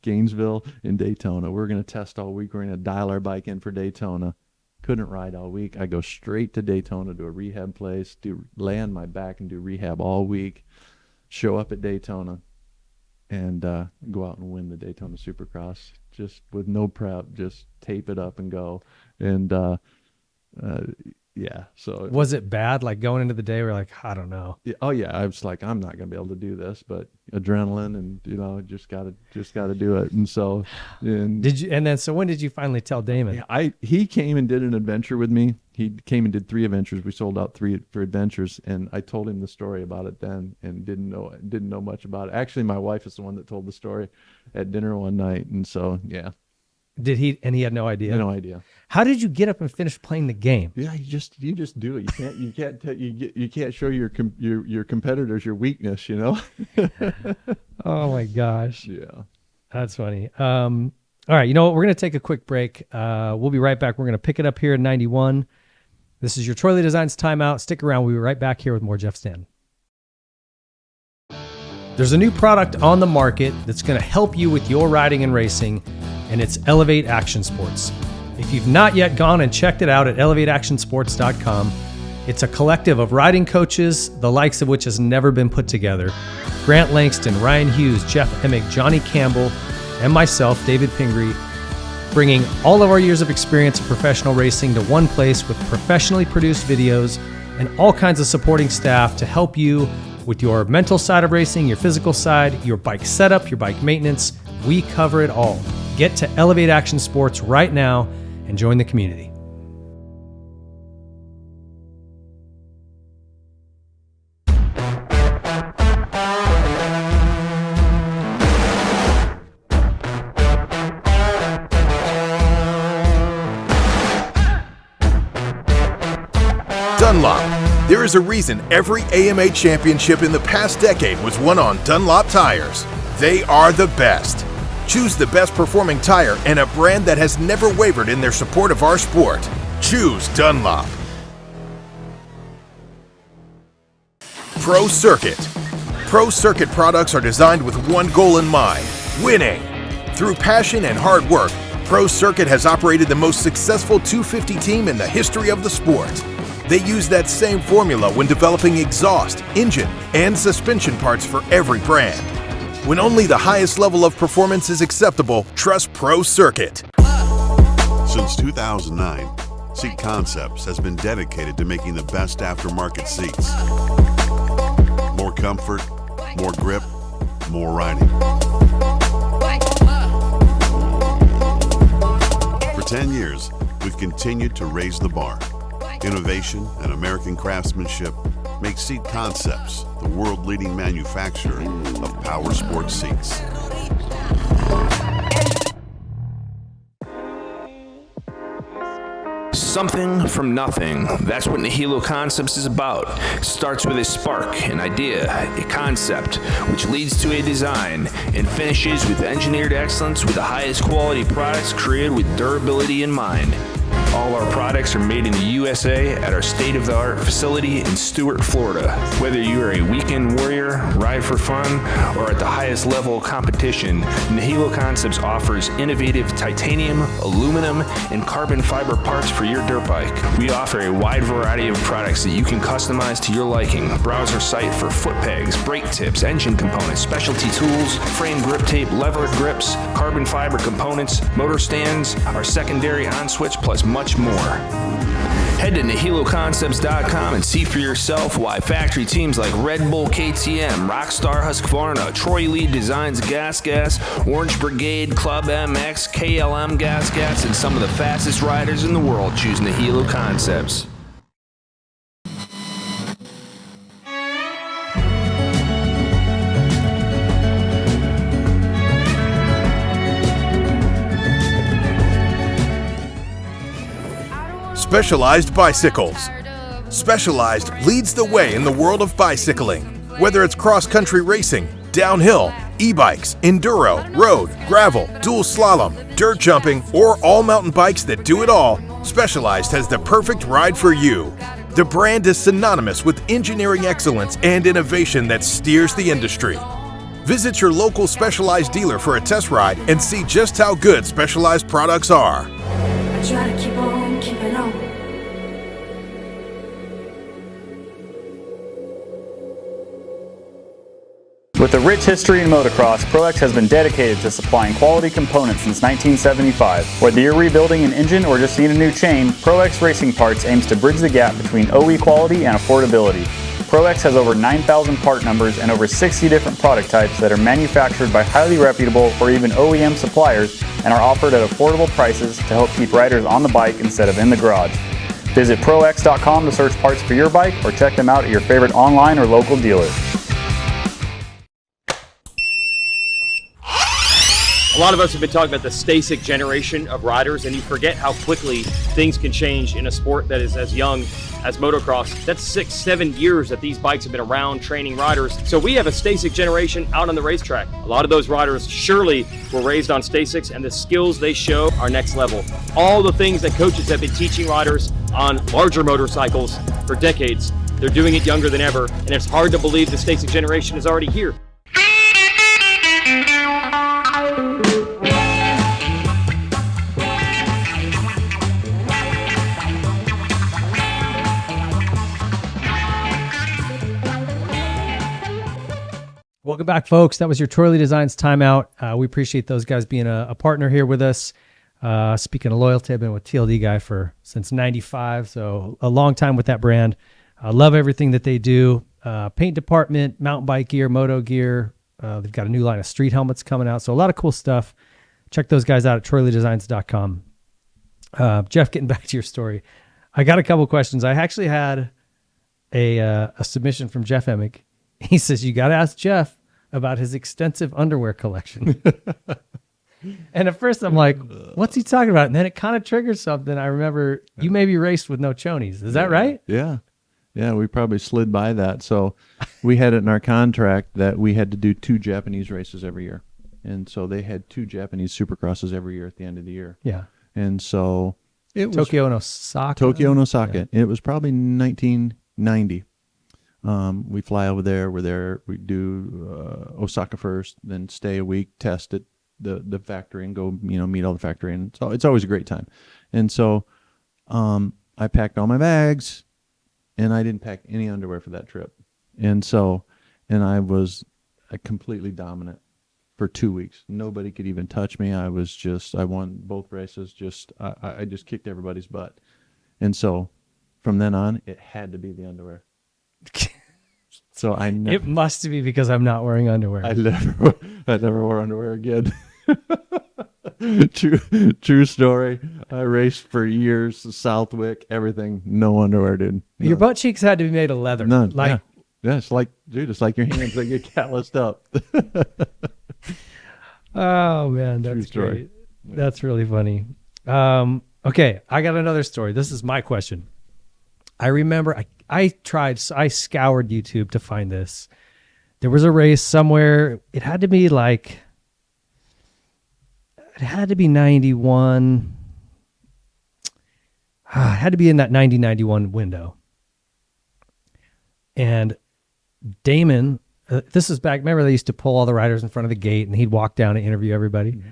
Speaker 2: Gainesville and Daytona. We're going to test all week. We're going to dial our bike in for Daytona. Couldn't ride all week. I go straight to Daytona to a rehab place, lay on my back and do rehab all week, show up at Daytona, and go out and win the Daytona Supercross just with no prep, just tape it up and go. And yeah, so
Speaker 3: Was it bad? Like going into the day, we're like, I don't know.
Speaker 2: yeah, oh yeah, I was like, I'm not gonna be able to do this, but adrenaline and just gotta do it. And so,
Speaker 3: So when did you finally tell Damon?
Speaker 2: yeah, he came and did an adventure with me. He came and did 3 adventures. We sold out 3 for adventures, and I told him the story about it then, and didn't know much about it. Actually, my wife is the one that told the story at dinner one night, and so yeah.
Speaker 3: Did he? And he had no idea.
Speaker 2: No idea.
Speaker 3: How did you get up and finish playing the game?
Speaker 2: Yeah, you just do it. You can't show your competitors your weakness.
Speaker 3: Oh my gosh,
Speaker 2: Yeah.
Speaker 3: that's funny. All right, you know what? We're gonna take a quick break. We'll be right back. We're gonna pick it up here in 91. This is your Troy Lee Designs timeout. Stick around. We'll be right back here with more Jeff Stanton. There's a new product on the market that's going to help you with your riding and racing, and it's Elevate Action Sports. If you've not yet gone and checked it out at elevateactionsports.com, it's a collective of riding coaches, the likes of which has never been put together. Grant Langston, Ryan Hughes, Jeff Emick, Johnny Campbell, and myself, David Pingree, bringing all of our years of experience in professional racing to one place with professionally produced videos and all kinds of supporting staff to help you with your mental side of racing, your physical side, your bike setup, your bike maintenance. We cover it all. Get to Elevate Action Sports right now and join the community.
Speaker 4: Dunlop. There is a reason every AMA championship in the past decade was won on Dunlop tires. They are the best. Choose the best performing tire and a brand that has never wavered in their support of our sport. Choose Dunlop. Pro Circuit. Pro Circuit products are designed with one goal in mind: winning. Through passion and hard work, Pro Circuit has operated the most successful 250 team in the history of the sport. They use that same formula when developing exhaust, engine, and suspension parts for every brand. When only the highest level of performance is acceptable, trust Pro Circuit.
Speaker 5: Since 2009, Seat Concepts has been dedicated to making the best aftermarket seats. More comfort, more grip, more riding. For 10 years, we've continued to raise the bar. Innovation and American craftsmanship make Seat Concepts the world-leading manufacturer of power sports seats.
Speaker 6: Something from nothing. That's what Nihilo Concepts is about. It starts with a spark, an idea, a concept, which leads to a design, and finishes with engineered excellence with the highest quality products created with durability in mind. All our products are made in the USA at our state-of-the-art facility in Stuart, Florida. Whether you are a weekend warrior, ride for fun, or at the highest level of competition, Nihilo Concepts offers innovative titanium, aluminum, and carbon fiber parts for your dirt bike. We offer a wide variety of products that you can customize to your liking. Browse our site for foot pegs, brake tips, engine components, specialty tools, frame grip tape, lever grips, carbon fiber components, motor stands, our secondary on-switch, plus much more. Head to NihiloConcepts.com and see for yourself why factory teams like Red Bull KTM, Rockstar Husqvarna, Troy Lee Designs Gas, Orange Brigade, Club MX, KLM Gas, and some of the fastest riders in the world choose Nihilo Concepts.
Speaker 4: Specialized Bicycles. Specialized leads the way in the world of bicycling. Whether it's cross-country racing, downhill, e-bikes, enduro, road, gravel, dual slalom, dirt jumping, or all mountain bikes that do it all, Specialized has the perfect ride for you. The brand is synonymous with engineering excellence and innovation that steers the industry. Visit your local Specialized dealer for a test ride and see just how good Specialized products are.
Speaker 7: Try to keep on keeping on.
Speaker 8: With a rich history in motocross, ProX has been dedicated to supplying quality components since 1975. Whether you're rebuilding an engine or just need a new chain, ProX Racing Parts aims to bridge the gap between OE quality and affordability. ProX has over 9,000 part numbers and over 60 different product types that are manufactured by highly reputable or even OEM suppliers and are offered at affordable prices to help keep riders on the bike instead of in the garage. Visit ProX.com to search parts for your bike or check them out at your favorite online or local dealer.
Speaker 9: A lot of us have been talking about the Stasic generation of riders, and you forget how quickly things can change in a sport that is as young as motocross. That's 6-7 years that these bikes have been around training riders. So we have a Stasic generation out on the racetrack. A lot of those riders surely were raised on Stasics, and the skills they show are next level. All the things that coaches have been teaching riders on larger motorcycles for decades, they're doing it younger than ever, and it's hard to believe the Stasic generation is already here.
Speaker 3: Welcome back, folks. That was your Troy Lee Designs timeout. We appreciate those guys being a partner here with us. Speaking of loyalty, I've been with TLD Guy since '95, so a long time with that brand. I love everything that they do. Paint department, mountain bike gear, moto gear. They've got a new line of street helmets coming out, so a lot of cool stuff. Check those guys out at TroyLeeDesigns.com. Jeff, getting back to your story, I got a couple questions. I actually had a submission from Jeff Emick. He says, you got to ask Jeff about his extensive underwear collection. And at first I'm like, what's he talking about? And then it kind of triggered something. I remember you maybe raced with no chonies. Is that right?
Speaker 2: Yeah. Yeah, we probably slid by that. So we had it in our contract that we had to do 2 Japanese races every year. And so they had 2 Japanese supercrosses every year at the end of the year.
Speaker 3: Yeah.
Speaker 2: And so it was
Speaker 3: Tokyo and Osaka.
Speaker 2: Tokyo and Osaka. Yeah. It was probably 1990. We fly over there. We're there. We do Osaka first, then stay a week, test at the factory, and go meet all the factory. And so it's always a great time. And so I packed all my bags, and I didn't pack any underwear for that trip. And I was completely dominant for 2 weeks. Nobody could even touch me. I won both races. I just kicked everybody's butt. And so from then on, it had to be the underwear. So
Speaker 3: it must be because I'm not wearing underwear.
Speaker 2: I never wore underwear again. True story. I raced for years, Southwick, everything. No underwear, dude. No.
Speaker 3: Your butt cheeks had to be made of leather.
Speaker 2: None. Yeah. It's like, dude, it's like your hands that get calloused up.
Speaker 3: Oh man, that's great. Yeah. That's really funny. Okay, I got another story. This is my question. I remember I scoured YouTube to find this. There was a race somewhere. It had to be 91. It had to be in that 90-91 window. And Damon, this is back, remember they used to pull all the riders in front of the gate and he'd walk down and interview everybody. Mm-hmm.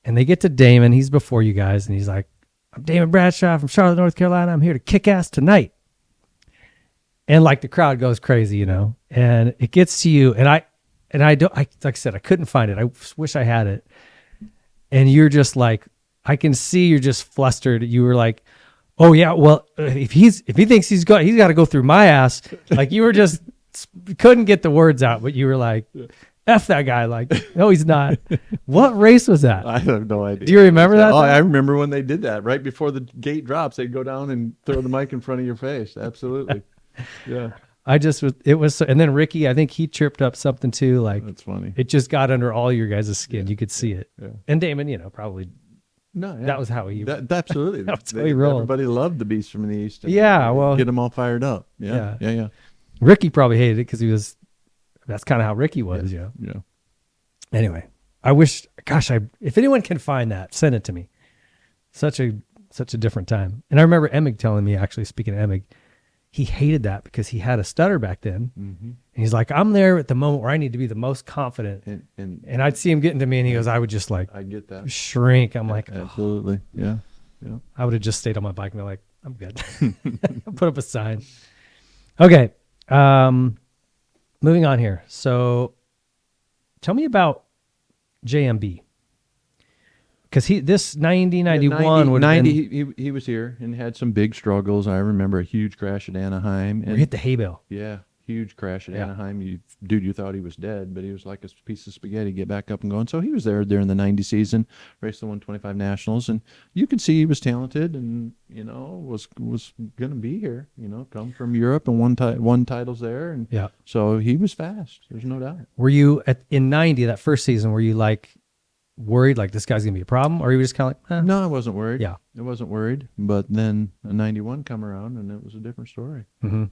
Speaker 3: And they get to Damon, he's before you guys, and he's like, I'm Damon Bradshaw from Charlotte, North Carolina. I'm here to kick ass tonight. And the crowd goes crazy, and it gets to you. And I like I said, I couldn't find it. I wish I had it. And you're just like, I can see you're just flustered. You were like, oh yeah, well, if he thinks he's got to go through my ass. Like you were just couldn't get the words out, but you were like, F that guy. Like, no, he's not. What race was that?
Speaker 2: I have no idea.
Speaker 3: Do you remember that?
Speaker 2: Oh, I remember when they did that. Right before the gate drops, they'd go down and throw the mic in front of your face. Absolutely. Yeah.
Speaker 3: And then Ricky, I think he chirped up something too. Like,
Speaker 2: that's funny.
Speaker 3: It just got under all your guys' skin. You could see it.
Speaker 2: Yeah.
Speaker 3: And Damon, probably
Speaker 2: No, yeah.
Speaker 3: That was how he.
Speaker 2: Absolutely.
Speaker 3: That's how he rolled.
Speaker 2: Everybody loved the Beast from the East.
Speaker 3: Yeah, well,
Speaker 2: get them all fired up. Yeah.
Speaker 3: Ricky probably hated it because he was. That's kind of how Ricky was.
Speaker 2: Yeah.
Speaker 3: Anyway, I wish. Gosh, if anyone can find that, send it to me. Such a different time. And I remember Emig telling me, actually, speaking of Emig, he hated that because he had a stutter back then. Mm-hmm. And he's like, I'm there at the moment where I need to be the most confident. And I'd see him getting to me and he goes, I would just like,
Speaker 2: I get that.
Speaker 3: Shrink. I'm like,
Speaker 2: absolutely. Yeah.
Speaker 3: I would have just stayed on my bike and be like, I'm good. Put up a sign. Okay. Moving on here. So tell me about JMB. Because this 91 would have been...
Speaker 2: He was here and had some big struggles. I remember a huge crash at Anaheim.
Speaker 3: We hit the hay bale.
Speaker 2: Yeah, huge crash at Anaheim. You thought he was dead, but he was like a piece of spaghetti, get back up and going. So he was there during the 90 season, raced the 125 Nationals, and you could see he was talented and, was going to be here, come from Europe and won titles there. And so he was fast. There's no doubt.
Speaker 3: Were you, in 90, that first season, were you like... worried like this guy's gonna be a problem, or you were just kind of like,
Speaker 2: No, I wasn't worried. I wasn't worried, but then a 91 come around and it was a different story.
Speaker 3: Mm-hmm.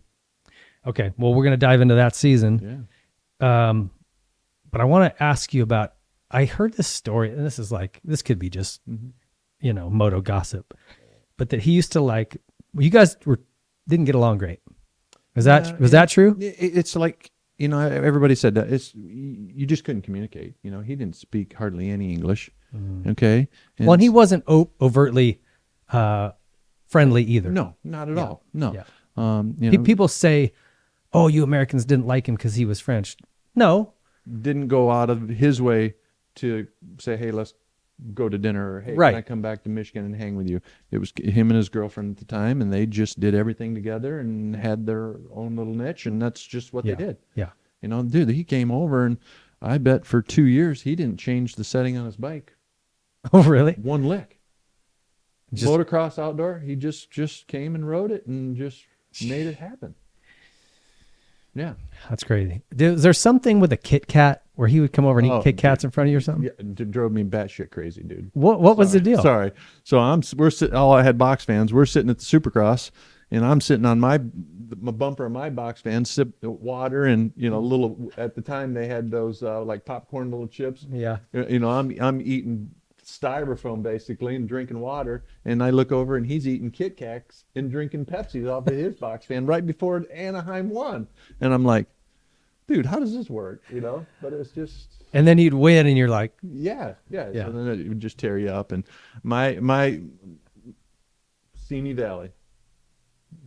Speaker 3: Okay, well, we're gonna dive into that season. But I want to ask you about, I heard this story, and this could be just moto gossip, but that he used to you guys didn't get along great. Was that true?
Speaker 2: It's like, everybody said that you just couldn't communicate. He didn't speak hardly any English. Okay.
Speaker 3: And he wasn't overtly friendly either.
Speaker 2: No, not at all. No.
Speaker 3: Yeah. People say, "Oh, you Americans didn't like him because he was French." No,
Speaker 2: didn't go out of his way to say, "Hey, let's go to dinner," or "Hey, can I come back to Michigan and hang with you?" It was him and his girlfriend at the time, and they just did everything together and had their own little niche, and that's just what they did.
Speaker 3: Yeah.
Speaker 2: Dude, he came over, and I bet for 2 years he didn't change the setting on his bike.
Speaker 3: Oh, really?
Speaker 2: One lick. Motocross outdoor, he just came and rode it and just made it happen. Yeah.
Speaker 3: That's crazy. Is there something with a Kit Kat where he would come over and eat Kit Kats in front of you or something?
Speaker 2: Yeah, it drove me batshit crazy, dude.
Speaker 3: What was the deal?
Speaker 2: Sorry. So we're sitting, all I had box fans. We're sitting at the Supercross, and I'm sitting on my bumper of my box fan, sip water, and little. At the time they had those like popcorn little chips.
Speaker 3: Yeah.
Speaker 2: I'm eating styrofoam basically and drinking water, and I look over and he's eating Kit Kats and drinking Pepsis off of his box fan right before Anaheim won, and I'm like, dude, how does this work? But it's just.
Speaker 3: And then he'd win, and you're like,
Speaker 2: yeah. So then it would just tear you up. And my Simi Valley,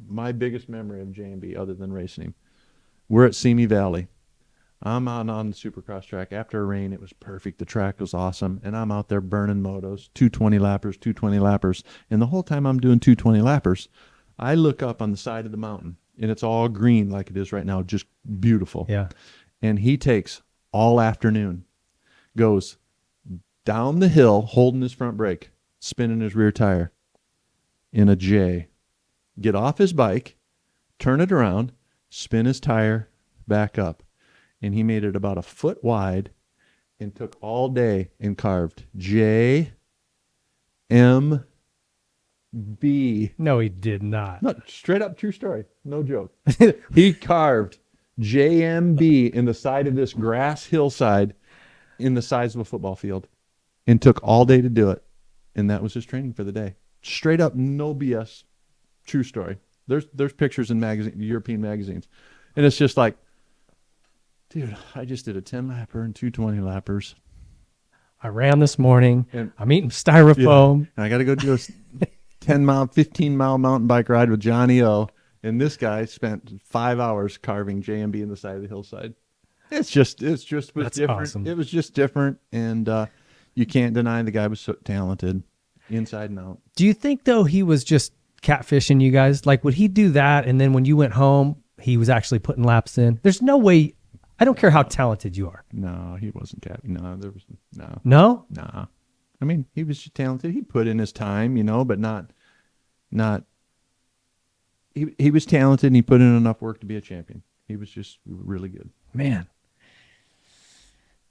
Speaker 2: my biggest memory of JMB other than racing him, we're at Simi Valley. I'm on the Supercross track. After a rain, it was perfect. The track was awesome. And I'm out there burning motos, 220 lappers. And the whole time I'm doing 220 lappers, I look up on the side of the mountain, and it's all green like it is right now, just beautiful.
Speaker 3: Yeah.
Speaker 2: And he takes all afternoon, goes down the hill, holding his front brake, spinning his rear tire in a J, get off his bike, turn it around, spin his tire back up. And he made it about a foot wide and took all day and carved JMB.
Speaker 3: No, he did not.
Speaker 2: No, straight up true story. No joke. He carved JMB in the side of this grass hillside in the size of a football field and took all day to do it. And that was his training for the day. Straight up, no BS. True story. There's pictures in European magazines. And it's just like, dude, I just did a 10-lapper and 220 lappers.
Speaker 3: I ran this morning. And I'm eating styrofoam.
Speaker 2: Yeah, and I got to go do a 10-mile, 15-mile mountain bike ride with Johnny O. And this guy spent 5 hours carving JMB in the side of the hillside. It's just was
Speaker 3: That's
Speaker 2: different.
Speaker 3: Awesome.
Speaker 2: It was just different, and you can't deny the guy was so talented, inside and out.
Speaker 3: Do you think though he was just catfishing you guys? Like, would he do that, and then when you went home, he was actually putting laps in? There's no way. I don't care how talented you are.
Speaker 2: No, he wasn't No, there was no.
Speaker 3: No?
Speaker 2: Nah. I mean, he was just talented. He put in his time, but not. He was talented, and he put in enough work to be a champion. He was just really good.
Speaker 3: Man,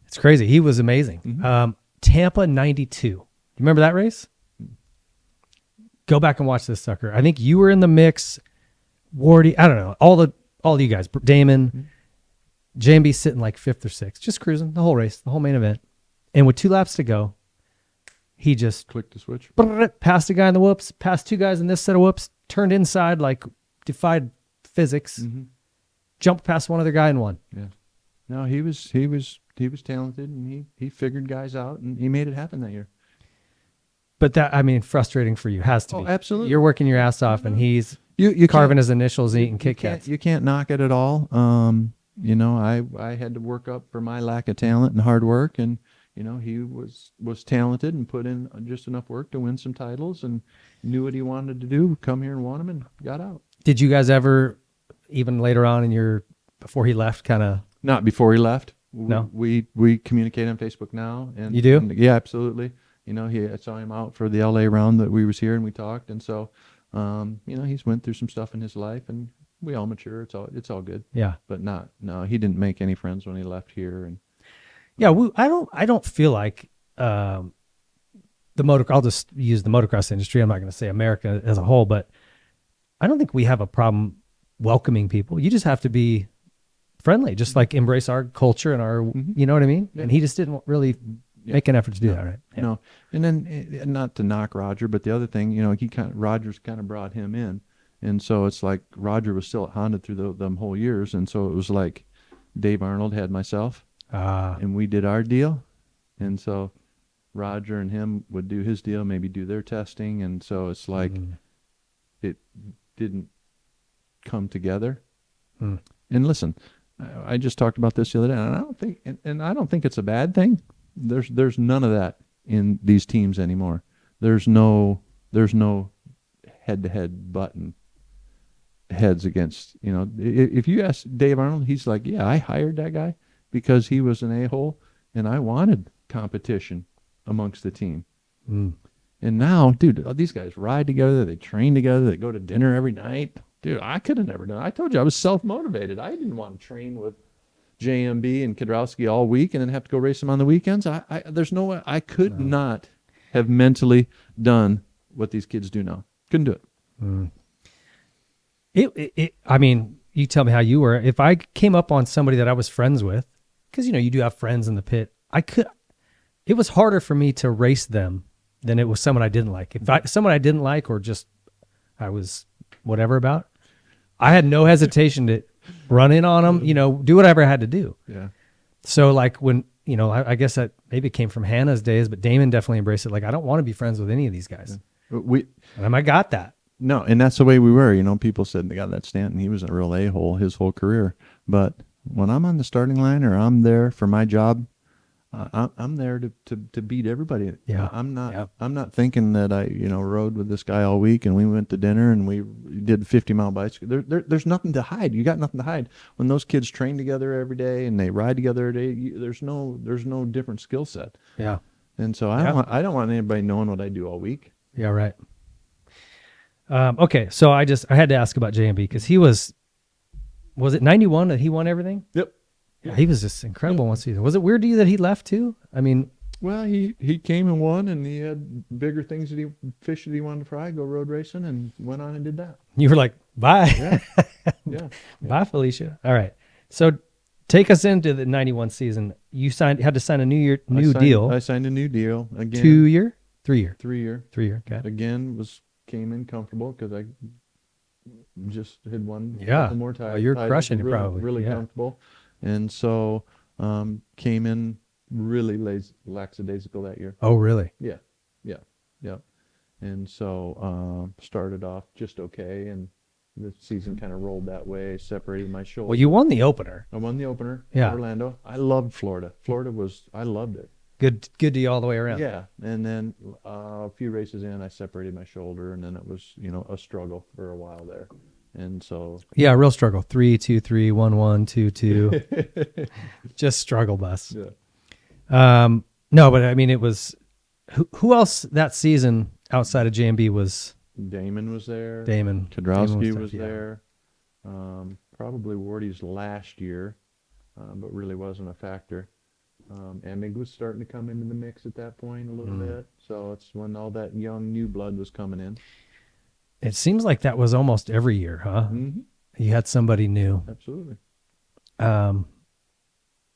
Speaker 3: it's crazy. He was amazing. Mm-hmm. Tampa '92. You remember that race? Go back and watch this sucker. I think you were in the mix. Wardy, I don't know. All you guys, Damon, JMB sitting like 5th or 6th, just cruising the whole race, the whole main event. And with 2 laps to go, he just
Speaker 2: Clicked the switch.
Speaker 3: passed a guy in the whoops, passed 2 guys in this set of whoops, turned inside like defied physics, jumped past one other guy and won.
Speaker 2: Yeah. No, he was talented, and he figured guys out, and he made it happen that year.
Speaker 3: But that, I mean, frustrating for you, has to be.
Speaker 2: Oh, absolutely.
Speaker 3: You're working your ass off, and he's
Speaker 2: You
Speaker 3: carving his initials and eating Kit Kats.
Speaker 2: You can't knock it at all. You know, I had to work up for my lack of talent and hard work, and you know, he was talented and put in just enough work to win some titles, and knew what he wanted to do. Come here and won them, and got out.
Speaker 3: Did you guys ever, even later on in your, before he left, kind of?
Speaker 2: Not before he left.
Speaker 3: No.
Speaker 2: We communicate on Facebook now, and
Speaker 3: you do?
Speaker 2: And, yeah, absolutely. You know, I saw him out for the LA round that we was here, and we talked, and so. You know, he's went through some stuff in his life, and we all mature. It's all good.
Speaker 3: Yeah.
Speaker 2: But he didn't make any friends when he left here. And
Speaker 3: yeah, I don't feel like I'll just use the motocross industry. I'm not going to say America as a whole, but I don't think we have a problem welcoming people. You just have to be friendly, just like embrace our culture and our, you know what I mean?
Speaker 2: Yeah.
Speaker 3: And he just didn't really make an effort to do that, right? Yeah.
Speaker 2: No. And then, not to knock Roger, but the other thing, you know, Roger's kind of brought him in. And so it's like Roger was still at Honda through them whole years. And so it was like Dave Arnold had myself, and we did our deal. And so Roger and him would do his deal, maybe do their testing. And so it's like it didn't come together. And listen, I just talked about this the other day, and I don't think it's a bad thing. There's none of that in these teams anymore. There's no head-to-head button heads against, you know. If you ask Dave Arnold, he's like, yeah, I hired that guy because he was an a-hole, and I wanted competition amongst the team. And now, dude, these guys ride together, they train together, they go to dinner every night. Dude, I could have never done it. I told you I was self-motivated. I didn't want to train with JMB and Kudrowski all week and then have to go race them on the weekends. There's no way. I could not have mentally done what these kids do now. Couldn't do it.
Speaker 3: I mean, you tell me how you were. If I came up on somebody that I was friends with, because, you know, you do have friends in the pit, it was harder for me to race them than it was someone I didn't like. Someone I didn't like, or just I was whatever about, I had no hesitation to run in on them, you know, do whatever I had to do.
Speaker 2: Yeah.
Speaker 3: So like when, you know, I guess that maybe it came from Hannah's days, but Damon definitely embraced it. Like, I don't want to be friends with any of these guys.
Speaker 2: Yeah.
Speaker 3: And I got that.
Speaker 2: No, and that's the way we were. You know, people said they got that Stanton. He was a real a-hole his whole career. But when I'm on the starting line or I'm there for my job, I'm there to beat everybody.
Speaker 3: Yeah.
Speaker 2: I'm not thinking that I, you know, rode with this guy all week and we went to dinner and we did 50-mile bicycle. There's nothing to hide. You got nothing to hide. When those kids train together every day and they ride together every day, there's no different skill set.
Speaker 3: Yeah.
Speaker 2: And so I don't want anybody knowing what I do all week.
Speaker 3: Yeah, right. Okay, so I had to ask about JMB because he was it 91 that he won everything?
Speaker 2: Yep.
Speaker 3: Yeah, he was just incredible one season. Was it weird to you that he left too? I mean,
Speaker 2: well, he came and won, and he had bigger things fish that he wanted to fry, go road racing, and went on and did that.
Speaker 3: You were like, bye.
Speaker 2: Yeah. Yeah.
Speaker 3: Bye, Felicia. All right. So take us into the 91 season. You had to sign a new deal.
Speaker 2: I signed a new deal again.
Speaker 3: 2 year? 3 year?
Speaker 2: 3 year.
Speaker 3: 3 year. Okay.
Speaker 2: Again, came in comfortable because I just had won a
Speaker 3: Yeah.
Speaker 2: couple more
Speaker 3: Well, you're
Speaker 2: titles,
Speaker 3: crushing it
Speaker 2: really,
Speaker 3: probably.
Speaker 2: really
Speaker 3: Yeah.
Speaker 2: comfortable. And so came in really lackadaisical that year.
Speaker 3: Oh, really?
Speaker 2: Yeah. And so started off just okay, and the season kind of rolled that way, separated my shoulder.
Speaker 3: Well, you won the opener.
Speaker 2: I won the opener.
Speaker 3: Yeah.
Speaker 2: Orlando. I loved Florida. I loved it.
Speaker 3: Good to you all the way around.
Speaker 2: Yeah. And then a few races in, I separated my shoulder, and then it was, you know, a struggle for a while there. And so.
Speaker 3: Yeah, real struggle. 3, 2, 3, 1, 1, 2, 2. Just struggle bus.
Speaker 2: Yeah.
Speaker 3: No, but I mean, it was, who else that season outside of JMB was?
Speaker 2: Damon was there.
Speaker 3: Kudrowski
Speaker 2: was there. Probably Wardy's last year, but really wasn't a factor. Emig was starting to come into the mix at that point a little bit. So it's when all that young new blood was coming in.
Speaker 3: It seems like that was almost every year, huh?
Speaker 2: Mm-hmm.
Speaker 3: You had somebody new.
Speaker 2: Absolutely.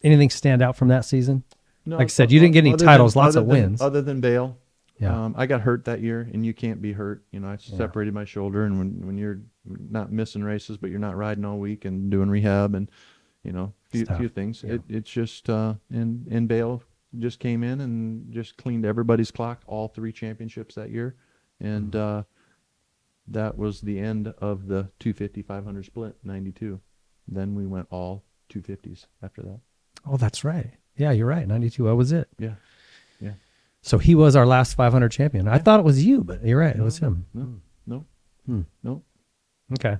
Speaker 3: Anything stand out from that season?
Speaker 2: No,
Speaker 3: Like I said, you didn't get any titles, lots of
Speaker 2: other than-
Speaker 3: wins.
Speaker 2: Other than Bale.
Speaker 3: Yeah.
Speaker 2: I got hurt that year, and you can't be hurt. You know, I separated my shoulder, and when you're not missing races, but you're not riding all week and doing rehab and, you know, few things,
Speaker 3: Yeah.
Speaker 2: it's just, and Bale just came in and just cleaned everybody's clock, all 3 championships that year. And that was the end of the 250-500 split, 92. Then we went all 250s after that.
Speaker 3: Oh, that's right. Yeah, you're right. 92. That was it.
Speaker 2: Yeah. Yeah.
Speaker 3: So he was our last 500 champion. I thought it was you, but you're right. It was him.
Speaker 2: No.
Speaker 3: Okay.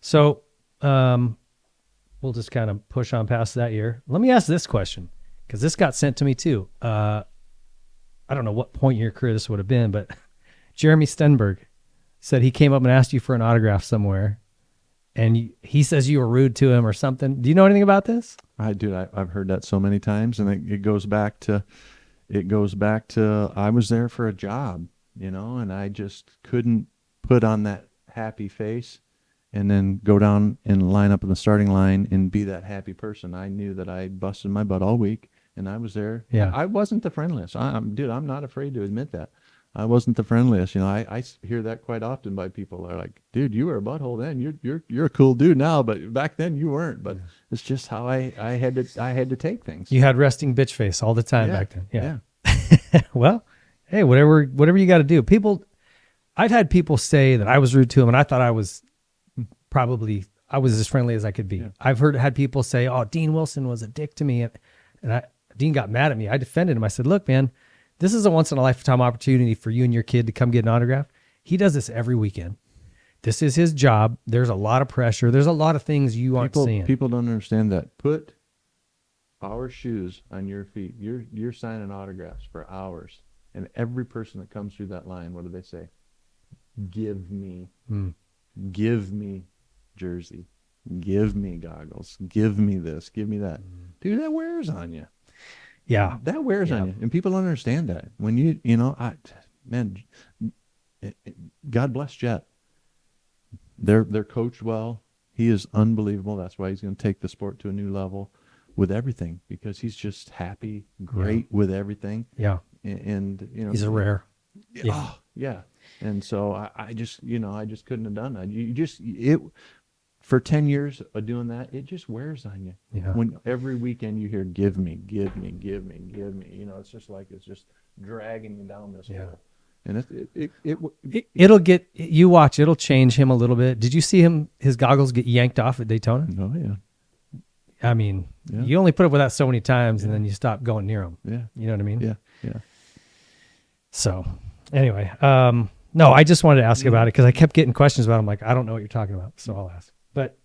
Speaker 3: So we'll just kind of push on past that year. Let me ask this question, because this got sent to me too. I don't know what point in your career this would have been, but Jeremy Stenberg said he came up and asked you for an autograph somewhere, and he says you were rude to him or something. Do you know anything about this?
Speaker 2: I've heard that so many times, and it goes back to I was there for a job, you know, and I just couldn't put on that happy face and then go down and line up in the starting line and be that happy person. I knew that I busted my butt all week, and I was there.
Speaker 3: Yeah.
Speaker 2: I wasn't the friendliest. I'm not afraid to admit that. I wasn't the friendliest. You know, I hear that quite often by people. They're like, "Dude, you were a butthole then. You're a cool dude now, but back then you weren't." But it's just how I had to take things.
Speaker 3: You had resting bitch face all the time
Speaker 2: Yeah.
Speaker 3: back then. Yeah. Well, hey, whatever you got to do. I've had people say that I was rude to them, and I thought I was as friendly as I could be.
Speaker 2: Yeah.
Speaker 3: I've had people say, "Oh, Dean Wilson was a dick to me," and Dean got mad at me. I defended him. I said, "Look, man, this is a once in a lifetime opportunity for you and your kid to come get an autograph. He does this every weekend. This is his job. There's a lot of pressure. There's a lot of things you aren't seeing."
Speaker 2: People don't understand that. Put our shoes on your feet. You're signing autographs for hours, and every person that comes through that line, what do they say? Give me jersey, give me goggles, give me this, give me that. Dude, that wears on you.
Speaker 3: Yeah.
Speaker 2: That wears on you, and people don't understand that. When you know, God bless Jet. They're coached well. He is unbelievable. That's why he's going to take the sport to a new level with everything, because he's just happy, great with everything.
Speaker 3: Yeah.
Speaker 2: And you know,
Speaker 3: He's a rare.
Speaker 2: Yeah. Oh, yeah. And so I just couldn't have done that. For 10 years of doing that, it just wears on you.
Speaker 3: Yeah.
Speaker 2: When every weekend you hear, give me, give me, give me, give me, you know, it's just dragging you down this hole. And
Speaker 3: It'll get, you watch, it'll change him a little bit. Did you see his goggles get yanked off at Daytona?
Speaker 2: Oh yeah.
Speaker 3: I mean,
Speaker 2: Yeah.
Speaker 3: you only put up with that so many times, and then you stop going near them.
Speaker 2: Yeah.
Speaker 3: You know what I mean?
Speaker 2: Yeah. Yeah.
Speaker 3: So anyway, no, I just wanted to ask about it because I kept getting questions about it. I'm like, I don't know what you're talking about, so I'll ask. But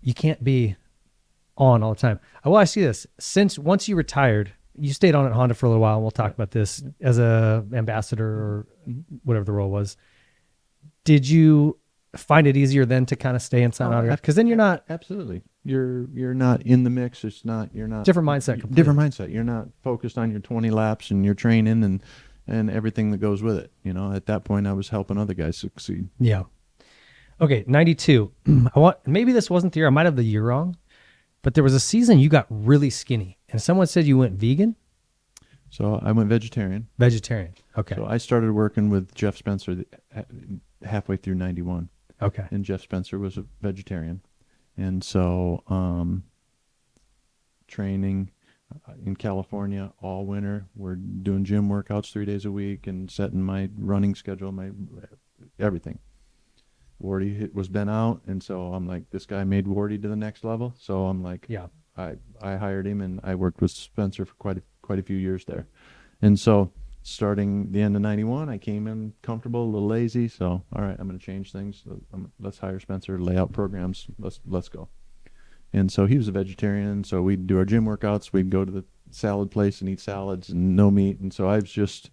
Speaker 3: you can't be on all the time. Well, I see this. Once you retired, you stayed on at Honda for a little while, and we'll talk about this as a ambassador or whatever the role was. Did you find it easier then to kind of stay in sign autograph? Because then you're not.
Speaker 2: Absolutely. You're not in the mix. You're not
Speaker 3: Different mindset completely.
Speaker 2: Different mindset. You're not focused on your 20 laps and your training and everything that goes with it. You know, at that point I was helping other guys succeed.
Speaker 3: Yeah. Okay, 92. Maybe this wasn't the year. I might have the year wrong, but there was a season you got really skinny, and someone said you went vegan.
Speaker 2: So I went vegetarian.
Speaker 3: Vegetarian. Okay.
Speaker 2: So I started working with Jeff Spencer halfway through 91.
Speaker 3: Okay.
Speaker 2: And Jeff Spencer was a vegetarian. And so training in California all winter. We're doing gym workouts 3 days a week and setting my running schedule, my everything. Wardy was been out, and so I'm like, this guy made Wardy to the next level. So I'm like,
Speaker 3: yeah,
Speaker 2: I hired him, and I worked with Spencer for quite a few years there. And so starting the end of 91, I came in comfortable, a little lazy. So, all right, I'm going to change things. Let's hire Spencer, lay out programs. Let's go. And so he was a vegetarian. So we'd do our gym workouts. We'd go to the salad place and eat salads and no meat. And so I was just,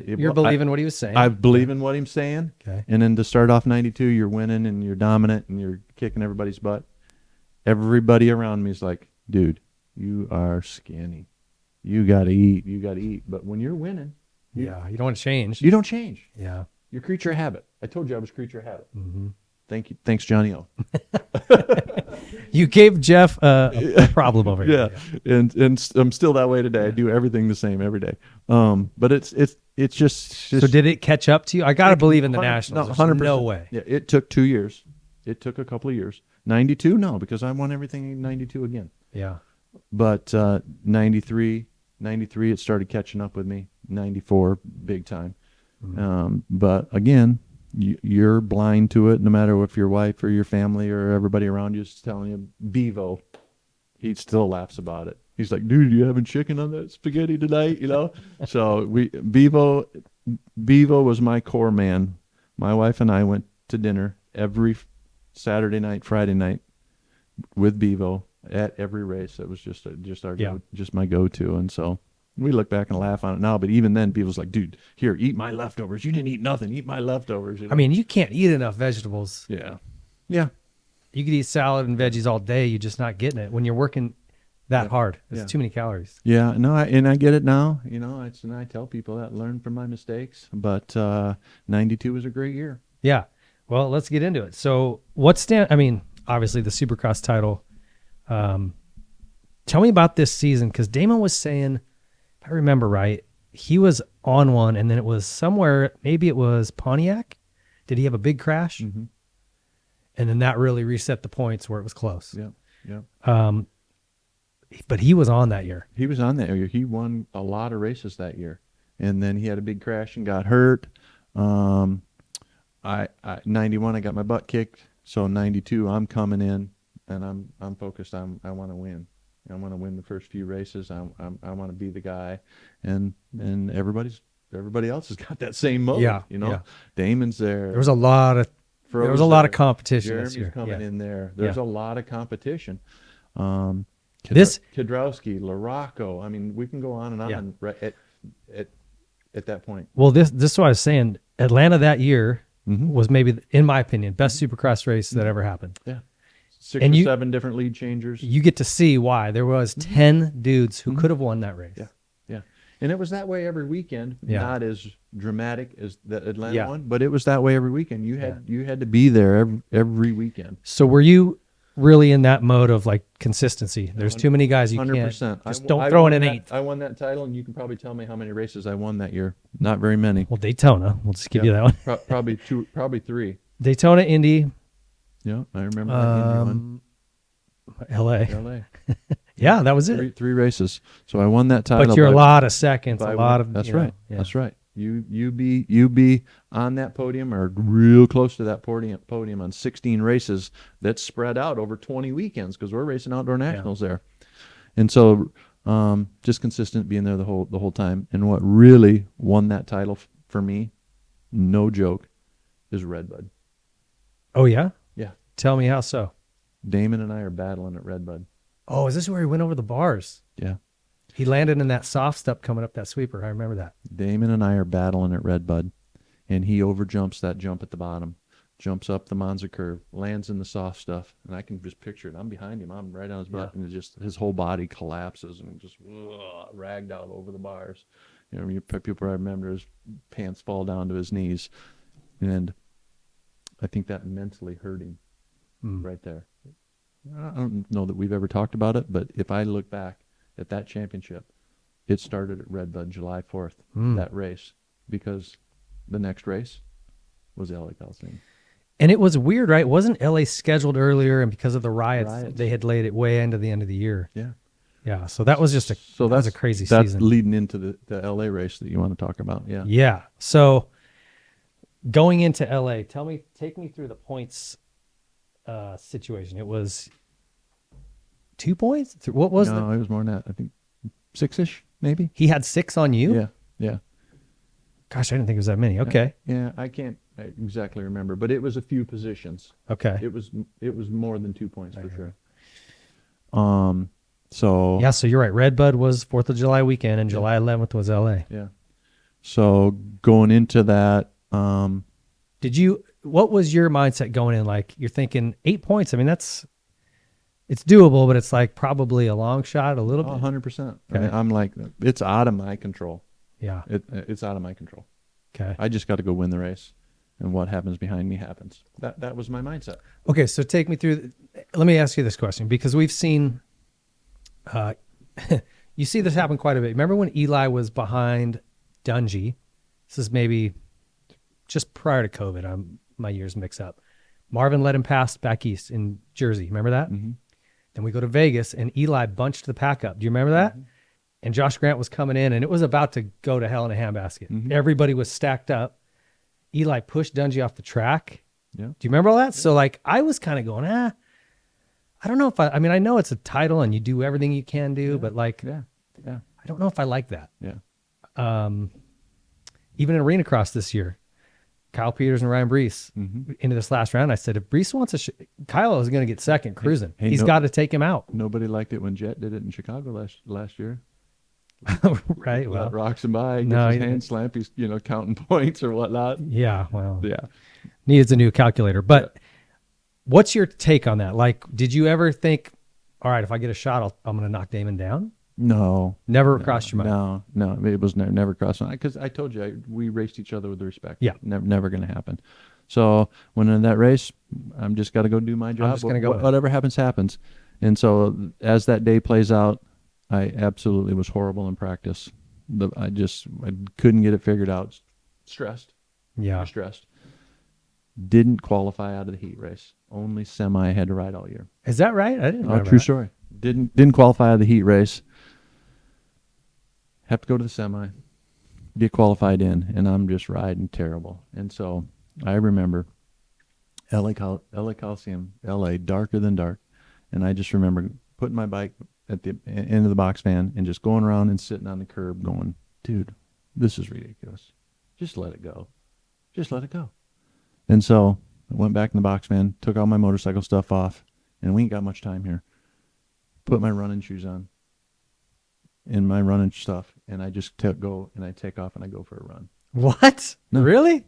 Speaker 3: You're believing what he was saying.
Speaker 2: I believe in what he's saying.
Speaker 3: Okay.
Speaker 2: And then to start off 92, you're winning and you're dominant and you're kicking everybody's butt. Everybody around me is like, dude, you are skinny. You got to eat. You got to eat. But when you're winning,
Speaker 3: Yeah, you don't want to change.
Speaker 2: You don't change.
Speaker 3: Yeah.
Speaker 2: You're creature of habit. I told you I was creature of habit. Thank you. Thanks, Johnny O.
Speaker 3: You gave Jeff a problem over here.
Speaker 2: Yeah. And I'm still that way today. I do everything the same every day. But it's just.
Speaker 3: So did it catch up to you? I got to believe in the Nationals.
Speaker 2: No,
Speaker 3: There's
Speaker 2: 100%.
Speaker 3: no way.
Speaker 2: Yeah, it took 2 years. It took a couple of years. 92, no, because I won everything in 92 again.
Speaker 3: Yeah.
Speaker 2: But 93, it started catching up with me. 94, big time. But again, you're blind to it, no matter if your wife or your family or everybody around you is telling you, Bevo, he still laughs about it. He's like, dude, you having chicken on that spaghetti tonight? You know? So Bevo was my core man. My wife and I went to dinner every Saturday night, Friday night with Bevo at every race. It was just my go-to. And so we look back and laugh on it now, but even then Bevo's like, dude, here, eat my leftovers. You didn't eat nothing. Eat my leftovers. You know?
Speaker 3: I mean, you can't eat enough vegetables.
Speaker 2: Yeah.
Speaker 3: You could eat salad and veggies all day. You're just not getting it when you're working that hard. It's too many calories.
Speaker 2: Yeah, no, I get it now. You know, and I tell people that, learn from my mistakes. But 92 was a great year.
Speaker 3: Yeah. Well, let's get into it. So obviously the Supercross title. Tell me about this season, because Damon was saying, if I remember right, he was on one, and then it was somewhere, maybe it was Pontiac. Did he have a big crash? Mm-hmm. And then that really reset the points where it was close.
Speaker 2: Yeah.
Speaker 3: But he was on that year.
Speaker 2: He was on that year. He won a lot of races that year. And then he had a big crash and got hurt. 91, I got my butt kicked. So 92, I'm coming in, and I'm focused on, I want to win. I want to win the first few races. I want to be the guy, and everybody else has got that same mode.
Speaker 3: Yeah,
Speaker 2: you know,
Speaker 3: yeah.
Speaker 2: Damon's there.
Speaker 3: There was a lot of competition
Speaker 2: Jeremy's
Speaker 3: this year.
Speaker 2: coming in there. There's a lot of competition. Kedrowski, LaRocco. I mean, we can go on and on right at that point.
Speaker 3: Well, this is what I was saying. Atlanta that year was maybe, in my opinion, best Supercross race that ever happened.
Speaker 2: Yeah. 6 or 7 different lead changers.
Speaker 3: You get to see why there was 10 dudes who could have won that race.
Speaker 2: Yeah. And it was that way every weekend.
Speaker 3: Yeah.
Speaker 2: Not as dramatic as the Atlanta one, but it was that way every weekend. You had to be there every weekend.
Speaker 3: So were you really in that mode of like consistency? There's too many guys you
Speaker 2: 100%.
Speaker 3: can't. Just don't throw in an eighth.
Speaker 2: I won that title, and you can probably tell me how many races I won that year. Not very many.
Speaker 3: Well, Daytona. We'll just give you that one.
Speaker 2: Probably 3.
Speaker 3: Daytona, Indy.
Speaker 2: Yeah, I remember that Indy one.
Speaker 3: LA. Yeah, that was it.
Speaker 2: Three races. So I won that title.
Speaker 3: But you're a lot of seconds,
Speaker 2: That's right. Yeah. That's right. You be on that podium or real close to that podium on 16 races that's spread out over 20 weekends, because we're racing outdoor nationals there. And so just consistent being there the whole time. And what really won that title for me, no joke, is Redbud.
Speaker 3: Oh yeah?
Speaker 2: Yeah.
Speaker 3: Tell me how so.
Speaker 2: Damon and I are battling at Redbud.
Speaker 3: Oh, is this where he went over the bars?
Speaker 2: Yeah.
Speaker 3: He landed in that soft step coming up that sweeper. I remember that.
Speaker 2: Damon and I are battling at Redbud, and he overjumps that jump at the bottom, jumps up the Monza curve, lands in the soft stuff, and I can just picture it. I'm behind him. I'm right on his butt, and his whole body collapses and just ragged out over the bars. You know, people probably remember his pants fall down to his knees, and I think that mentally hurt him right there. I don't know that we've ever talked about it, but if I look back at that championship, it started at Redbud July 4th, that race, because the next race was LA Coliseum. And
Speaker 3: it was weird, right? Wasn't LA scheduled earlier, and because of the riots, they had laid it way into the end of the year?
Speaker 2: Yeah.
Speaker 3: Yeah, so that was just that was a crazy season.
Speaker 2: That's leading into the LA race that you want to talk about, yeah.
Speaker 3: Yeah, so going into LA, take me through the points situation. It was 2 points? What was
Speaker 2: No, it was more than that. I think 6-ish, maybe.
Speaker 3: He had 6 on you?
Speaker 2: Yeah.
Speaker 3: Gosh, I didn't think it was that many. Okay.
Speaker 2: Yeah, I can't exactly remember, but it was a few positions.
Speaker 3: Okay.
Speaker 2: It was more than 2 points for sure. So
Speaker 3: you're right. Redbud was 4th of July weekend, and July 11th was LA.
Speaker 2: Yeah. So going into that,
Speaker 3: what was your mindset going in? Like, you're thinking 8 points. I mean, it's doable, but it's like probably a long shot, a little bit.
Speaker 2: 100%.
Speaker 3: Okay.
Speaker 2: I'm like, it's out of my control.
Speaker 3: Yeah.
Speaker 2: It's out of my control.
Speaker 3: Okay.
Speaker 2: I just got to go win the race, and what happens behind me happens. That was my mindset.
Speaker 3: Okay, so take me through. Let me ask you this question, because we've seen, you see this happen quite a bit. Remember when Eli was behind Dungey? This is maybe just prior to COVID. My years mix up. Marvin let him pass back east in Jersey. Remember that?
Speaker 2: Mm-hmm.
Speaker 3: Then we go to Vegas, and Eli bunched the pack up. Do you remember that?
Speaker 2: Mm-hmm.
Speaker 3: And Josh Grant was coming in, and it was about to go to hell in a handbasket.
Speaker 2: Mm-hmm.
Speaker 3: Everybody was stacked up. Eli pushed Dungey off the track.
Speaker 2: Yeah.
Speaker 3: Do you remember all that? So like I was kind of going, I don't know if I mean, I know it's a title and you do everything you can do, but like,
Speaker 2: Yeah.
Speaker 3: I don't know if I like that.
Speaker 2: Yeah.
Speaker 3: Even in Arena Cross this year, Kyle Peters and Ryan Brees into this last round, I said, if Brees wants Kyle is going to get second cruising.
Speaker 2: Hey,
Speaker 3: He's got to take him out.
Speaker 2: Nobody liked it when Jet did it in Chicago last year.
Speaker 3: Right. Well,
Speaker 2: rocks him by, gets
Speaker 3: no,
Speaker 2: his hand slammed. He's counting points or whatnot.
Speaker 3: yeah. Well,
Speaker 2: Yeah.
Speaker 3: needs a new calculator. But what's your take on that? Like, did you ever think, all right, if I get a shot, I'm going to knock Damon down?
Speaker 2: No.
Speaker 3: Never crossed your mind.
Speaker 2: No. It was never crossed my mind, because I told you we raced each other with respect.
Speaker 3: Yeah.
Speaker 2: Never going to happen. So when in that race, I'm just got to go do my job.
Speaker 3: I'm just gonna go.
Speaker 2: Whatever happens. And so as that day plays out, I absolutely was horrible in practice. I couldn't get it figured out. Stressed.
Speaker 3: Yeah.
Speaker 2: Stressed. Didn't qualify out of the heat race. Only semi I had to ride all year.
Speaker 3: Is that right? I didn't know
Speaker 2: True
Speaker 3: that.
Speaker 2: story. Didn't qualify out of the heat race. Have to go to the semi, get qualified in, and I'm just riding terrible. And so I remember LA Coliseum, LA, darker than dark. And I just remember putting my bike at the end of the box van and just going around and sitting on the curb going, dude, this is ridiculous. Just let it go. Just let it go. And so I went back in the box van, took all my motorcycle stuff off, and we ain't got much time here. Put my running shoes on and my running stuff, and I just go and I take off and I go for a run.
Speaker 3: What?
Speaker 2: No.
Speaker 3: Really?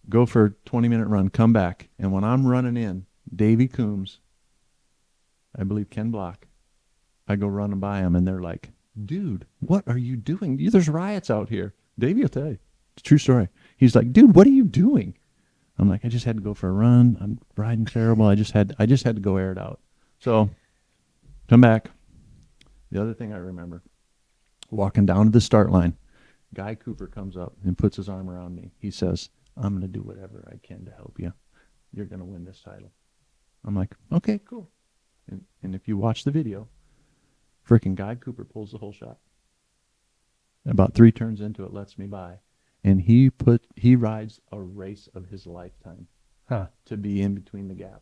Speaker 2: Go for a 20-minute run, come back, and when I'm running in, Davey Coombs, I believe Ken Block, I go running by them, and they're like, dude, what are you doing? There's riots out here. Davey will tell you. It's a true story. He's like, dude, what are you doing? I'm like, I just had to go for a run. I'm riding terrible. I just had to go air it out. So come back. The other thing I remember, walking down to the start line, Guy Cooper comes up and puts his arm around me. He says, I'm going to do whatever I can to help you. You're going to win this title. I'm like, okay, cool. And if you watch the video, freaking Guy Cooper pulls the whole shot. About 3 turns into it, lets me by. And he rides a race of his lifetime to be in between the gap.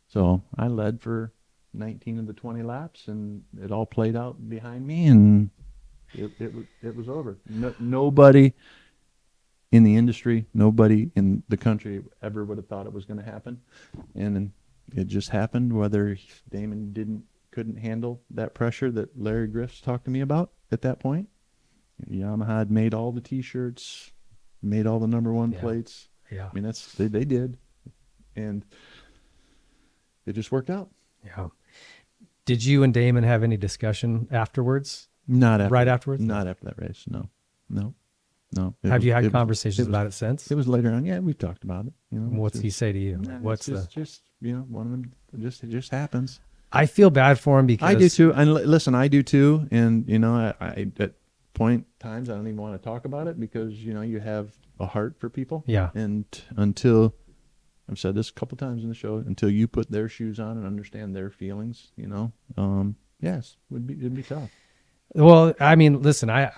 Speaker 2: So I led for 19 of the 20 laps, and it all played out behind me, and it was over. Nobody in the industry, nobody in the country ever would have thought it was going to happen, and it just happened. Whether Damon couldn't handle that pressure that Larry Griffiths talked to me about at that point. Yamaha had made all the T-shirts, made all the number 1 plates.
Speaker 3: Yeah,
Speaker 2: I mean they did, and it just worked out.
Speaker 3: Yeah. Did you and Damon have any discussion afterwards?
Speaker 2: Right
Speaker 3: afterwards?
Speaker 2: Not after that race. No.
Speaker 3: Have you had conversations about it since?
Speaker 2: It was later on. Yeah, we've talked about it.
Speaker 3: What's he say to you? What's
Speaker 2: just one of them? It just happens.
Speaker 3: I feel bad for him because
Speaker 2: I do too. And listen, I do too. And I at times I don't even want to talk about it because you have a heart for people. Yeah. And until I've said this a couple times in the show, until you put their shoes on and understand their feelings, yes, it'd be tough.
Speaker 3: Well, I mean, listen, I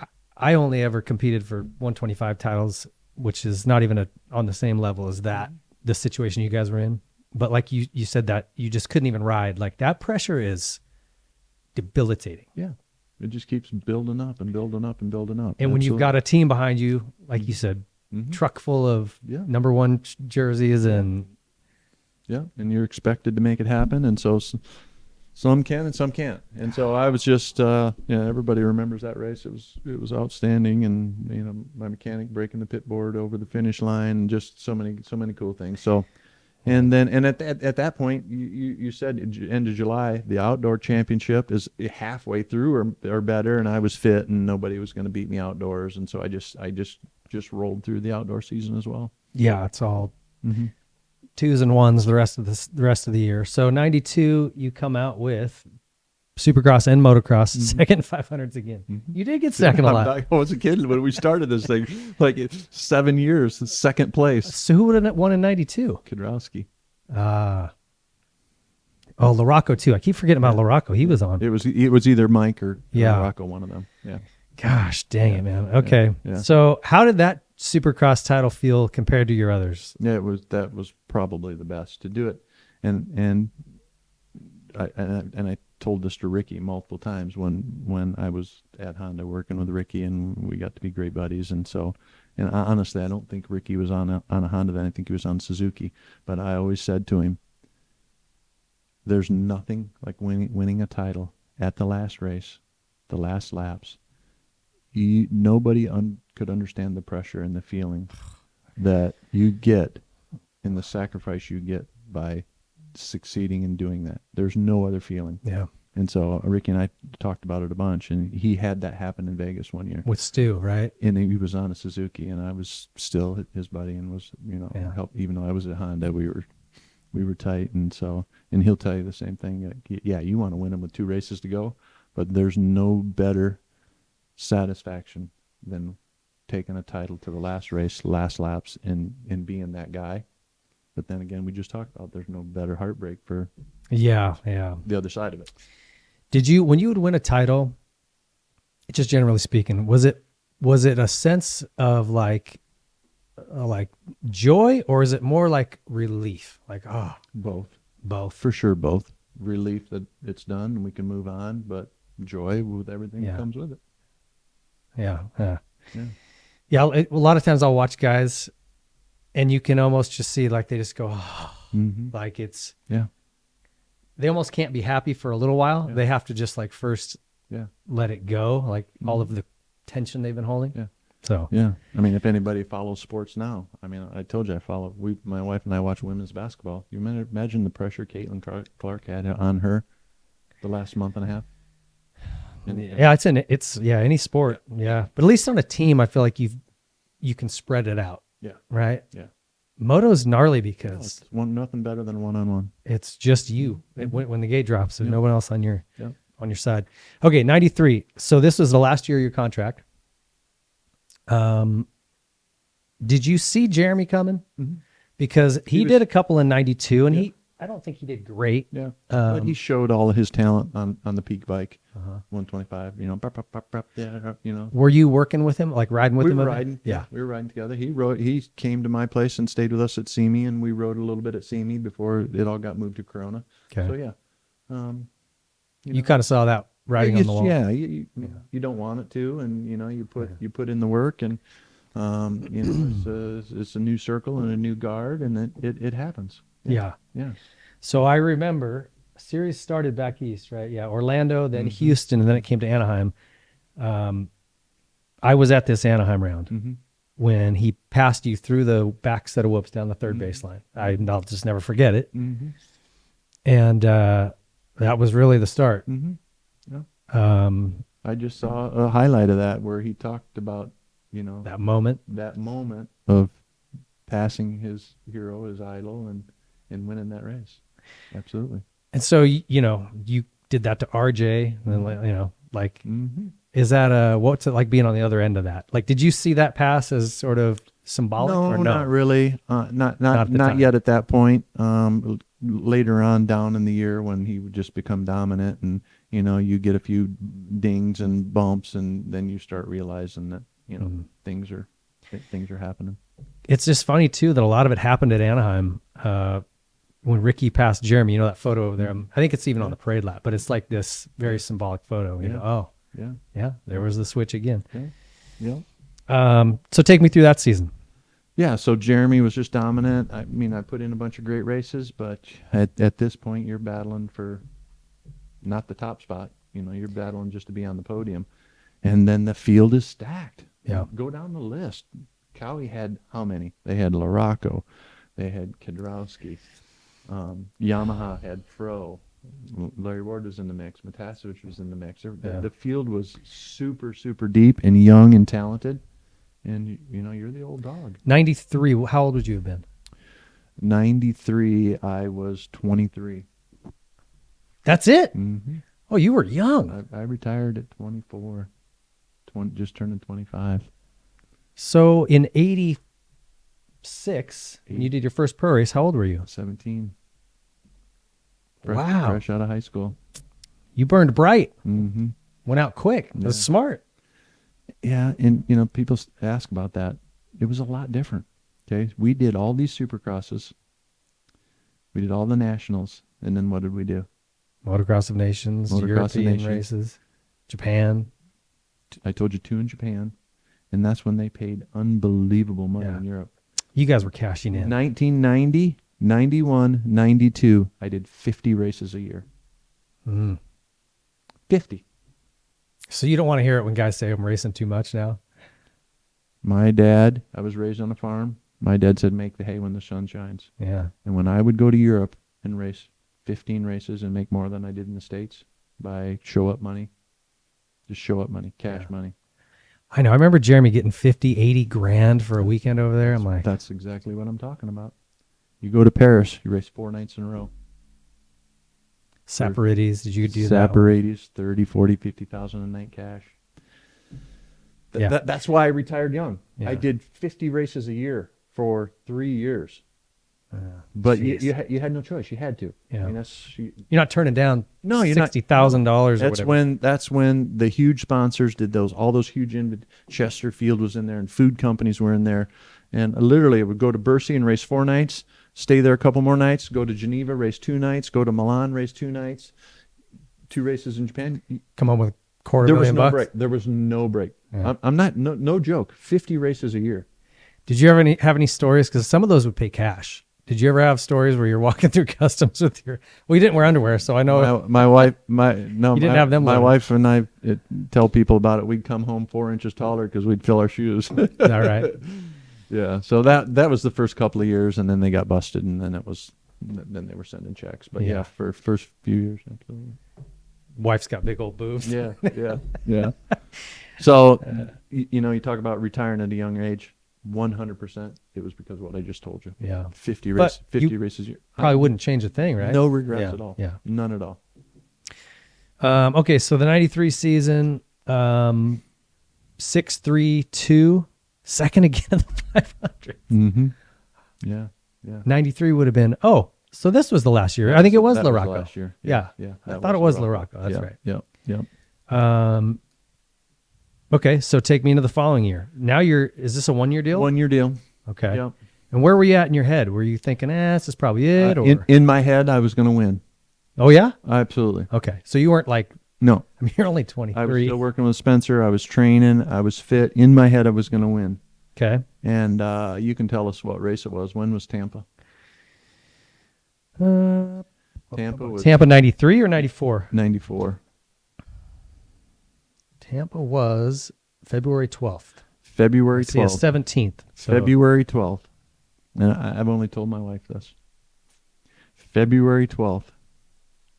Speaker 3: only ever competed for 125 titles, which is not even on the same level as the situation you guys were in. But like you said that you just couldn't even ride. Like that pressure is debilitating.
Speaker 2: Yeah. It just keeps building up and building up and building up.
Speaker 3: And when you've got a team behind you, like you said, truck full of number 1 jerseys and
Speaker 2: you're expected to make it happen, and so some can and some can't. And so I was just everybody remembers that race. It was outstanding, and my mechanic breaking the pit board over the finish line, and just so many cool things. So And then, and at that point, you said end of July, the outdoor championship is halfway through or better, and I was fit, and nobody was going to beat me outdoors, and so I just rolled through the outdoor season as well.
Speaker 3: Yeah, it's all twos and ones the rest of the year. So 92, you come out with Supercross and Motocross, second 500s again. You did get second a lot.
Speaker 2: I was a kid when we started this thing, like 7 years, second place.
Speaker 3: So who would have won in 92?
Speaker 2: Kudrowski.
Speaker 3: LaRocco too. I keep forgetting about LaRocco. He was on.
Speaker 2: It was either Mike or Rocco, one of them. Yeah.
Speaker 3: Gosh, dang it, man. Okay.
Speaker 2: Yeah.
Speaker 3: So how did that Supercross title feel compared to your others?
Speaker 2: Yeah, that was probably the best to do it. And I told this to Ricky multiple times when I was at Honda working with Ricky, and we got to be great buddies. And so, and honestly, I don't think Ricky was on a Honda then. I think he was on Suzuki. But I always said to him, there's nothing like winning a title at the last race, the last laps. Nobody could understand the pressure and the feeling that you get and the sacrifice you get by succeeding in doing that. There's no other feeling.
Speaker 3: Yeah.
Speaker 2: And so Ricky and I talked about it a bunch, and he had that happen in Vegas one year
Speaker 3: with Stu, right?
Speaker 2: And he was on a Suzuki, and I was still his buddy, and was help. Even though I was at Honda, we were tight, and so, and he'll tell you the same thing. Like, yeah, you want to win them with 2 races to go, but there's no better satisfaction than taking a title to the last race, last laps, and being that guy. But then again, we just talked about there's no better heartbreak for the other side of it.
Speaker 3: Did you, when you would win a title, just generally speaking, was it a sense of like joy, or is it more like relief? Like, oh, both
Speaker 2: for sure, both. Relief that it's done and we can move on, but joy with everything that comes with it.
Speaker 3: Yeah. A lot of times I'll watch guys, and you can almost just see like they just go, like it's they almost can't be happy for a little while. They have to just like first let it go, like all of the tension they've been holding.
Speaker 2: Yeah.
Speaker 3: So
Speaker 2: I mean, if anybody follows sports now, I mean, I told you I follow. My wife and I watch women's basketball. You imagine the pressure Caitlin Clark had on her the last month and a half.
Speaker 3: Yeah, it's any sport. Yeah, but at least on a team, I feel like you can spread it out.
Speaker 2: Yeah.
Speaker 3: Right.
Speaker 2: Yeah.
Speaker 3: Moto's gnarly because
Speaker 2: it's nothing better than one-on-one.
Speaker 3: It's just you when the gate drops. There's no one else on your side. Okay, 93. So this was the last year of your contract. Did you see Jeremy coming? Because he did a couple in 92, and I don't think he did great.
Speaker 2: Yeah, but he showed all of his talent on the peak bike, 125.
Speaker 3: Were you working with him, like riding with him?
Speaker 2: We were riding. Yeah, we were riding together. He came to my place and stayed with us at Simi, and we rode a little bit at Simi before it all got moved to Corona. Okay. So
Speaker 3: you kind of saw that riding on the wall.
Speaker 2: Yeah, you don't want it to, and you put in the work, and it's a new circle and a new guard, and it happens. Yeah.
Speaker 3: So I remember series started back east, right? Yeah, Orlando, then Houston, and then it came to Anaheim. I was at this Anaheim round when he passed you through the back set of whoops down the third baseline. I'll just never forget it. And that was really the start.
Speaker 2: I just saw a highlight of that where he talked about
Speaker 3: that moment
Speaker 2: of passing his hero, his idol, and winning that race. Absolutely.
Speaker 3: And so, you did that to RJ, and then, is that what's it like being on the other end of that? Like, did you see that pass as sort of symbolic?
Speaker 2: No,
Speaker 3: or no?
Speaker 2: Not really. Not yet at that point. Later on down in the year when he would just become dominant, and, you get a few dings and bumps, and then you start realizing that, things are happening.
Speaker 3: It's just funny too that a lot of it happened at Anaheim when Ricky passed Jeremy. That photo over there. I think it's even on the parade lap, but it's like this very symbolic photo. There was the switch again. So take me through that season.
Speaker 2: Yeah, so Jeremy was just dominant. I mean, I put in a bunch of great races, but at this point, you're battling for not the top spot. You're battling just to be on the podium, and then the field is stacked.
Speaker 3: Yeah,
Speaker 2: go down the list. Cowie had how many? They had LaRocco, They had Kedrowski. Yamaha had Fro. Larry Ward was in the mix. Matasevich was in the mix. The field was super, super deep and young and talented. And, you're the old dog.
Speaker 3: 93, how old would you have been?
Speaker 2: 93, I was 23.
Speaker 3: That's it?
Speaker 2: Mm-hmm.
Speaker 3: Oh, you were young.
Speaker 2: I retired at 24, just turning 25.
Speaker 3: So in 86, when you did your first pro race, how old were you?
Speaker 2: 17.
Speaker 3: Wow.
Speaker 2: Fresh out of high school.
Speaker 3: You burned bright.
Speaker 2: Mm-hmm.
Speaker 3: Went out quick. It was smart.
Speaker 2: Yeah, and, people ask about that. It was a lot different, okay? We did all these supercrosses. We did all the nationals, and then what did we do?
Speaker 3: Motocross of Nations, European races, Japan.
Speaker 2: I told you 2 in Japan, and that's when they paid unbelievable money in Europe.
Speaker 3: You guys were cashing in.
Speaker 2: 1990, 91, 92, I did 50 races a year. 50.
Speaker 3: So you don't want to hear it when guys say I'm racing too much now?
Speaker 2: My dad, I was raised on a farm. My dad said, make the hay when the sun shines.
Speaker 3: Yeah.
Speaker 2: And when I would go to Europe and race 15 races and make more than I did in the States by show-up money, just show-up money, cash money.
Speaker 3: I know. I remember Jeremy getting 50, 80 grand for a weekend over there. I'm like...
Speaker 2: That's exactly what I'm talking about. You go to Paris, you race 4 nights in a row.
Speaker 3: Saporides, did you do that?
Speaker 2: Saporides, 30, 40, 50,000 a night cash. That's why I retired young. Yeah. I did 50 races a year for 3 years. But you had no choice. You had to.
Speaker 3: Yeah.
Speaker 2: I mean,
Speaker 3: you're not turning down
Speaker 2: $60,000. That's when the huge sponsors did all those huge Chesterfield was in there, and food companies were in there. And literally, I would go to Bercy and race 4 nights, stay there a couple more nights, go to Geneva, race 2 nights, go to Milan, race 2 nights, 2 races in Japan.
Speaker 3: Come on with $250,000
Speaker 2: break. There was no break. Yeah. I'm not no joke. 50 races a year.
Speaker 3: Did you ever have any stories? Because some of those would pay cash. Did you ever have stories where you're walking through customs with your? Well, you didn't wear underwear, so I know.
Speaker 2: My wife, you
Speaker 3: didn't have them.
Speaker 2: My wife and I tell people about it. We'd come home 4 inches taller because we'd fill our shoes.
Speaker 3: Is that right?
Speaker 2: Yeah. So that was the first couple of years, and then they got busted, and then then they were sending checks. But yeah, for first few years, absolutely.
Speaker 3: Wife's got big old boobs.
Speaker 2: Yeah. So you talk about retiring at a young age. 100%, it was because of what I just told you.
Speaker 3: Yeah,
Speaker 2: 50 races a year.
Speaker 3: Probably wouldn't change a thing, right?
Speaker 2: No regrets at all. Yeah, none at all.
Speaker 3: Okay, so the '93 season, 6.32, second again in the 500.
Speaker 2: Mm-hmm. Yeah.
Speaker 3: '93 would have been. Oh, so this was the last year. I think it was La Rocca.
Speaker 2: Last year.
Speaker 3: Yeah. I thought it was La Rocca. That's right.
Speaker 2: Yep.
Speaker 3: Okay, so take me into the following year. Now is this a 1-year deal?
Speaker 2: 1-year deal.
Speaker 3: Okay.
Speaker 2: Yep.
Speaker 3: And where were you at in your head? Were you thinking, this is probably it? Or
Speaker 2: in my head, I was going to win.
Speaker 3: Oh, yeah?
Speaker 2: Absolutely.
Speaker 3: Okay. So you weren't like...
Speaker 2: No.
Speaker 3: I mean, you're only 23.
Speaker 2: I was still working with Spencer. I was training. I was fit. In my head, I was going to win.
Speaker 3: Okay.
Speaker 2: And you can tell us what race it was. When was Tampa?
Speaker 3: Tampa 93 or 94?
Speaker 2: 94.
Speaker 3: Tampa was February 12th.
Speaker 2: February 12th.
Speaker 3: See, 17th. So.
Speaker 2: February 12th. And I've only told my wife this. February 12th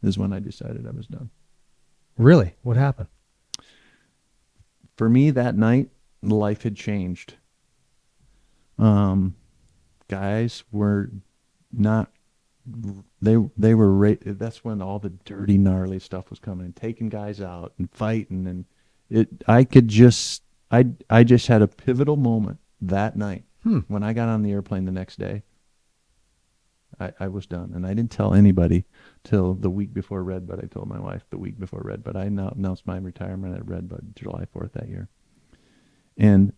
Speaker 2: is when I decided I was done.
Speaker 3: Really? What happened?
Speaker 2: For me that night, life had changed. Guys were not... They were... That's when all the dirty, gnarly stuff was coming and taking guys out and fighting, and I just had a pivotal moment that night. When I got on the airplane the next day. I was done, and I didn't tell anybody till the week before Red Bud. I told my wife the week before Red Bud. I announced my retirement at Red Bud July 4th that year.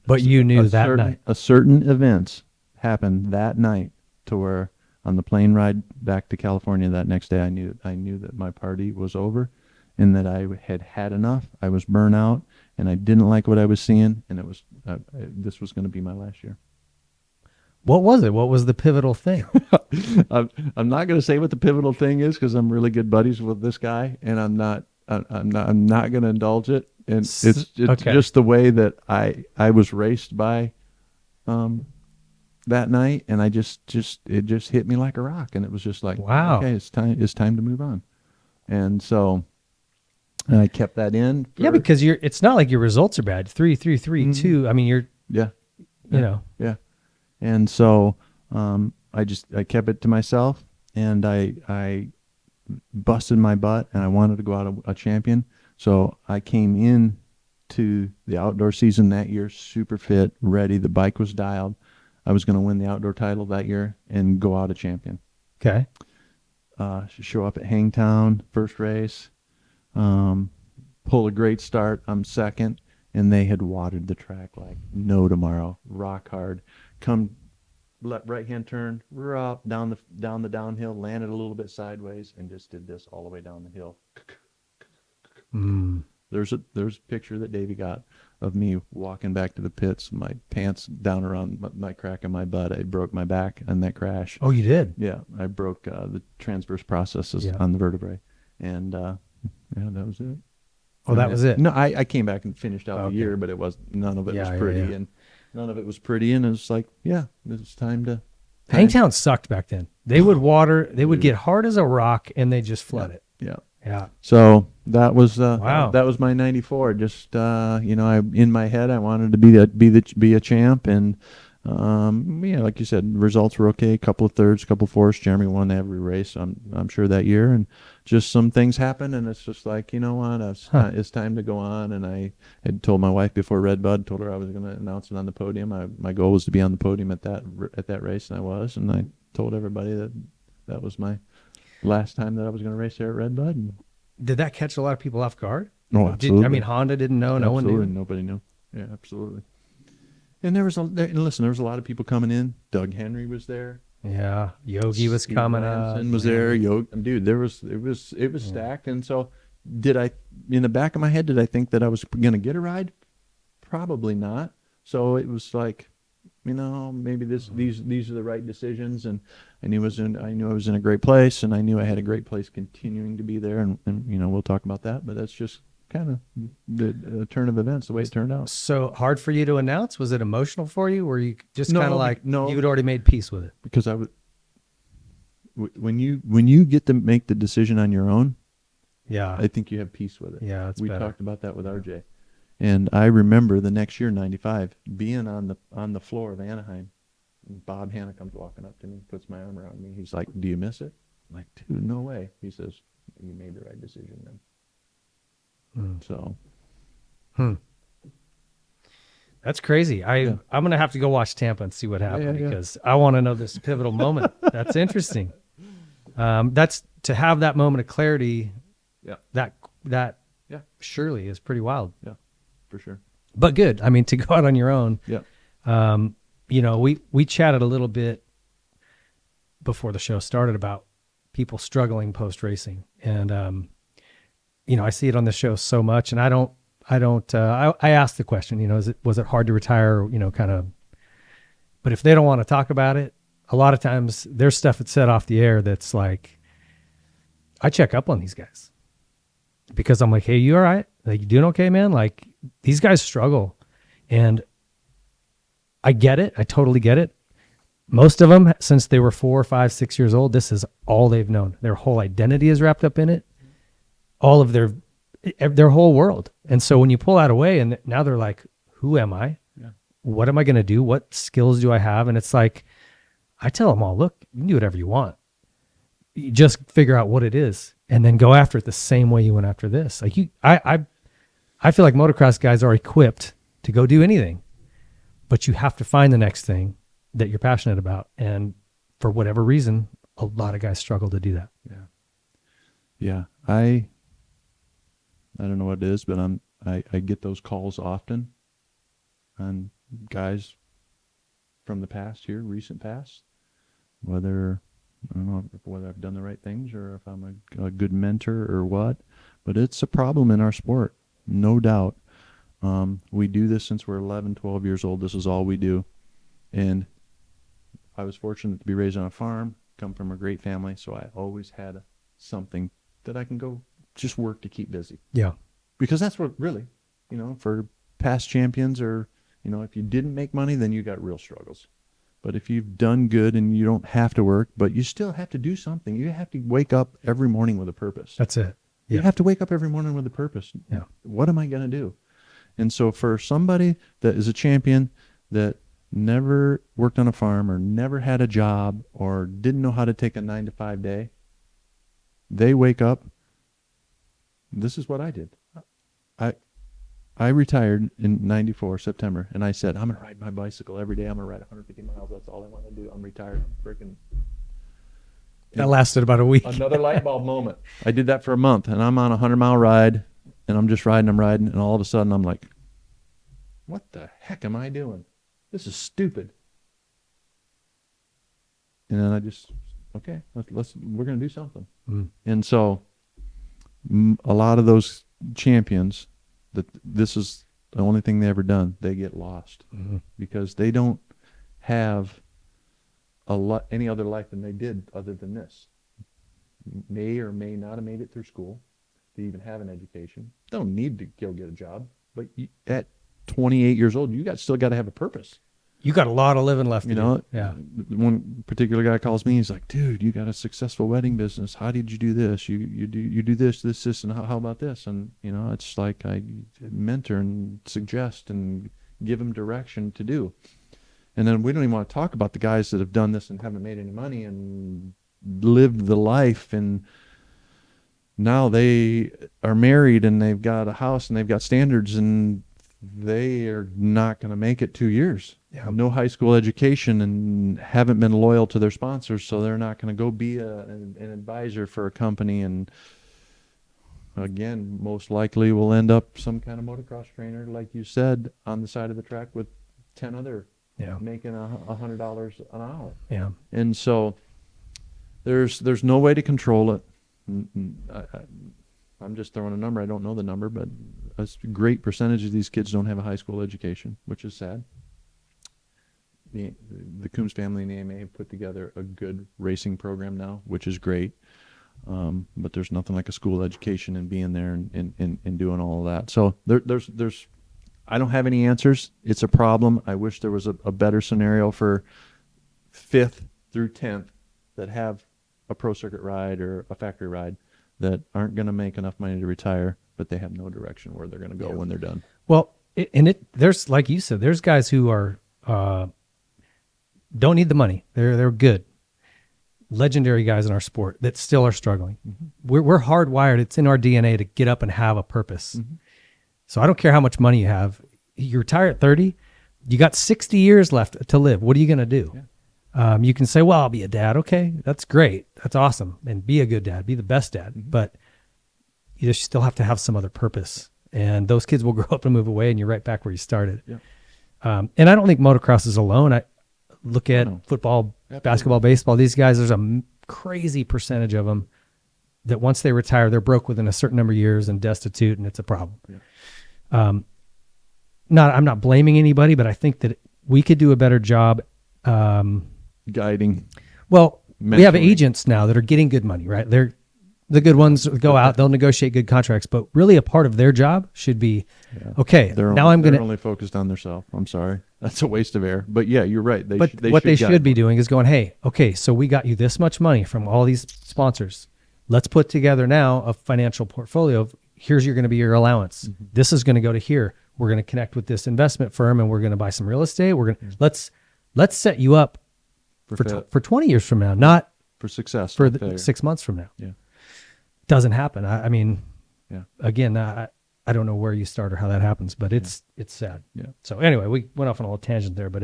Speaker 2: But
Speaker 3: you knew that night.
Speaker 2: A certain events happened that night to where on the plane ride back to California that next day, I knew that my party was over, and that I had enough. I was burnt out, and I didn't like what I was seeing, and this was going to be my last year.
Speaker 3: What was it? What was the pivotal thing?
Speaker 2: I'm not going to say what the pivotal thing is because I'm really good buddies with this guy, and I'm not going to indulge it. And it's
Speaker 3: okay.
Speaker 2: Just the way that I was raced by that night, and I it just hit me like a rock, and it was just like,
Speaker 3: wow,
Speaker 2: okay, it's time to move on. And so I kept that in.
Speaker 3: Yeah, because it's not like your results are bad. 3, 3, 3, 2. I mean, you know.
Speaker 2: Yeah. And so I kept it to myself, and I busted my butt, and I wanted to go out a champion. So I came in to the outdoor season that year super fit, ready. The bike was dialed. I was going to win the outdoor title that year and go out a champion.
Speaker 3: Okay.
Speaker 2: Show up at Hangtown, first race, pull a great start. I'm second, and they had watered the track like no tomorrow. Rock hard. Come right hand turn, up down the downhill, landed a little bit sideways, and just did this all the way down the hill. There's a picture that Davey got of me walking back to the pits, my pants down around my crack in my butt. I broke my back on that crash.
Speaker 3: Oh, you did?
Speaker 2: Yeah, I broke the transverse processes on the vertebrae, and that was it.
Speaker 3: Oh, that was it.
Speaker 2: No, I came back and finished out the year, but none of it was pretty, and none of it was pretty, and it was like, it's time to.
Speaker 3: Hangtown sucked back then. They would water. They would get hard as a rock, and they just flood it.
Speaker 2: Yeah. So that was
Speaker 3: wow.
Speaker 2: That was my '94. Just I in my head I wanted to be a champ, and like you said, results were okay. A couple of thirds, a couple of fourths. Jeremy won every race. I'm sure that year, and just some things happened, and it's just like, you know what, it's time to go on. And I had told my wife before Red Bud, told her I was going to announce it on the podium. My goal was to be on the podium at that race, and I was. And I told everybody that was my last time that I was going to race there at Red Bud. And
Speaker 3: did that catch a lot of people off guard?
Speaker 2: Oh, absolutely.
Speaker 3: I mean, Honda didn't know. No one knew.
Speaker 2: Nobody knew. Yeah, absolutely. And there was a lot of people coming in. Doug Henry was there.
Speaker 3: Yeah, Yogi was coming up.
Speaker 2: Was there. Dude, it was stacked. And so, in the back of my head, did I think that I was going to get a ride? Probably not. So it was like, maybe these are the right decisions, and I knew I was in a great place, and I knew I had a great place continuing to be there, and we'll talk about that, but that's just kind of the turn of events, the way it turned out.
Speaker 3: So hard for you to announce? Was it emotional for you? Were you just kind of like,
Speaker 2: no,
Speaker 3: you had already made peace with it?
Speaker 2: Because I would, when you get to make the decision on your own, I think you have peace with it.
Speaker 3: Yeah,
Speaker 2: we talked about that with RJ. And I remember the next year, '95, being on the floor of Anaheim. And Bob Hanna comes walking up to me, puts my arm around me. He's like, "Do you miss it?" I'm like, "Dude, no way." He says, "You made the right decision then." So.
Speaker 3: That's crazy. I'm going to have to go watch Tampa and see what happened because I want to know this pivotal moment. That's interesting. That's to have that moment of clarity.
Speaker 2: Yeah.
Speaker 3: That surely is pretty wild.
Speaker 2: Yeah. For sure.
Speaker 3: But good. I mean, to go out on your own.
Speaker 2: Yeah.
Speaker 3: We chatted a little bit before the show started about people struggling post racing, and I see it on the show so much, and I asked the question, was it hard to retire, but if they don't want to talk about it, a lot of times there's stuff that's said off the air that's like, I check up on these guys because I'm like, hey, you all right? Like, you doing okay, man? Like, these guys struggle, and I get it. I totally get it. Most of them, since they were 4, 5, 6 years old, this is all they've known. Their whole identity is wrapped up in it. All of their whole world. And so when you pull that away, and now they're like, who am I? Yeah. What am I going to do? What skills do I have? And it's like, I tell them all, look, you can do whatever you want. You just figure out what it is and then go after it the same way you went after this. Like I feel like motocross guys are equipped to go do anything, but you have to find the next thing that you're passionate about. And for whatever reason, a lot of guys struggle to do that.
Speaker 2: Yeah. Yeah. I don't know what it is, but I get those calls often on guys from the past here, recent past, whether I've done the right things or if I'm a good mentor or what, but it's a problem in our sport, no doubt. We do this since we're 11, 12 years old. This is all we do. And I was fortunate to be raised on a farm, come from a great family, so I always had something that I can go just work to keep busy.
Speaker 3: Yeah.
Speaker 2: Because that's what really, for past champions or, if you didn't make money, then you got real struggles. But if you've done good and you don't have to work, but you still have to do something, you have to wake up every morning with a purpose.
Speaker 3: That's it.
Speaker 2: You have to wake up every morning with a purpose.
Speaker 3: Yeah.
Speaker 2: What am I going to do? And so for somebody that is a champion that never worked on a farm or never had a job or didn't know how to take a 9-to-5 day, they wake up. This is what I did. I retired in 94, September, and I said, I'm going to ride my bicycle every day. I'm going to ride 150 miles. That's all I want to do. I'm retired. Freaking.
Speaker 3: That lasted about a week.
Speaker 2: Another light bulb moment. I did that for a month, and I'm on a 100-mile ride, and I'm just riding, and all of a sudden I'm like, what the heck am I doing? This is stupid. And then I just, okay, we're going to do something. And so a lot of those champions, that this is the only thing they ever done, they get lost because they don't have any other life than they did other than this. May or may not have made it through school to even have an education. Don't need to go get a job, but at 28 years old, still got to have a purpose.
Speaker 3: You got a lot of living left. Yeah.
Speaker 2: One particular guy calls me. He's like, "Dude, you got a successful wedding business. How did you do this? You do this, and how about this?" And it's like I mentor and suggest and give them direction to do. And then we don't even want to talk about the guys that have done this and haven't made any money and lived the life, and now they are married and they've got a house and they've got standards, and they are not going to make it 2 years. Yeah. No high school education and haven't been loyal to their sponsors, so they're not going to go be an advisor for a company, and again, most likely will end up some kind of motocross trainer, like you said, on the side of the track with 10 other making $100 an hour. Yeah. And so there's no way to control it. I'm just throwing a number. I don't know the number, but a great percentage of these kids don't have a high school education, which is sad. The Coombs family and the AMA have put together a good racing program now, which is great. But there's nothing like a school education and being there and doing all of that. So there's I don't have any answers. It's a problem. I wish there was a better scenario for 5th through 10th that have a pro circuit ride or a factory ride that aren't going to make enough money to retire, but they have no direction where they're going to go when they're done.
Speaker 3: Well, there's, like you said, there's guys who are don't need the money. They're good, legendary guys in our sport that still are struggling. We're hardwired. It's in our DNA to get up and have a purpose. So I don't care how much money you have. You retire at 30, you got 60 years left to live. What are you going to do? Yeah. You can say, well, I'll be a dad. Okay, that's great. That's awesome. And be a good dad. Be the best dad. But you just still have to have some other purpose. And those kids will grow up and move away, and you're right back where you started. Yeah. And I don't think motocross is alone. I look at football, basketball, baseball. These guys, there's a crazy percentage of them that once they retire, they're broke within a certain number of years and destitute, and it's a problem. Yeah. I'm not blaming anybody, but I think that we could do a better job
Speaker 2: guiding.
Speaker 3: Well, we have agents now that are getting good money, right? They're the good ones go out, they'll negotiate good contracts, but really a part of their job should be, they're
Speaker 2: only focused on themselves. I'm sorry. That's a waste of air. But yeah, you're right.
Speaker 3: They should be doing is going, hey, okay, so we got you this much money from all these sponsors. Let's put together now a financial portfolio of here's going to be your allowance. This is going to go to here. We're going to connect with this investment firm and we're going to buy some real estate. We're going to let's set you up for 20 years from now, not
Speaker 2: for success,
Speaker 3: for 6 months from now. Yeah. Doesn't happen. I mean, again, I don't know where you start or how that happens, but it's sad. Yeah. So anyway, we went off on a little tangent there, but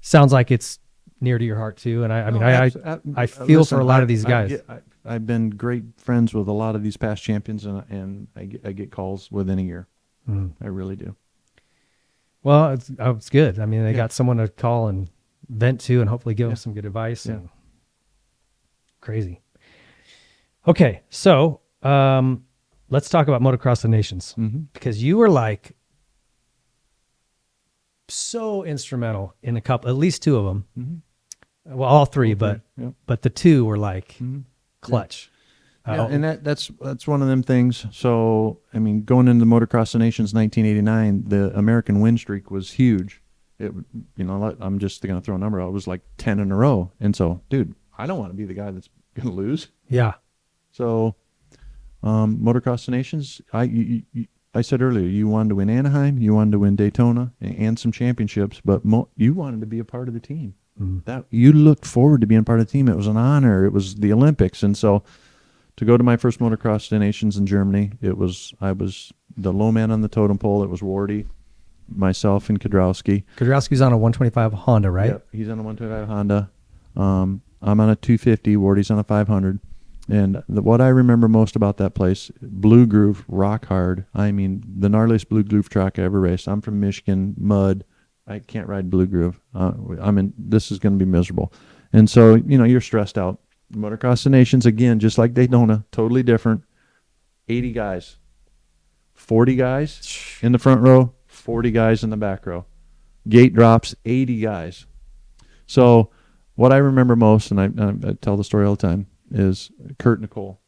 Speaker 3: sounds like it's near to your heart too. And I feel for a lot of these guys.
Speaker 2: I've been great friends with a lot of these past champions, and I get calls within a year. I really do.
Speaker 3: Well, it's good. I mean, they got someone to call and vent to, and hopefully give them some good advice. Yeah. And crazy. Okay, so let's talk about Motocross of Nations, because you were like so instrumental in at least two of them. Well, all three, but the two were like clutch.
Speaker 2: Yeah, and that's one of them things. So, I mean, going into Motocross of Nations 1989, the American win streak was huge. I'm just going to throw a number out. It was like 10 in a row. And so, dude, I don't want to be the guy that's going to lose.
Speaker 3: Yeah.
Speaker 2: So, Motocross of Nations, I said earlier, you wanted to win Anaheim, you wanted to win Daytona and some championships, but you wanted to be a part of the team. That you looked forward to being part of the team. It was an honor. It was the Olympics. And so to go to my first Motocross of Nations in Germany, I was the low man on the totem pole. It was Wardy, myself, and Kudrowski.
Speaker 3: Kudrowski's on a 125 Honda, right?
Speaker 2: Yep, he's on a 125 Honda. I'm on a 250. Wardy's on a 500. And what I remember most about that place, blue groove, rock hard. I mean, the gnarliest blue groove track I ever raced. I'm from Michigan, mud. I can't ride blue groove. This is going to be miserable. And so, you're stressed out. Motocross of Nations, again, just like Daytona, totally different. 80 guys, 40 guys in the front row, 40 guys in the back row. Gate drops, 80 guys. So what I remember most, and I tell the story all the time, is Kurt Nicole.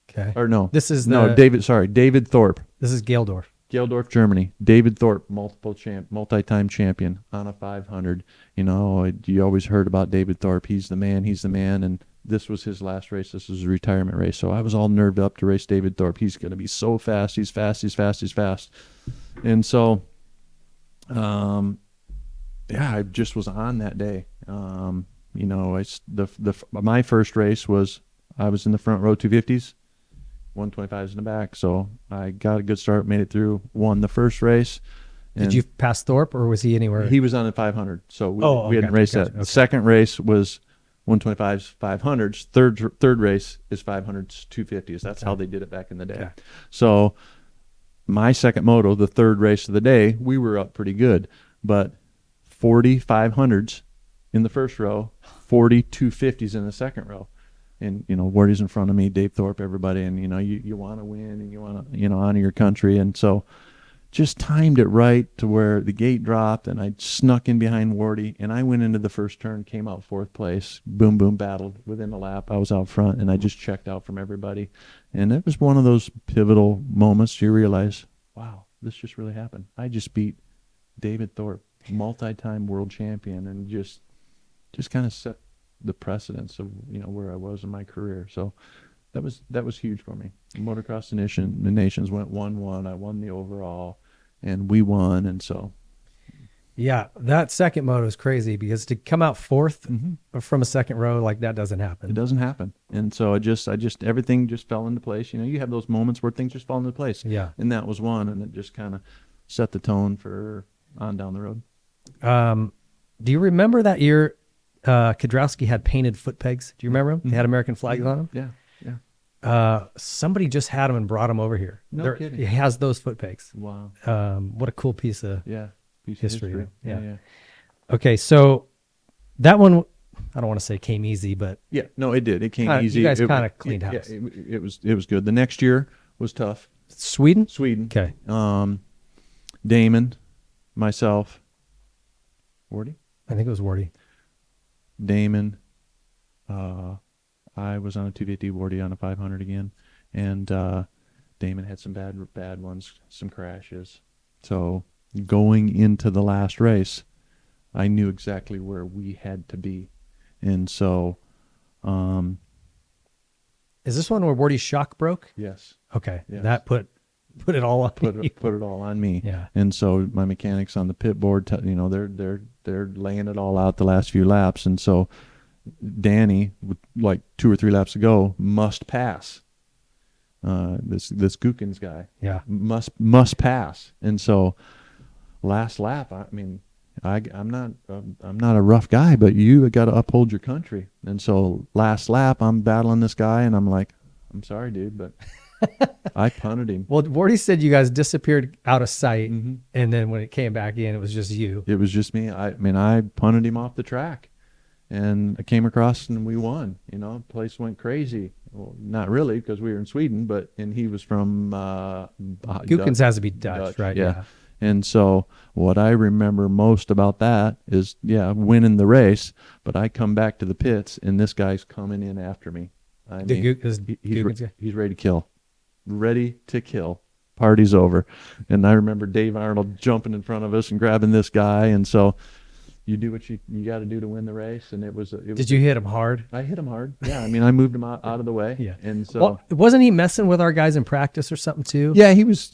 Speaker 3: Okay.
Speaker 2: Or no.
Speaker 3: This is
Speaker 2: David Thorpe.
Speaker 3: This is Geldorf.
Speaker 2: Geldorf, Germany. David Thorpe, multi-time champion on a 500. You always heard about David Thorpe. He's the man. And this was his last race. This was a retirement race. So I was all nerved up to race David Thorpe. He's going to be so fast. He's fast. And so, I just was on that day. My first race was, I was in the front row 250s. 125s in the back, so I got a good start, made it through, won the first race.
Speaker 3: Did you pass Thorpe, or was he anywhere?
Speaker 2: He was on the 500, so we hadn't raced that. Okay. Second race was 125s, 500s. Third race is 500s, 250s. That's how they did it back in the day. Okay. So my second moto, the third race of the day, we were up pretty good, but 40 500s in the first row, 40 250s in the second row. And, Wardy's in front of me, Dave Thorpe, everybody. And, you want to win and you want to, honor your country. And so just timed it right to where the gate dropped and I snuck in behind Wardy. And I went into the first turn, came out fourth place, boom, boom, battled within a lap. I was out front and I just checked out from everybody. And it was one of those pivotal moments you realize, wow, this just really happened. I just beat David Thorpe, multi-time world champion, and just kind of set the precedence of where I was in my career. So that was huge for me. Motocross of the Nations went 1-1. I won the overall, and we won. And so,
Speaker 3: yeah, that second moto is crazy because to come out fourth from a second row, like, that doesn't happen.
Speaker 2: It doesn't happen. And so I just everything just fell into place. You have those moments where things just fall into place.
Speaker 3: Yeah,
Speaker 2: and that was one, and it just kind of set the tone for on down the road.
Speaker 3: Do you remember that year? Kudrowski had painted foot pegs. Do you remember them? They had American flags on them.
Speaker 2: Yeah.
Speaker 3: Somebody just had them and brought them over here.
Speaker 2: No kidding.
Speaker 3: He has those foot pegs.
Speaker 2: Wow.
Speaker 3: What a cool piece of
Speaker 2: history.
Speaker 3: Yeah. Okay, so that one, I don't want to say came easy, but
Speaker 2: yeah, no, it did. It came easy.
Speaker 3: You guys kind of cleaned house.
Speaker 2: Yeah, it was good. The next year was tough.
Speaker 3: Sweden.
Speaker 2: Okay. Damon, myself, Wardy.
Speaker 3: I think it was Wardy.
Speaker 2: Damon, I was on a 250, Wardy on a 500 again, and Damon had some bad ones, some crashes. So going into the last race, I knew exactly where we had to be, and so.
Speaker 3: Is this one where Wardy's shock broke?
Speaker 2: Yes.
Speaker 3: Okay,
Speaker 2: yes.
Speaker 3: That put it all on
Speaker 2: put it all on me.
Speaker 3: Yeah.
Speaker 2: And so my mechanics on the pit board, they're laying it all out the last few laps, and so Danny, with like 2 or 3 laps to go, must pass. This Gookins guy, must pass, and so last lap, I mean, I'm not a rough guy, but you got to uphold your country, and so last lap I'm battling this guy, and I'm like, I'm sorry, dude, but. I punted him.
Speaker 3: Well, Wardy said you guys disappeared out of sight, and then when it came back in, it was just you.
Speaker 2: It was just me. I punted him off the track, and I came across and we won. The place went crazy. Well, not really, because we were in Sweden, and he was from
Speaker 3: Gookins has to be Dutch, right?
Speaker 2: Yeah. And so what I remember most about that is, winning the race, but I come back to the pits, and this guy's coming in after me.
Speaker 3: He's
Speaker 2: ready to kill. Ready to kill. party's over. And I remember Dave Arnold jumping in front of us and grabbing this guy. And so you do what you got to do to win the race. And it was.
Speaker 3: Did you hit him hard?
Speaker 2: I hit him hard. Yeah, I mean, I moved him out of the way.
Speaker 3: Yeah.
Speaker 2: And so
Speaker 3: well, wasn't he messing with our guys in practice or something too?
Speaker 2: yeah, he was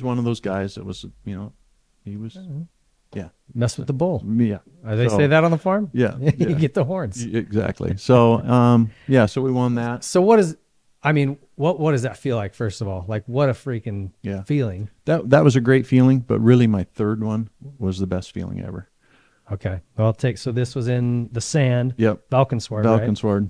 Speaker 2: one of those guys that was, he was. Yeah.
Speaker 3: Mess with the bull.
Speaker 2: Yeah.
Speaker 3: They say that on the farm?
Speaker 2: Yeah.
Speaker 3: You get the horns.
Speaker 2: Exactly. So, so we won that.
Speaker 3: So what does that feel like, first of all? Like, what a freaking feeling.
Speaker 2: That was a great feeling, but really my third one was the best feeling ever.
Speaker 3: Okay. Well, so this was in the sand.
Speaker 2: Yep.
Speaker 3: Valkenswaard,
Speaker 2: Valkenswaard.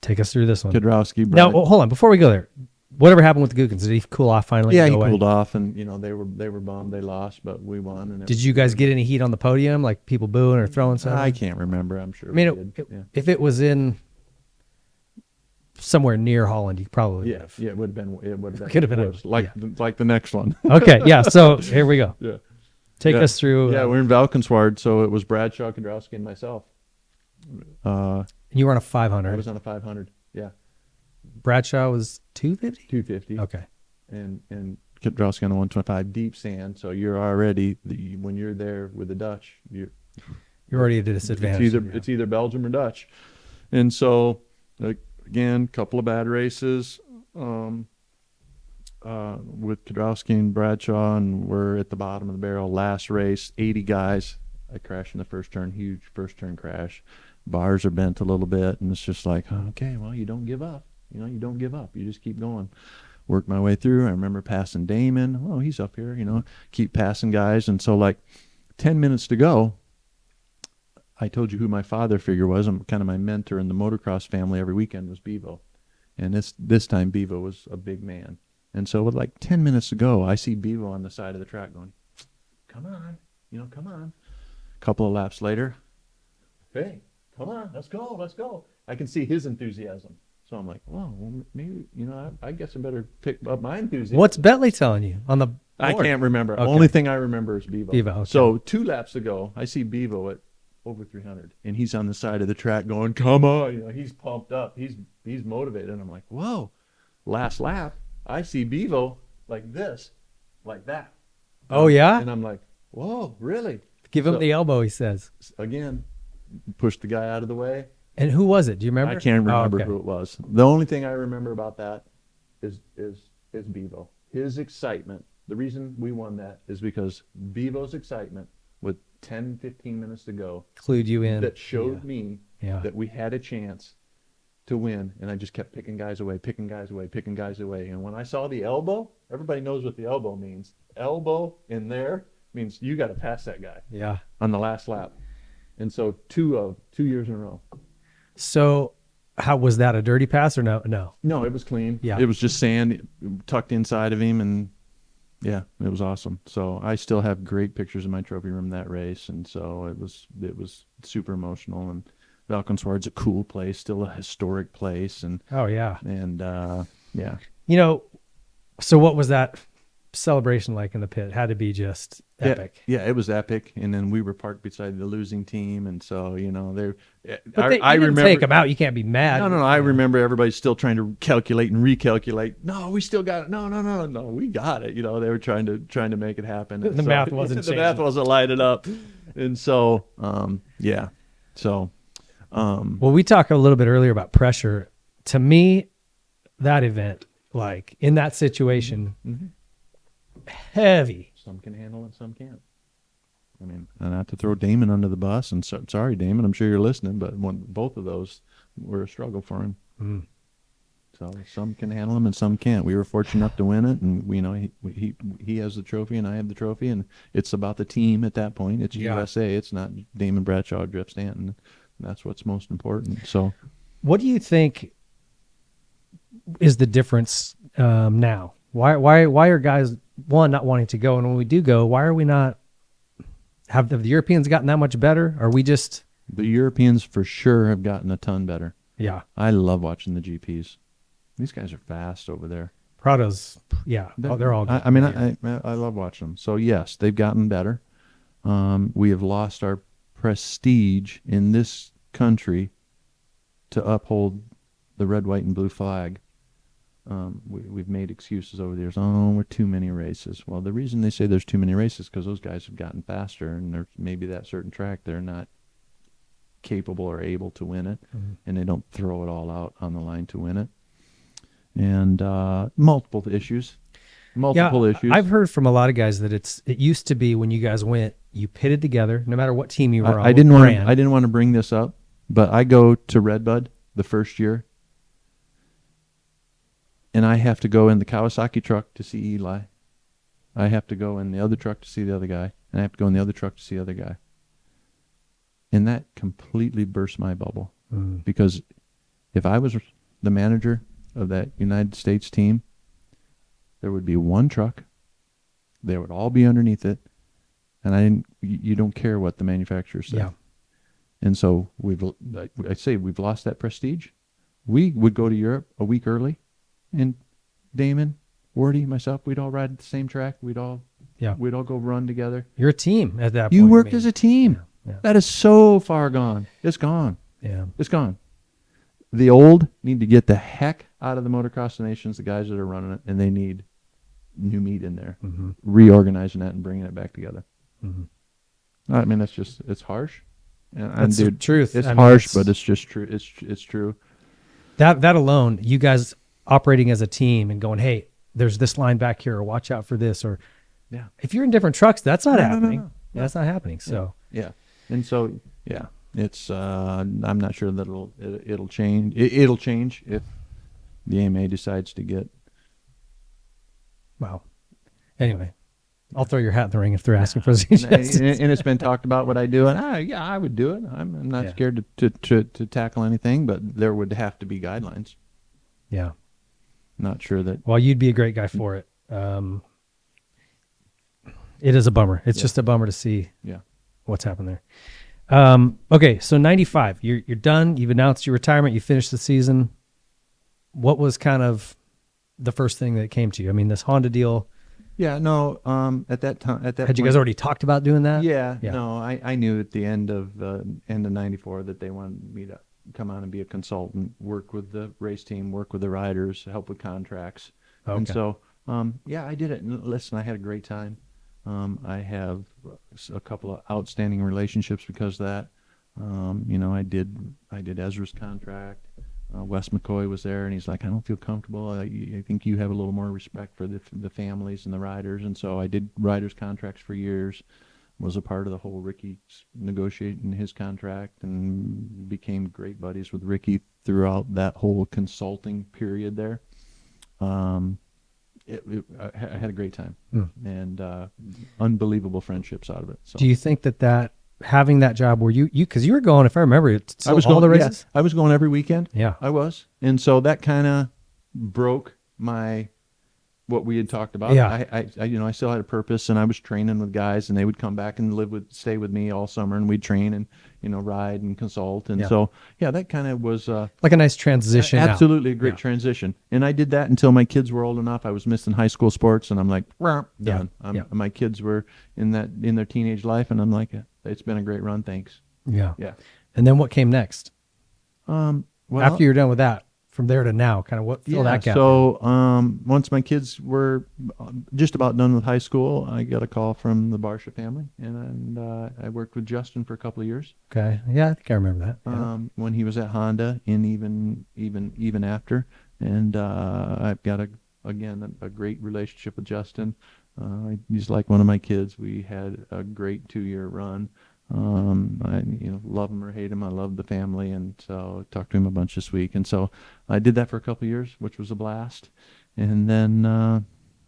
Speaker 3: Take us through this one.
Speaker 2: Kudrowski.
Speaker 3: Now, hold on. Before we go there, whatever happened with the Gookins? Did he cool off finally?
Speaker 2: Yeah, he cooled off, and they were bummed they lost, but we won. And
Speaker 3: did you guys get any heat on the podium, like people booing or throwing something?
Speaker 2: I can't remember. I'm sure.
Speaker 3: I mean, if it was in somewhere near Holland, you probably would have.
Speaker 2: Yeah, it would have been. It would have been.
Speaker 3: Could have been
Speaker 2: like the next one.
Speaker 3: Okay, yeah. So here we go.
Speaker 2: Yeah.
Speaker 3: Take us through.
Speaker 2: Yeah, we're in Valkenswaard, so it was Bradshaw, Kudrowski, and myself.
Speaker 3: You were on a 500.
Speaker 2: I was on a 500. Yeah.
Speaker 3: Bradshaw was 250?
Speaker 2: 250.
Speaker 3: Okay.
Speaker 2: And Kudrowski on the 125, deep sand. So you're already, when you're there with the Dutch, you're
Speaker 3: already at a disadvantage.
Speaker 2: It's either Belgium or Dutch. And so, again, couple of bad races with Kudrowski and Bradshaw, and we're at the bottom of the barrel. Last race, 80 guys. I crashed in the first turn, huge first turn crash. Bars are bent a little bit, and it's just like, okay, well, you don't give up. You don't give up. You just keep going. Worked my way through. I remember passing Damon. Oh, he's up here, keep passing guys. And so 10 minutes to go, I told you who my father figure was. I'm kind of my mentor in the motocross family every weekend was Bevo. And this time Bevo was a big man. And so with 10 minutes to go, I see Bevo on the side of the track going, come on, come on. A couple of laps later, hey, come on, let's go. I can see his enthusiasm. So I'm like, well, maybe, I guess I better pick up my enthusiasm.
Speaker 3: What's Bentley telling you on the board?
Speaker 2: I can't remember.
Speaker 3: Okay.
Speaker 2: Only thing I remember is Bevo.
Speaker 3: Okay.
Speaker 2: So 2 laps ago, I see Bevo at over 300, and he's on the side of the track going, come on. He's pumped up. He's motivated. And I'm like, whoa. Last lap, I see Bevo like this, like that.
Speaker 3: Oh, yeah?
Speaker 2: And I'm like, whoa, really?
Speaker 3: Give him the elbow, he says.
Speaker 2: Again, push the guy out of the way.
Speaker 3: And who was it? Do you remember?
Speaker 2: I can't remember who it was. The only thing I remember about that is Bevo. His excitement. The reason we won that is because Bevo's excitement with 10, 15 minutes to go
Speaker 3: clued you in.
Speaker 2: That showed me that we had a chance to win, and I just kept picking guys away. And when I saw the elbow, everybody knows what the elbow means. Elbow in there means you got to pass that guy.
Speaker 3: Yeah.
Speaker 2: On the last lap. And so 2 years in a row.
Speaker 3: So how was that, a dirty pass or no?
Speaker 2: No, it was clean.
Speaker 3: Yeah.
Speaker 2: It was just sand tucked inside of him, and yeah, it was awesome. So I still have great pictures in my trophy room that race, and so it was super emotional. And Valkenswaard's a cool place, still a historic place, and
Speaker 3: oh yeah,
Speaker 2: and yeah.
Speaker 3: So what was that celebration like in the pit? It had to be just epic.
Speaker 2: Yeah, it was epic. And then we were parked beside the losing team, and so
Speaker 3: I remember take them out. You can't be mad.
Speaker 2: No. I remember everybody still trying to calculate and recalculate. No, we still got it. No, we got it. They were trying to make it happen.
Speaker 3: The math wasn't.
Speaker 2: The math wasn't lighted up, and so yeah. So
Speaker 3: well, we talked a little bit earlier about pressure. To me, that event, like in that situation. Mm-hmm. Heavy.
Speaker 2: Some can handle it, some can't. I mean, and not to throw Damon under the bus, and sorry, Damon, I'm sure you're listening, but both of those were a struggle for him. Mm. So some can handle them and some can't. We were fortunate enough to win it, and he has the trophy and I have the trophy, and it's about the team at that point. It's USA. It's not Damon Bradshaw or Jeff Stanton. That's what's most important. So,
Speaker 3: what do you think is the difference now? Why are guys not wanting to go, and when we do go, why are we not? Have the Europeans gotten that much better? Are we just?
Speaker 2: The Europeans for sure have gotten a ton better.
Speaker 3: Yeah,
Speaker 2: I love watching the GPs. These guys are fast over there.
Speaker 3: Prado's, yeah, they're all good.
Speaker 2: I love watching them. So yes, they've gotten better. We have lost our prestige in this country to uphold the red, white, and blue flag. we've made excuses over the years. Oh, we're too many races. Well, the reason they say there's too many races is because those guys have gotten faster, and there's maybe that certain track they're not capable or able to win it, and they don't throw it all out on the line to win it. And multiple issues.
Speaker 3: I've heard from a lot of guys that it used to be when you guys went, you pitted together, no matter what team you were on.
Speaker 2: I didn't want to bring this up, but I go to Redbud the first year, and I have to go in the Kawasaki truck to see Eli. I have to go in the other truck to see the other guy, and I have to go in the other truck to see the other guy. And that completely burst my bubble, because if I was the manager of that United States team, there would be one truck. They would all be underneath it, and you don't care what the manufacturers say.
Speaker 3: Yeah.
Speaker 2: And so we've lost that prestige. We would go to Europe a week early, and Damon, Wardy, myself, we'd all ride the same track. We'd all go run together.
Speaker 3: You're a team at that point.
Speaker 2: You worked as a team.
Speaker 3: Yeah.
Speaker 2: That is so far gone. It's gone.
Speaker 3: Yeah.
Speaker 2: It's gone. The old need to get the heck out of the Motocross of Nations, the guys that are running it, and they need new meat in there, reorganizing that and bringing it back together. I mean, it's harsh.
Speaker 3: That's the truth.
Speaker 2: It's harsh, but it's just true. It's true.
Speaker 3: That alone, you guys operating as a team and going, hey, there's this line back here, or watch out for this, or if you're in different trucks, that's not happening. No. That's not happening. So
Speaker 2: and so it's I'm not sure that it'll change. It'll change if the AMA decides to get.
Speaker 3: Wow. Anyway, I'll throw your hat in the ring if they're asking for suggestions.
Speaker 2: And it's been talked about what I do, and I would do it. I'm not scared to tackle anything, but there would have to be guidelines.
Speaker 3: Yeah.
Speaker 2: Not sure that.
Speaker 3: Well, you'd be a great guy for it. It is a bummer. It's just a bummer to see what's happened there. Okay, so 95, you're done. You've announced your retirement. You finished the season. What was kind of the first thing that came to you? I mean, this Honda deal.
Speaker 2: Yeah, no. At that time,
Speaker 3: had you guys already talked about doing that?
Speaker 2: Yeah. No, I knew at the end of '94 that they wanted me to come on and be a consultant, work with the race team, work with the riders, help with contracts. Okay. And so, I did it. And listen, I had a great time. I have a couple of outstanding relationships because of that. I did Ezra's contract. Wes McCoy was there, and he's like, I don't feel comfortable. I think you have a little more respect for the families and the riders. And so I did riders' contracts for years, was a part of the whole Ricky negotiating his contract, and became great buddies with Ricky throughout that whole consulting period there. I had a great time and unbelievable friendships out of it. So.
Speaker 3: Do you think that having that job where because you were going, if I remember, I was going all the races.
Speaker 2: Yeah, I was going every weekend.
Speaker 3: Yeah,
Speaker 2: I was, and so that kind of broke what we had talked about.
Speaker 3: Yeah,
Speaker 2: I still had a purpose, and I was training with guys, and they would come back and stay with me all summer, and we'd train and ride and consult, and so that kind of was
Speaker 3: like a nice transition.
Speaker 2: Absolutely, a great transition. And I did that until my kids were old enough. I was missing high school sports, and I'm like, done. My kids were in their teenage life, and I'm like, it's been a great run, thanks.
Speaker 3: Yeah. And then what came next?
Speaker 2: Well,
Speaker 3: after you're done with that, from there to now, kind of what filled that gap?
Speaker 2: So once my kids were just about done with high school, I got a call from the Barsha family, and I worked with Justin for a couple of years.
Speaker 3: Okay, yeah, I think I remember that.
Speaker 2: When he was at Honda, and even after, and I've got a great relationship with Justin. He's like one of my kids. We had a great 2-year run. I love him or hate him. I love the family, and so I talked to him a bunch this week. And so I did that for a couple of years, which was a blast. And then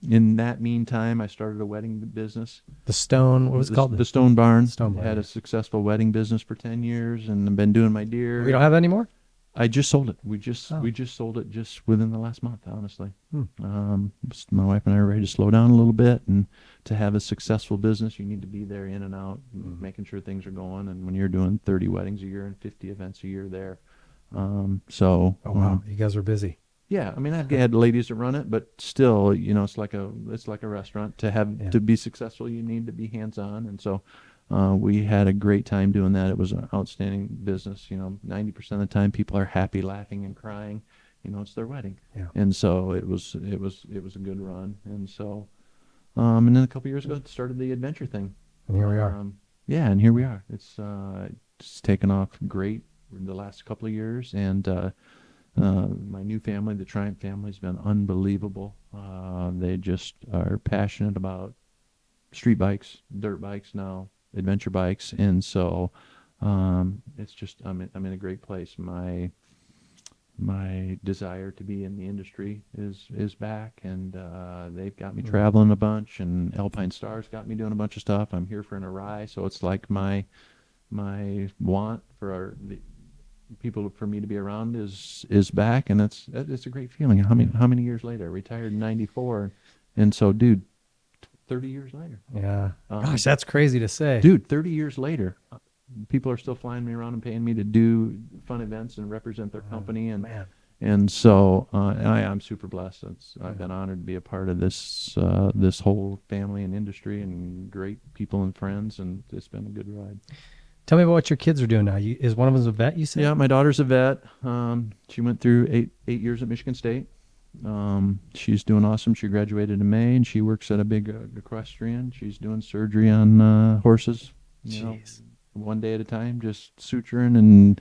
Speaker 2: in that meantime, I started a wedding business.
Speaker 3: The Stone, what was it called?
Speaker 2: The Stone Barn.
Speaker 3: Stone Barn.
Speaker 2: Had a successful wedding business for 10 years, and I've been doing my deer.
Speaker 3: We don't have that anymore?
Speaker 2: I just sold it. We just sold it just within the last month, honestly. My wife and I are ready to slow down a little bit, and to have a successful business, you need to be there in and out, making sure things are going. And when you're doing 30 weddings a year and 50 events a year there,
Speaker 3: oh wow, you guys were busy.
Speaker 2: Yeah, I mean, I've had ladies that run it, but still, it's like a restaurant. To be successful, you need to be hands on, and so. We had a great time doing that. It was an outstanding business. 90% of the time people are happy, laughing, and crying. it's their wedding.
Speaker 3: Yeah.
Speaker 2: And so it was a good run. And so, and then a couple years ago, started the adventure thing.
Speaker 3: And here we are.
Speaker 2: Yeah, and here we are. It's taken off great in the last couple of years, and my new family, the Triumph family, has been unbelievable. They just are passionate about street bikes, dirt bikes now, adventure bikes, and so it's just I'm in a great place. My desire to be in the industry is back, and they've got me traveling a bunch, and Alpine Stars got me doing a bunch of stuff. I'm here for an Arai, so it's like my want for the people for me to be around is back, and it's a great feeling. How many years later? I retired in '94, and so, dude, 30 years later.
Speaker 3: Yeah. Gosh, that's crazy to say.
Speaker 2: Dude, 30 years later, people are still flying me around and paying me to do fun events and represent their company, and so I'm super blessed. I've been honored to be a part of this whole family and industry, and great people and friends, and it's been a good ride.
Speaker 3: Tell me about what your kids are doing now. Is one of them a vet, you said?
Speaker 2: Yeah, my daughter's a vet. She went through eight years at Michigan State. She's doing awesome. She graduated in May, and she works at a big equestrian. She's doing surgery on horses.
Speaker 3: Jeez.
Speaker 2: One day at a time, just suturing, and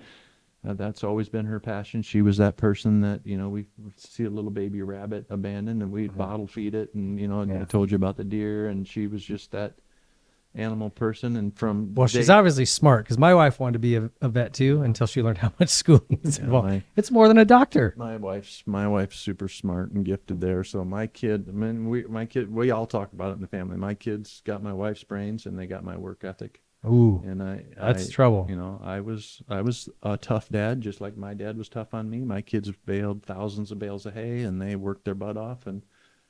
Speaker 2: that's always been her passion. She was that person that, we see a little baby rabbit abandoned, and we'd bottle feed it, and, I told you about the deer, and she was just that animal person. And
Speaker 3: she's obviously smart, because my wife wanted to be a vet too until she learned how much schooling is involved. It's more than a doctor.
Speaker 2: My wife's super smart and gifted there. So we all talk about it in the family. My kids got my wife's brains, and they got my work ethic.
Speaker 3: Ooh,
Speaker 2: and
Speaker 3: that's trouble.
Speaker 2: I was a tough dad, just like my dad was tough on me. My kids baled thousands of bales of hay, and they worked their butt off. And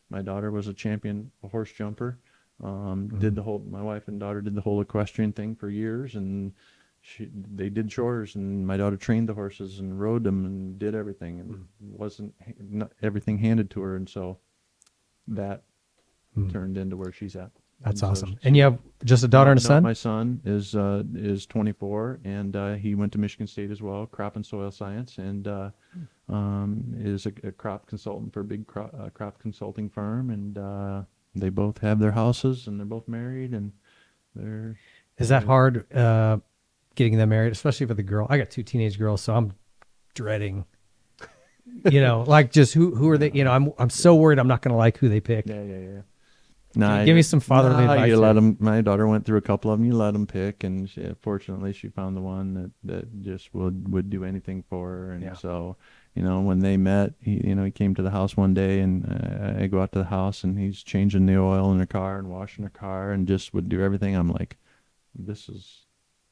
Speaker 2: my daughter was a champion horse jumper. My wife and daughter did the whole equestrian thing for years, and they did chores, and my daughter trained the horses and rode them and did everything, and not everything handed to her, and so that turned into where she's at.
Speaker 3: That's awesome. And you have just a daughter and a son?
Speaker 2: My son is 24, and he went to Michigan State as well, crop and soil science, and is a crop consultant for a big crop consulting firm, and they both have their houses, and they're both married, and they're...
Speaker 3: Is that hard, getting them married, especially for the girl? I got 2 teenage girls, so I'm dreading, like just who are they? I'm so worried I'm not going to like who they pick.
Speaker 2: Yeah.
Speaker 3: Give me some fatherly advice.
Speaker 2: You let them. My daughter went through a couple of them. You let them pick, and fortunately, she found the one that just would do anything for her. And so, when they met, he came to the house one day, and I go out to the house, and he's changing the oil in her car and washing her car, and just would do everything. I'm like, this is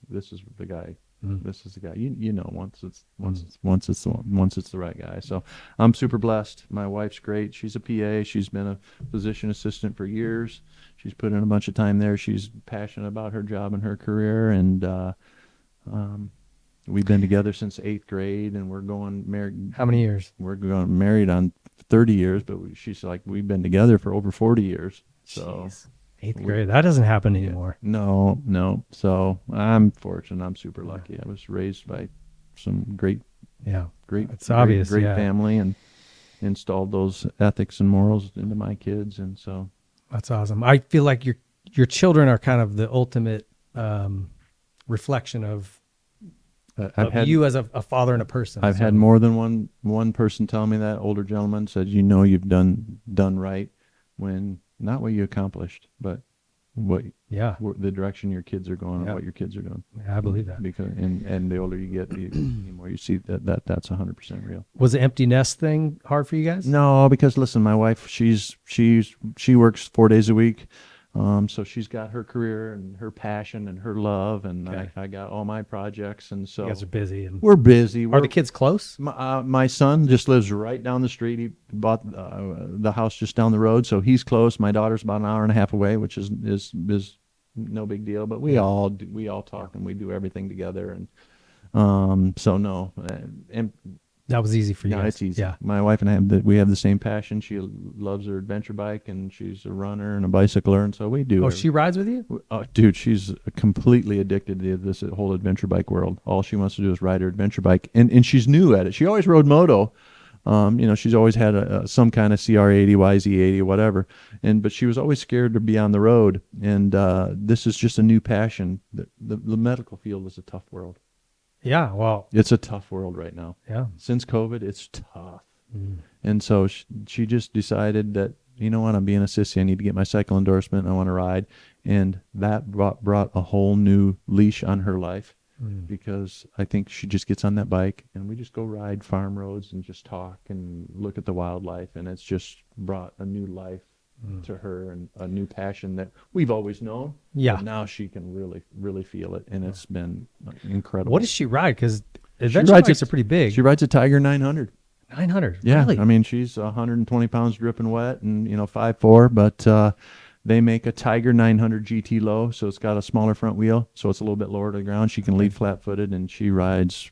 Speaker 2: the guy. This is the guy. Once it's the right guy. So I'm super blessed. My wife's great. She's a PA. She's been a physician assistant for years. She's put in a bunch of time there. She's passionate about her job and her career. And we've been together since 8th grade, and we're going married.
Speaker 3: How many years?
Speaker 2: We're going married on 30 years, but she's like, we've been together for over 40 years. So.
Speaker 3: Jeez. 8th grade. That doesn't happen anymore.
Speaker 2: No. So I'm fortunate. I'm super lucky. I was raised by some great family, and installed those ethics and morals into my kids. And so
Speaker 3: that's awesome. I feel like your children are kind of the ultimate reflection of you as a father and a person.
Speaker 2: I've had more than one person tell me that. Older gentleman said, you've done right when. Not what you accomplished, but the direction your kids are going and what your kids are doing.
Speaker 3: Yeah, I believe that.
Speaker 2: Because and the older you get, the more you see that's 100% real.
Speaker 3: Was the empty nest thing hard for you guys?
Speaker 2: No, because listen, my wife, she works 4 days a week. So she's got her career and her passion and her love, and I got all my projects, and so
Speaker 3: you guys are busy. And
Speaker 2: we're busy.
Speaker 3: Are the kids close?
Speaker 2: My son just lives right down the street. He bought the house just down the road, so he's close. My daughter's about an hour and a half away, which is no big deal. But we all talk, and we do everything together, and so no. And
Speaker 3: that was easy for you.
Speaker 2: Yeah,
Speaker 3: guys.
Speaker 2: it's easy.
Speaker 3: Yeah.
Speaker 2: My wife and we have the same passion. She loves her adventure bike, and she's a runner and a bicycler, and so we do.
Speaker 3: Oh, she rides with you?
Speaker 2: Dude, she's completely addicted to this whole adventure bike world. All she wants to do is ride her adventure bike, and she's new at it. She always rode moto, She's always had some kind of CR80, YZ80, whatever, but she was always scared to be on the road. And this is just a new passion. The medical field is a tough world.
Speaker 3: Yeah, well,
Speaker 2: it's a tough world right now.
Speaker 3: Yeah,
Speaker 2: since COVID, it's tough. And so she just decided that, you know what, I'm being a sissy. I need to get my cycle endorsement. I want to ride, and that brought a whole new leash on her life. Because I think she just gets on that bike and we just go ride farm roads and just talk and look at the wildlife, and it's just brought a new life to her and a new passion that we've always known.
Speaker 3: Yeah.
Speaker 2: But now she can really feel it, and it's been incredible.
Speaker 3: What does she ride? Because adventure bikes are pretty big.
Speaker 2: She rides a Tiger 900.
Speaker 3: 900.
Speaker 2: Yeah,
Speaker 3: really?
Speaker 2: I mean, she's 120 pounds dripping wet and 5'4", but they make a Tiger 900 GT low, so it's got a smaller front wheel, so it's a little bit lower to the ground. She can lead flat-footed, and she rides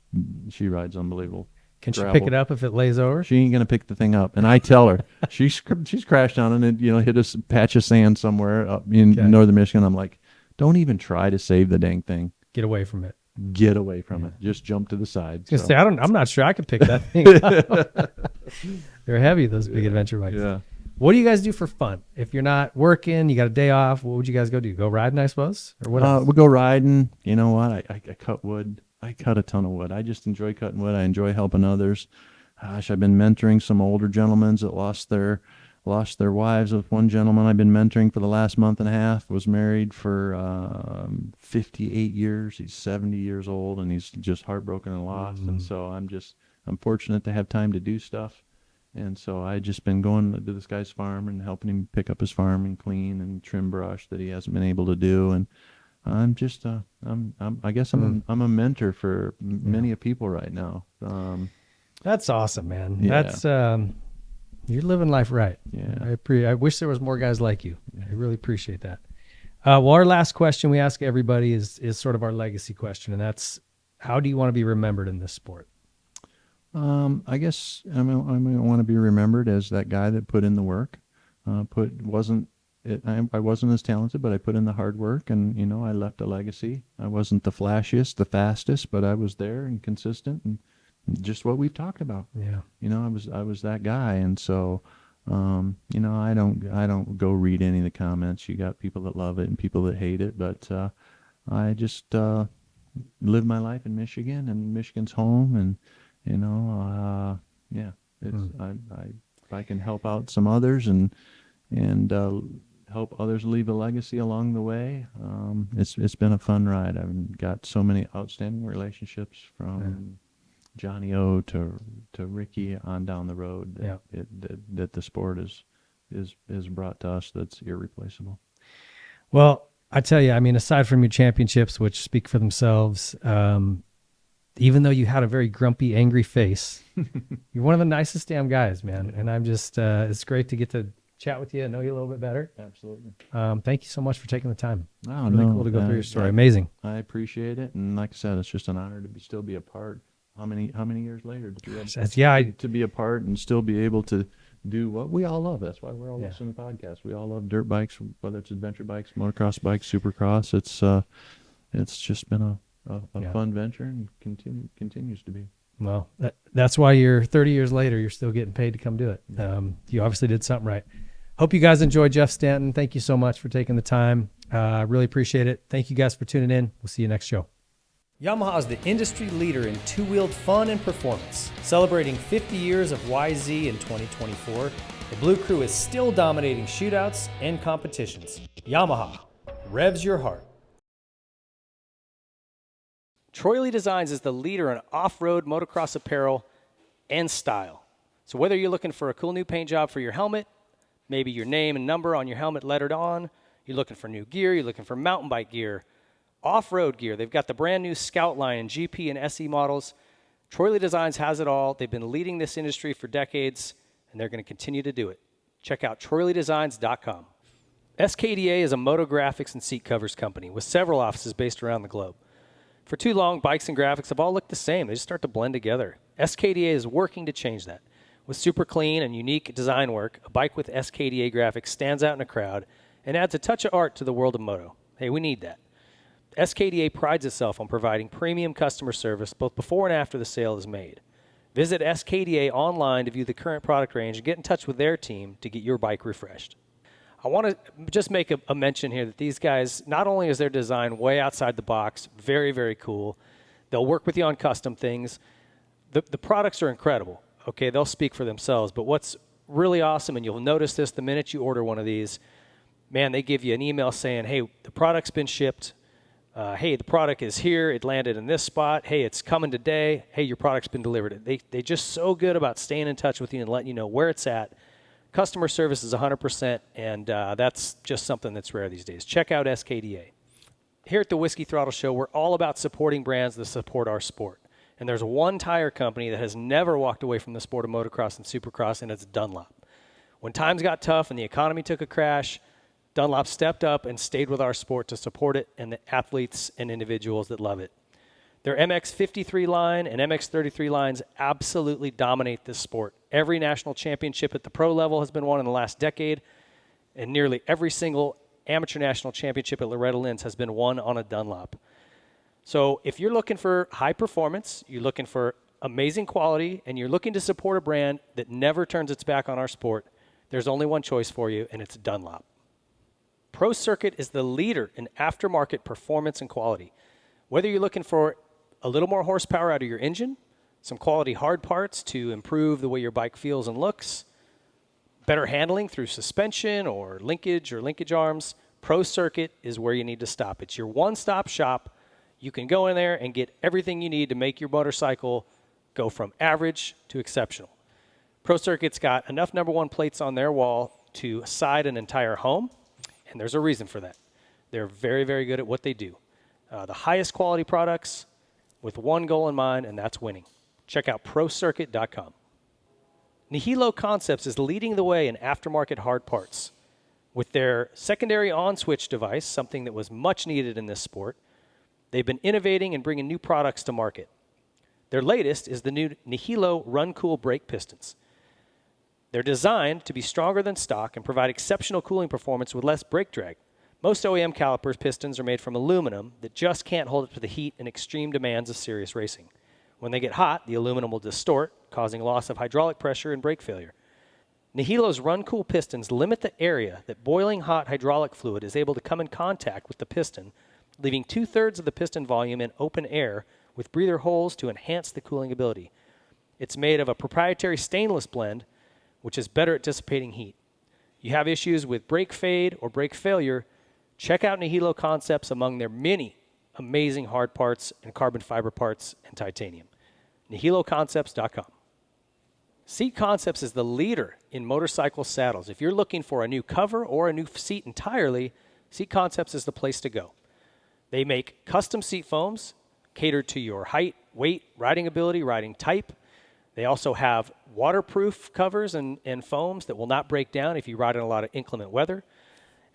Speaker 2: unbelievable.
Speaker 3: Can she
Speaker 2: gravel.
Speaker 3: pick it up if it lays over?
Speaker 2: She ain't gonna pick the thing up, and I tell her she's crashed on it and hit a patch of sand somewhere up in northern Michigan. I'm like, don't even try to save the dang thing.
Speaker 3: Get away from it.
Speaker 2: Get away from it. Just jump to the side.
Speaker 3: I was gonna say, I'm not sure I could pick that thing up. They're heavy, those big adventure bikes.
Speaker 2: Yeah.
Speaker 3: What do you guys do for fun? If you're not working, you got a day off, what would you guys go do? Go riding, I suppose? Or what else?
Speaker 2: We'll go riding. You know what? I cut wood. I cut a ton of wood. I just enjoy cutting wood. I enjoy helping others. Gosh, I've been mentoring some older gentlemen that lost their wives. With one gentleman I've been mentoring for the last month and a half, was married for 58 years. He's 70 years old, and he's just heartbroken and lost. And so I'm fortunate to have time to do stuff. And so I just been going to this guy's farm and helping him pick up his farm and clean and trim brush that he hasn't been able to do. And I'm just I guess I'm a mentor for many of people right now.
Speaker 3: That's awesome, man.
Speaker 2: Yeah.
Speaker 3: That's you're living life right.
Speaker 2: Yeah.
Speaker 3: I wish there was more guys like you. Yeah. I really appreciate that. Well, our last question we ask everybody is sort of our legacy question, and that's, how do you want to be remembered in this sport?
Speaker 2: I guess I want to be remembered as that guy that put in the work. I wasn't as talented, but I put in the hard work, and I left a legacy. I wasn't the flashiest, the fastest, but I was there and consistent, and just what we've talked about.
Speaker 3: Yeah.
Speaker 2: I was that guy, and so I don't go read any of the comments. You got people that love it and people that hate it, but I just live my life in Michigan, and Michigan's home, and if I can help out some others and help others leave a legacy along the way, it's been a fun ride. I've got so many outstanding relationships from Johnny O to Ricky on down the road that the sport is brought to us that's irreplaceable.
Speaker 3: Well, I tell you, I mean, aside from your championships, which speak for themselves, even though you had a very grumpy, angry face, you're one of the nicest damn guys, man. And I'm just, it's great to get to chat with you and know you a little bit better.
Speaker 2: Absolutely.
Speaker 3: Thank you so much for taking the time.
Speaker 2: Oh,
Speaker 3: really cool to go through your story. Amazing.
Speaker 2: I appreciate it. And like I said, it's just an honor to still be a part. How many years later to be a part and still be able to do what we all love. That's why we're all listening to podcasts. We all love dirt bikes, whether it's adventure bikes, motocross bikes, supercross. It's just been a fun venture, and continues to be.
Speaker 3: Well, that's why you're 30 years later, you're still getting paid to come do it. You obviously did something right. Hope you guys enjoyed Jeff Stanton. Thank you so much for taking the time. Really appreciate it. Thank you guys for tuning in. We'll see you next show.
Speaker 1: Yamaha is the industry leader in two-wheeled fun and performance. Celebrating 50 years of YZ in 2024, the Blue Crew is still dominating shootouts and competitions. Yamaha, revs your heart.
Speaker 3: Troy Lee Designs is the leader in off-road motocross apparel and style. So whether you're looking for a cool new paint job for your helmet, maybe your name and number on your helmet lettered on, you're looking for new gear, you're looking for mountain bike gear, off-road gear. They've got the brand new Scout line and GP and SE models. Troy Lee Designs has it all. They've been leading this industry for decades, and they're going to continue to do it. Check out TroyLeeDesigns.com. SKDA is a moto graphics and seat covers company with several offices based around the globe. For too long, bikes and graphics have all looked the same. They just start to blend together. SKDA is working to change that. With super clean and unique design work, a bike with SKDA graphics stands out in a crowd and adds a touch of art to the world of moto. Hey, we need that. SKDA prides itself on providing premium customer service both before and after the sale is made.
Speaker 1: Visit SKDA online to view the current product range and get in touch with their team to get your bike refreshed. I want to just make a mention here that these guys, not only is their design way outside the box, very, very cool, they'll work with you on custom things. The products are incredible. Okay, they'll speak for themselves. But what's really awesome, and you'll notice this the minute you order one of these, man, they give you an email saying, hey, the product's been shipped. Hey, the product is here. It landed in this spot. Hey, it's coming today. Hey, your product's been delivered. They just so good about staying in touch with you and letting you know where it's at. Customer service is 100%, and that's just something that's rare these days. Check out SKDA. Here at the Whiskey Throttle Show, we're all about supporting brands that support our sport. And there's one tire company that has never walked away from the sport of motocross and supercross, and it's Dunlop. When times got tough and the economy took a crash, Dunlop stepped up and stayed with our sport to support it and the athletes and individuals that love it. Their MX-53 line and MX-33 lines absolutely dominate this sport. Every national championship at the pro level has been won in the last decade, and nearly every single amateur national championship at Loretta Lynn's has been won on a Dunlop. So if you're looking for high performance, you're looking for amazing quality, and you're looking to support a brand that never turns its back on our sport, there's only one choice for you, and it's Dunlop. Pro Circuit is the leader in aftermarket performance and quality. Whether you're looking for a little more horsepower out of your engine, some quality hard parts to improve the way your bike feels and looks, better handling through suspension or linkage arms, Pro Circuit is where you need to stop. It's your one-stop shop. You can go in there and get everything you need to make your motorcycle go from average to exceptional. Pro Circuit's got enough number one plates on their wall to side an entire home, and there's a reason for that. They're very, very good at what they do. The highest quality products with one goal in mind, and that's winning. Check out ProCircuit.com. Nihilo Concepts is leading the way in aftermarket hard parts. With their secondary on-switch device, something that was much needed in this sport, they've been innovating and bringing new products to market. Their latest is the new Nihilo Run Cool brake pistons. They're designed to be stronger than stock and provide exceptional cooling performance with less brake drag. Most OEM calipers pistons are made from aluminum that just can't hold up to the heat and extreme demands of serious racing. When they get hot, the aluminum will distort, causing loss of hydraulic pressure and brake failure. Nihilo's Run Cool pistons limit the area that boiling hot hydraulic fluid is able to come in contact with the piston, leaving 2/3 of the piston volume in open air with breather holes to enhance the cooling ability. It's made of a proprietary stainless blend, which is better at dissipating heat. You have issues with brake fade or brake failure, check out Nihilo Concepts among their many amazing hard parts and carbon fiber parts and titanium. NihiloConcepts.com. Seat Concepts is the leader in motorcycle saddles. If you're looking for a new cover or a new seat entirely, Seat Concepts is the place to go. They make custom seat foams catered to your height, weight, riding ability, riding type. They also have waterproof covers and foams that will not break down if you ride in a lot of inclement weather.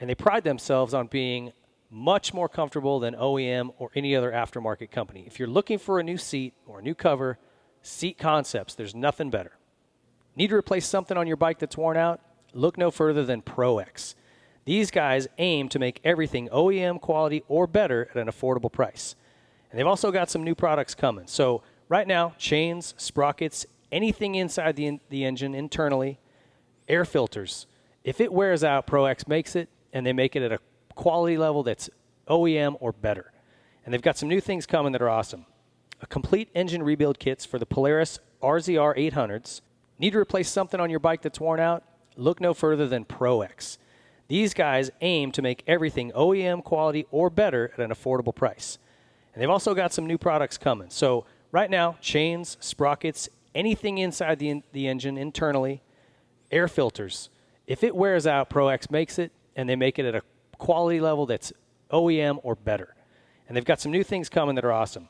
Speaker 1: And they pride themselves on being much more comfortable than OEM or any other aftermarket company. If you're looking for a new seat or a new cover, Seat Concepts, there's nothing better. Need to replace something on your bike that's worn out? Look no further than ProX. These guys aim to make everything OEM quality or better at an affordable price. And they've also got some new products coming. So right now, chains, sprockets, anything inside the engine internally, air filters. If it wears out, ProX makes it, and they make it at a quality level that's OEM or better. And they've got some new things coming that are awesome. A complete engine rebuild kits for the Polaris RZR 800s. Need to replace something on your bike that's worn out? Look no further than ProX. These guys aim to make everything OEM quality or better at an affordable price. And they've also got some new products coming. So right now, chains, sprockets, anything inside the engine internally, air filters. If it wears out, ProX makes it, and they make it at a quality level that's OEM or better. And they've got some new things coming that are awesome.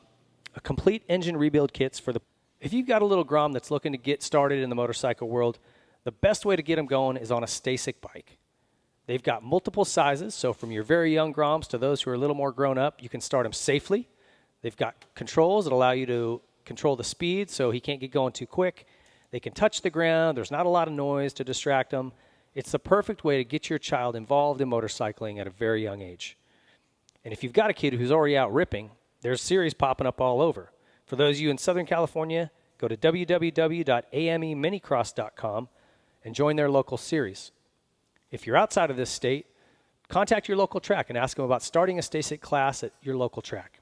Speaker 1: A complete engine rebuild kits for the... If you've got a little Grom that's looking to get started in the motorcycle world, the best way to get them going is on a Stasic bike. They've got multiple sizes, so from your very young Groms to those who are a little more grown up, you can start them safely. They've got controls that allow you to control the speed so he can't get going too quick. They can touch the ground. There's not a lot of noise to distract them. It's the perfect way to get your child involved in motorcycling at a very young age. And if you've got a kid who's already out ripping, there's series popping up all over. For those of you in Southern California, Go to www.ameminicross.com and join their local series. If you're outside of this state, contact your local track and ask them about starting a STASIC class at your local track.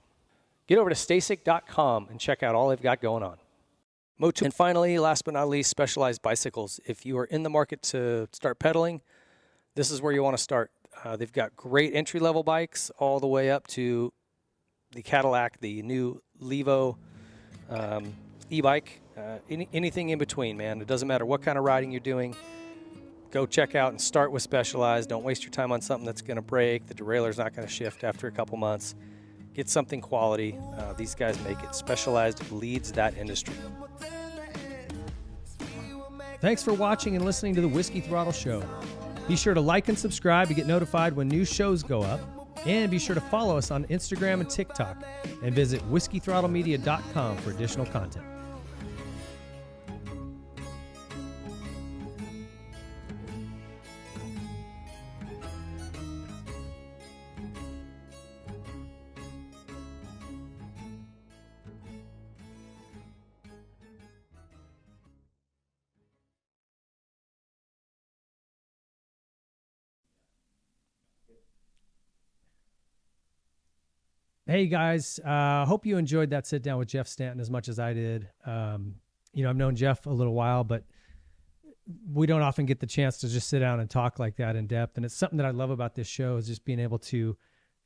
Speaker 1: Get over to stasic.com and check out all they've got going on. And finally, last but not least, Specialized Bicycles. If you are in the market to start pedaling, this is where you want to start. They've got great entry-level bikes all the way up to the Cadillac, the new Levo e-bike, anything in between, man. It doesn't matter what kind of riding you're doing. Go check out and start with Specialized. Don't waste your time on something that's going to break. The derailleur's not going to shift after a couple months. Get something quality. These guys make it. Specialized leads that industry. Thanks for watching and listening to the Whiskey Throttle Show. Be sure to like and subscribe to get notified when new shows go up. And be sure to follow us on Instagram and TikTok. And visit whiskeythrottlemedia.com for additional content. Hey guys, hope you enjoyed that sit down with Jeff Stanton as much as I did. I've known Jeff a little while, but we don't often get the chance to just sit down and talk like that in depth. And it's something that I love about this show is just being able to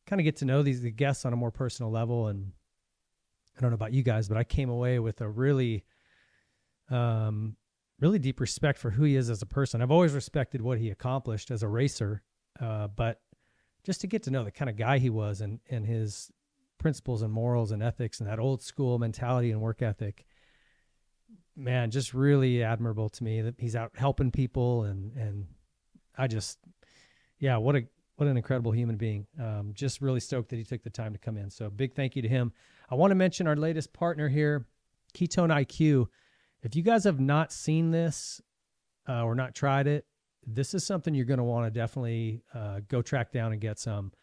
Speaker 1: kind of get to know the guests on a more personal level. And I don't know about you guys, but I came away with a really, really deep respect for who he is as a person. I've always respected what he accomplished as a racer, but just to get to know the kind of guy he was and his principles and morals and ethics and that old school mentality and work ethic, man, just really admirable to me that he's out helping people. And I just, what an incredible human being. Just really stoked that he took the time to come in. So big thank you to him. I want to mention our latest partner here, Ketone IQ. If you guys have not seen this or not tried it, this is something you're going to want to definitely go track down and get some.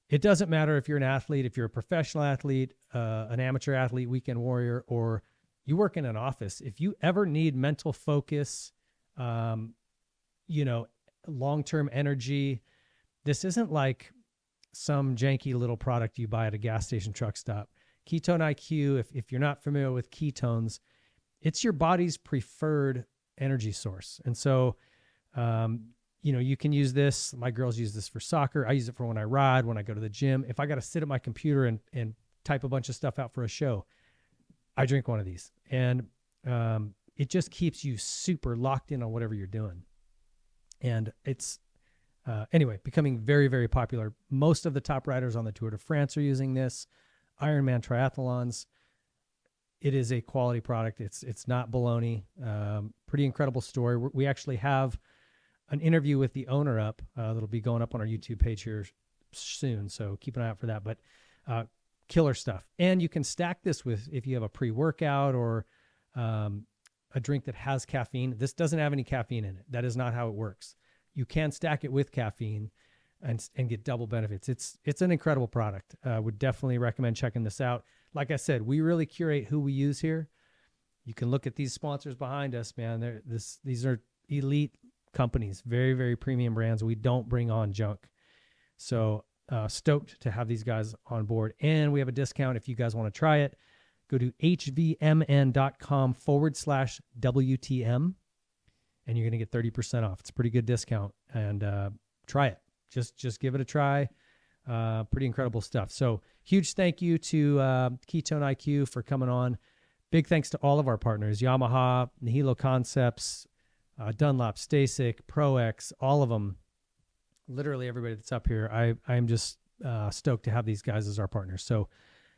Speaker 1: It doesn't matter if you're an athlete, if you're a professional athlete, an amateur athlete, weekend warrior, or you work in an office. If you ever need mental focus, long-term energy, this isn't like some janky little product you buy at a gas station truck stop. Ketone IQ, if you're not familiar with ketones, it's your body's preferred energy source. And so, you can use this. My girls use this for soccer. I use it for when I ride, when I go to the gym. If I got to sit at my computer and type a bunch of stuff out for a show, I drink one of these. And it just keeps you super locked in on whatever you're doing. And it's, becoming very, very popular. Most of the top riders on the Tour de France are using this. Ironman triathlons. It is a quality product. It's not baloney. Pretty incredible story. We actually have an interview with the owner up that'll be going up on our YouTube page here soon. So keep an eye out for that. But killer stuff. And you can stack this with if you have a pre-workout or a drink that has caffeine. This doesn't have any caffeine in it. That is not how it works. You can stack it with caffeine and get double benefits. It's an incredible product. Would definitely recommend checking this out. Like I said, we really curate who we use here. You can look at these sponsors behind us, man. These are elite companies, very, very premium brands. We don't bring on junk. So stoked to have these guys on board. And we have a discount if you guys want to try it. Go to hvmn.com/WTM and you're going to get 30% off. It's a pretty good discount. And try it. Just give it a try. Pretty incredible stuff. So huge thank you to Ketone IQ for coming on. Big thanks to all of our partners, Yamaha, Nihilo Concepts, Dunlop, STASIC, ProX, all of them. Literally everybody that's up here. I'm just stoked to have these guys as our partners. So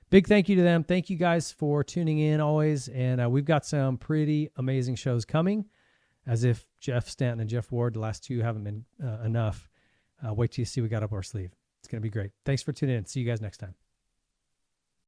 Speaker 1: big thank you to them. Thank you guys for tuning in always. And we've got some pretty amazing shows coming, as if Jeff Stanton and Jeff Ward, the last two, haven't been enough. Wait till you see what we got up our sleeve. It's going to be great. Thanks for tuning in. See you guys next time.